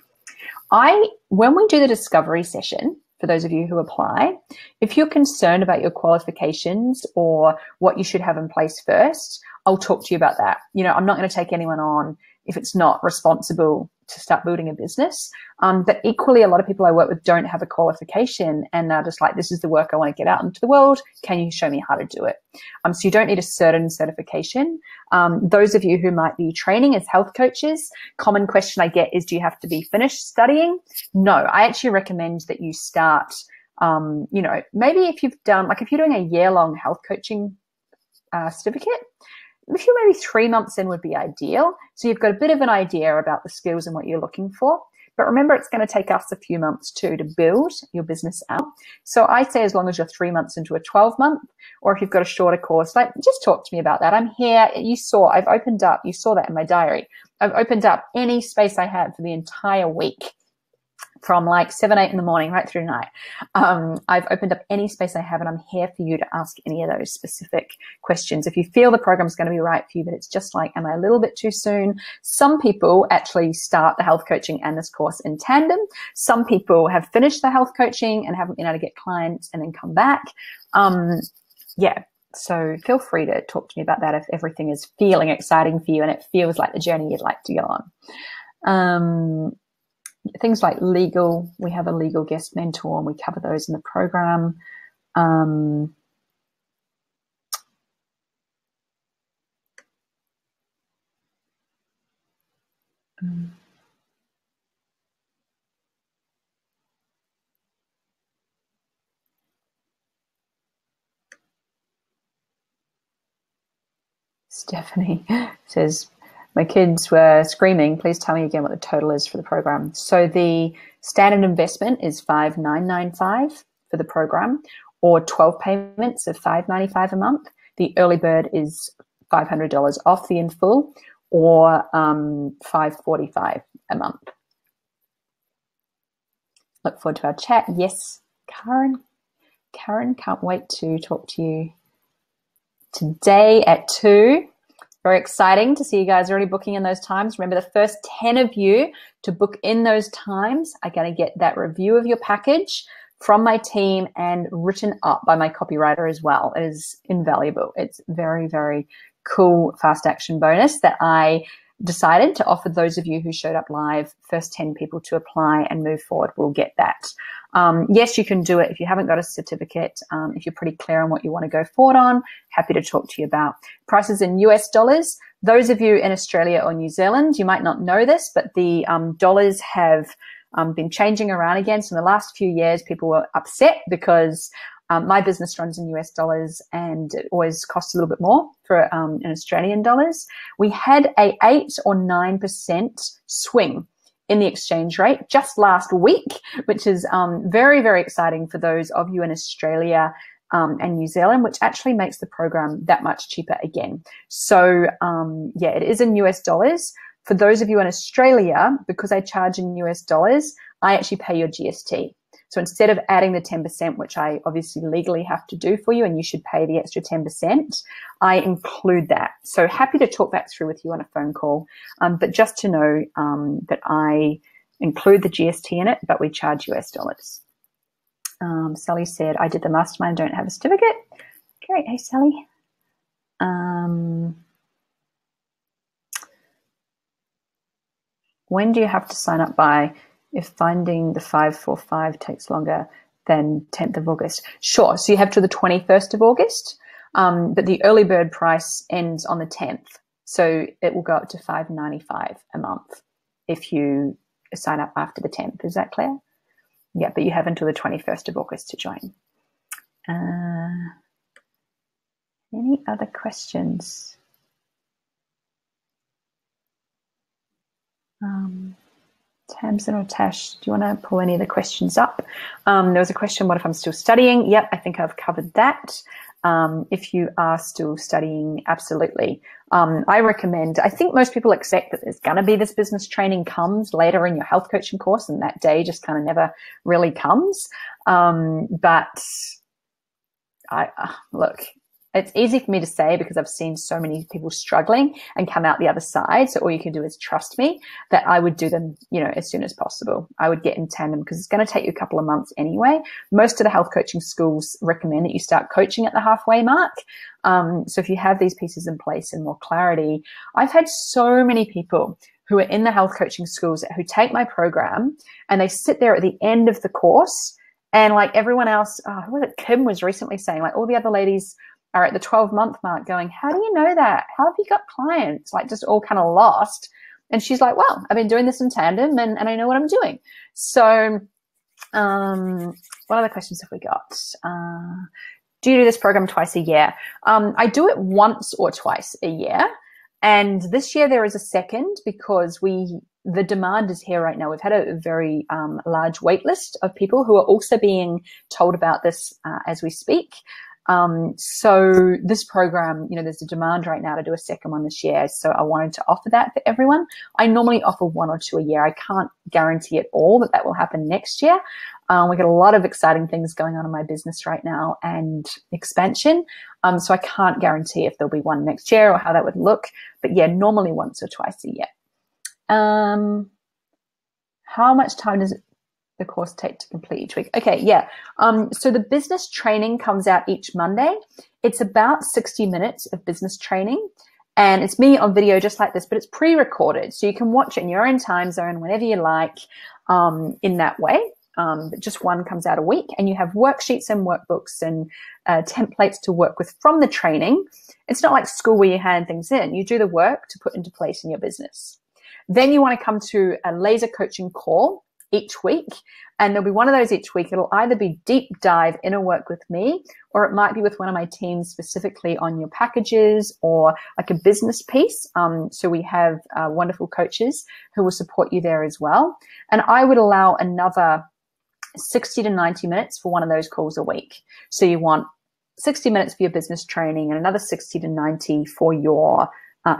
we do the discovery session, for those of you who apply, if you're concerned about your qualifications or what you should have in place first, I'll talk to you about that. I'm not going to take anyone on if it's not responsible to start building a business. But equally, a lot of people I work with don't have a qualification and they're just like, this is the work I want to get out into the world. Can you show me how to do it? So you don't need a certain certification. Those of you who might be training as health coaches, common question I get is, do you have to be finished studying? No, I actually recommend that you start, maybe if you've done, if you're doing a year-long health coaching certificate, if you're maybe 3 months in would be ideal. So you've got a bit of an idea about the skills and what you're looking for. But remember, it's going to take us a few months too to build your business out. So I say as long as you're 3 months into a 12-month, or if you've got a shorter course, just talk to me about that. I'm here. You saw that in my diary. I've opened up any space I have for the entire week, from 7, 8 in the morning right through night. I've opened up any space I have, and I'm here for you to ask any of those specific questions. If you feel the program's going to be right for you, but it's just am I a little bit too soon? Some people actually start the health coaching and this course in tandem. Some people have finished the health coaching and haven't been able to get clients and then come back. Yeah. So feel free to talk to me about that if everything is feeling exciting for you and it feels like the journey you'd like to go on. Things like legal, we have a legal guest mentor and we cover those in the program. Stephanie says, my kids were screaming, please tell me again what the total is for the program. So the standard investment is $5,995 for the program, or 12 payments of $595 a month. The early bird is $500 off the in full, or $545 a month. Look forward to our chat. Yes, Karen, can't wait to talk to you today at 2. Very exciting to see you guys already booking in those times. Remember, the first 10 of you to book in those times are going to get that review of your package from my team and written up by my copywriter as well. It is invaluable. It's very, very cool fast action bonus that I decided to offer those of you who showed up live. First 10 people to apply and move forward will get that. Yes, you can do it if you haven't got a certificate. If you're pretty clear on what you want to go forward on, happy to talk to you about prices in US dollars. Those of you in Australia or New Zealand, you might not know this, but the dollars have been changing around again. So in the last few years, people were upset because my business runs in US dollars and it always costs a little bit more for in Australian dollars. We had a 8 or 9% swing in the exchange rate just last week, which is very, very exciting for those of you in Australia and New Zealand, which actually makes the program that much cheaper again. So yeah, it is in US dollars. For those of you in Australia, because I charge in US dollars, I actually pay your GST. So instead of adding the 10%, which I obviously legally have to do for you, and you should pay the extra 10%, I include that. So happy to talk that through with you on a phone call. But just to know that I include the GST in it, but we charge US dollars. Sally said, I did the mastermind, don't have a certificate. Great. Hey, Sally. When do you have to sign up by? if finding the 545 takes longer than 10th of August. Sure. So you have till the 21st of August, but the early bird price ends on the 10th. So it will go up to $5.95 a month if you sign up after the 10th. Is that clear? Yeah, but you have until the 21st of August to join. Any other questions? Tamsin or Tash, do you want to pull any of the questions up? There was a question, what if I'm still studying? Yep, I think I've covered that. If you are still studying, absolutely. I recommend, I think most people accept that there's going to be this business training comes later in your health coaching course, and that day just kind of never really comes. But look, it's easy for me to say because I've seen so many people struggling and come out the other side. So all you can do is trust me that I would do them, as soon as possible. I would get in tandem because it's going to take you a couple of months anyway. Most of the health coaching schools recommend that you start coaching at the halfway mark. So if you have these pieces in place and more clarity, I've had so many people who are in the health coaching schools who take my program and they sit there at the end of the course and like everyone else, who was it? Kim was recently saying like all the other ladies are at the 12-month mark going, how do you know that? How have you got clients? Like just all kind of lost. And she's like, well, I've been doing this in tandem and I know what I'm doing. So what other questions have we got? Do you do this program twice a year? I do it once or twice a year. And this year there is a second because the demand is here right now. We've had a very large wait list of people who are also being told about this as we speak. So this program, there's a demand right now to do a second one this year. So I wanted to offer that for everyone. I normally offer 1 or 2 a year. I can't guarantee at all that that will happen next year. We got a lot of exciting things going on in my business right now and expansion. So I can't guarantee if there'll be one next year or how that would look. But yeah, normally once or twice a year. How much time does the course take to complete each week? Okay, yeah. So the business training comes out each Monday. It's about 60 minutes of business training. And it's me on video just like this, but it's pre-recorded. So you can watch it in your own time zone whenever you like in that way. But just one comes out a week. And you have worksheets and workbooks and templates to work with from the training. It's not like school where you hand things in. You do the work to put into place in your business. Then you want to come to a laser coaching call each week, and there'll be one of those each week. It'll either be deep dive inner work with me, or it might be with one of my teams specifically on your packages or like a business piece. So we have wonderful coaches who will support you there as well. And I would allow another 60 to 90 minutes for one of those calls a week. So you want 60 minutes for your business training and another 60 to 90 for your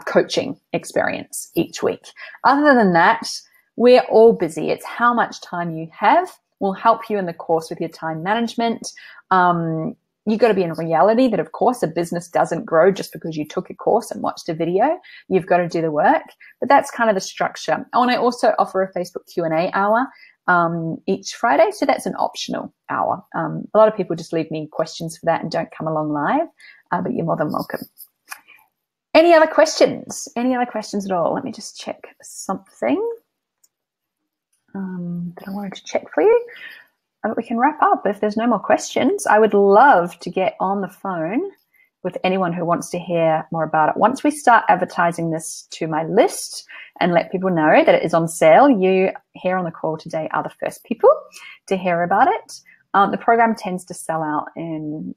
coaching experience each week. Other than that, we're all busy. It's how much time you have will help you in the course with your time management. You've got to be in reality that, of course, a business doesn't grow just because you took a course and watched a video. You've got to do the work. But that's kind of the structure. Oh, and I also offer a Facebook Q&A hour each Friday. So that's an optional hour. A lot of people just leave me questions for that and don't come along live, but you're more than welcome. Any other questions? Any other questions at all? Let me just check something that I wanted to check for you. We can wrap up if there's no more questions. I would love to get on the phone with anyone who wants to hear more about it. Once we start advertising this to my list and let people know that it is on sale, you here on the call today are the first people to hear about it. The program tends to sell out in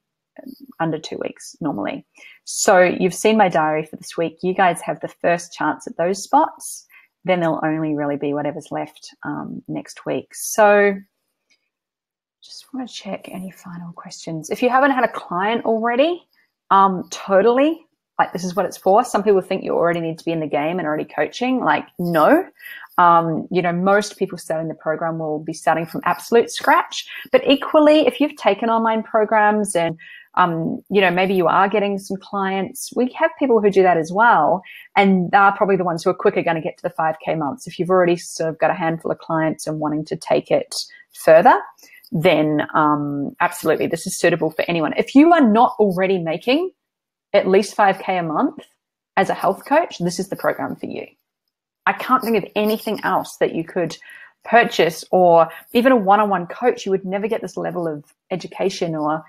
under 2 weeks normally. So you've seen my diary for this week. You guys have the first chance at those spots. Then there'll only really be whatever's left next week. So just want to check any final questions. If you haven't had a client already, totally, like this is what it's for. Some people think you already need to be in the game and already coaching. Like, no. Most people starting the program will be starting from absolute scratch. But equally, if you've taken online programs and maybe you are getting some clients, we have people who do that as well. And they're probably the ones who are quicker going to get to the 5K months. If you've already sort of got a handful of clients and wanting to take it further, then absolutely, this is suitable for anyone. If you are not already making at least 5K a month as a health coach, this is the program for you. I can't think of anything else that you could purchase or even a one-on-one coach, you would never get this level of education or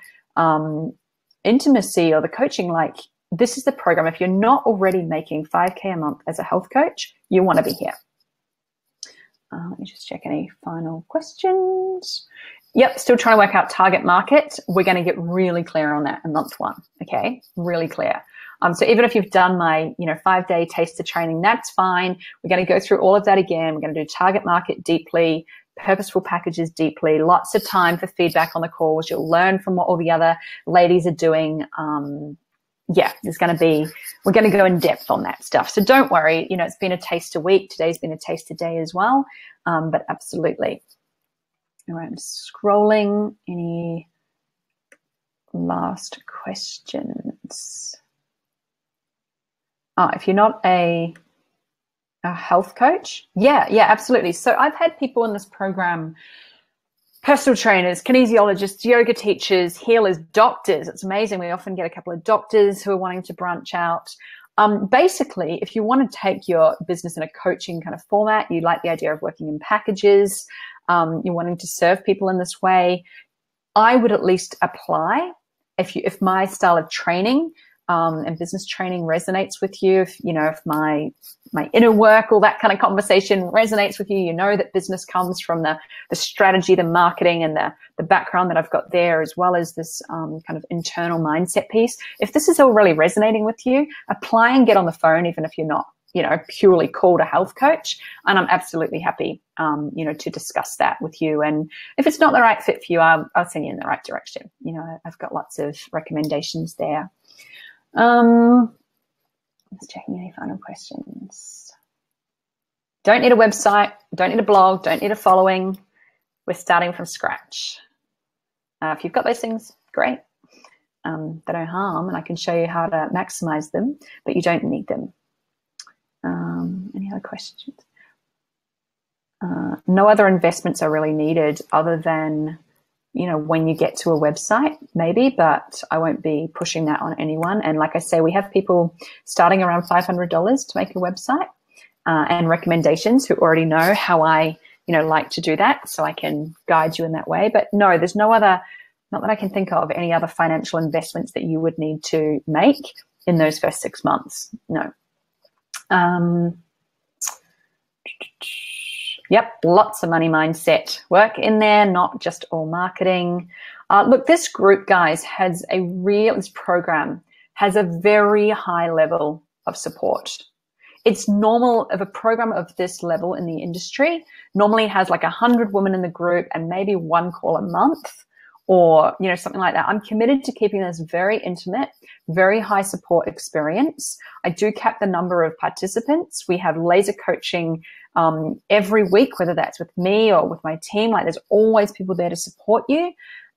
intimacy or the coaching. Like, this is the program. If you're not already making $5K a month as a health coach, you want to be here. Let me just check any final questions. Yep, still trying to work out target market. We're going to get really clear on that in month 1, okay? Really clear. So even if you've done my, 5-day taster training, that's fine. We're going to go through all of that again. We're going to do target market deeply, purposeful packages deeply, lots of time for feedback on the calls. You'll learn from what all the other ladies are doing. We're going to go in depth on that stuff. So don't worry, it's been a taster week. Today's been a taster day as well. But absolutely. All right, I'm scrolling. Any last questions? If you're not a health coach, yeah, absolutely. So I've had people in this program, personal trainers, kinesiologists, yoga teachers, healers, doctors. It's amazing. We often get a couple of doctors who are wanting to branch out. Basically, if you want to take your business in a coaching kind of format, you like the idea of working in packages, you're wanting to serve people in this way, I would at least apply. If my style of training and business training resonates with you, if my inner work, all that kind of conversation resonates with you, you know that business comes from the strategy, the marketing, and the background that I've got there, as well as this kind of internal mindset piece. If this is all really resonating with you, apply and get on the phone, even if you're not, purely called a health coach. And I'm absolutely happy, to discuss that with you. And if it's not the right fit for you, I'll send you in the right direction. I've got lots of recommendations there. Just checking any final questions. Don't need a website, don't need a blog, don't need a following. We're starting from scratch. If you've got those things, great. They don't harm, and I can show you how to maximize them, but you don't need them. Any other questions? No other investments are really needed other than when you get to a website, maybe, but I won't be pushing that on anyone. And like I say, we have people starting around $500 to make a website and recommendations who already know how I, like to do that. So I can guide you in that way. But no, there's no other, not that I can think of, any other financial investments that you would need to make in those first 6 months. No. Yep, lots of money mindset work in there, not just all marketing. Look, this group, guys, this program has a very high level of support. It's normal of a program of this level in the industry normally has like 100 women in the group and maybe 1 call a month or, something like that. I'm committed to keeping this very intimate, very high support experience. I do cap the number of participants. We have laser coaching every week, whether that's with me or with my team. Like, there's always people there to support you.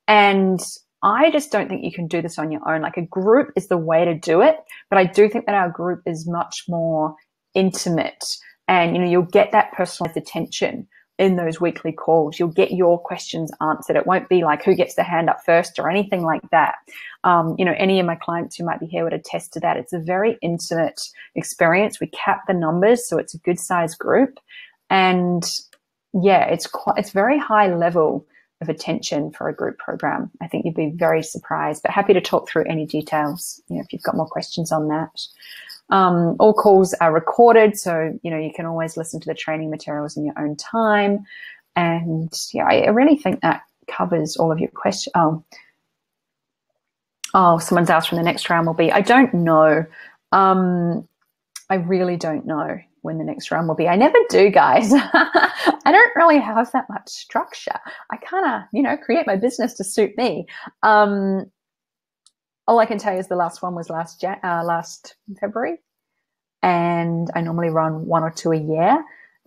And I just don't think you can do this on your own. Like, a group is the way to do it. But I do think that our group is much more intimate, and, you'll get that personalized attention in those weekly calls. You'll get your questions answered. It won't be like who gets the hand up first or anything like that. Any of my clients who might be here would attest to that. It's a very intimate experience. We cap the numbers, so it's a good size group. And yeah, it's very high level of attention for a group program. I think you'd be very surprised, but happy to talk through any details, if you've got more questions on that. All calls are recorded, so, you can always listen to the training materials in your own time. And yeah, I really think that covers all of your questions. Oh, someone's asked when the next round will be. I don't know. I really don't know when the next round will be. I never do, guys. I don't really have that much structure. I kind of, create my business to suit me. All I can tell you is the last one was last February, and I normally run 1 or 2 a year.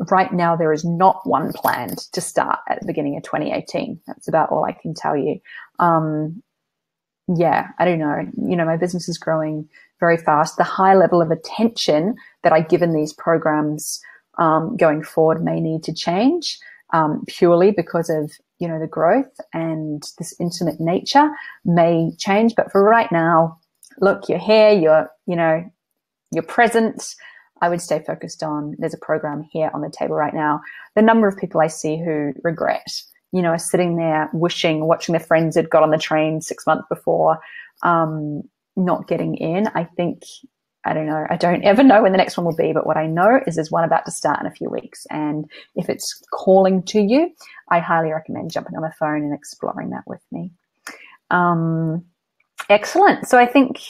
Right now, there is not one planned to start at the beginning of 2018. That's about all I can tell you. Yeah, I don't know. My business is growing very fast. The high level of attention that I give in these programs going forward may need to change purely because of, the growth, and this intimate nature may change. But for right now, look, you're here, you're present. I would stay focused on, there's a program here on the table right now. The number of people I see who regret, you know, are sitting there watching their friends that got on the train 6 months before, not getting in. I think, I don't know. I don't ever know when the next one will be, but what I know is there's one about to start in a few weeks. And if it's calling to you, I highly recommend jumping on the phone and exploring that with me. Excellent. So I think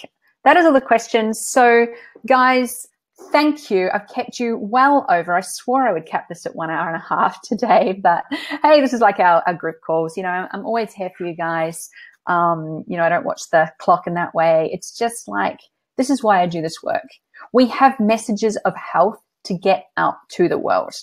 that is all the questions. So guys, thank you. I've kept you well over. I swore I would cap this at 1 hour and a half today, but hey, this is like our group calls. You know, I'm always here for you guys. You know, I don't watch the clock in that way. It's just like, this is why I do this work. We have messages of health to get out to the world.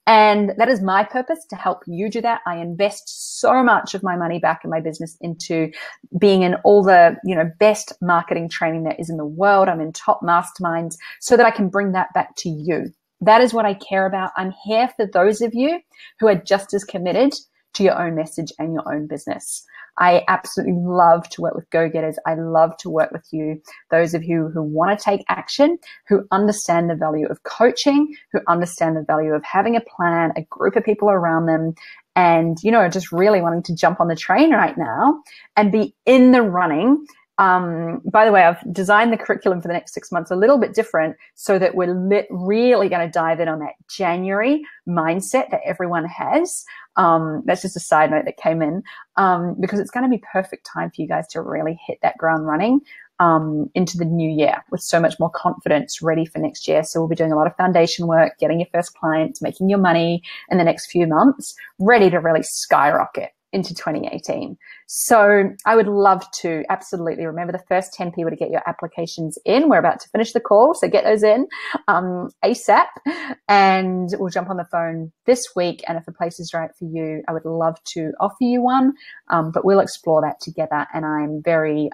And that is my purpose, to help you do that. I invest so much of my money back in my business into being in all the, you know, best marketing training there is in the world. I'm in top masterminds so that I can bring that back to you. That is what I care about. I'm here for those of you who are just as committed to your own message and your own business. I absolutely love to work with go-getters. I love to work with you, those of you who want to take action, who understand the value of coaching, who understand the value of having a plan, a group of people around them, and, you know, just really wanting to jump on the train right now and be in the running. By the way, I've designed the curriculum for the next 6 months a little bit different so that we're really going to dive in on that January mindset that everyone has. That's just a side note that came in, because it's going to be perfect time for you guys to really hit that ground running into the new year with so much more confidence, ready for next year. So we'll be doing a lot of foundation work, getting your first clients, making your money in the next few months, ready to really skyrocket into 2018. So I would love to absolutely remember the first 10 people to get your applications in. We're about to finish the call, so get those in ASAP, and we'll jump on the phone this week. And if the place is right for you, I would love to offer you one, but we'll explore that together. And I'm very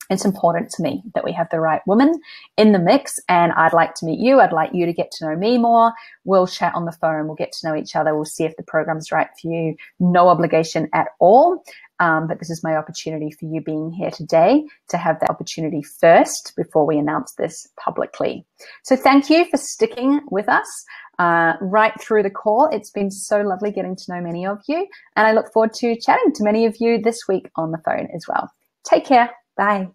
it's important to me that we have the right woman in the mix, and I'd like to meet you. I'd like you to get to know me more. We'll chat on the phone. We'll get to know each other. We'll see if the program's right for you. No obligation at all. But this is my opportunity for you being here today to have that opportunity first before we announce this publicly. So thank you for sticking with us right through the call. It's been so lovely getting to know many of you, and I look forward to chatting to many of you this week on the phone as well. Take care. Bye.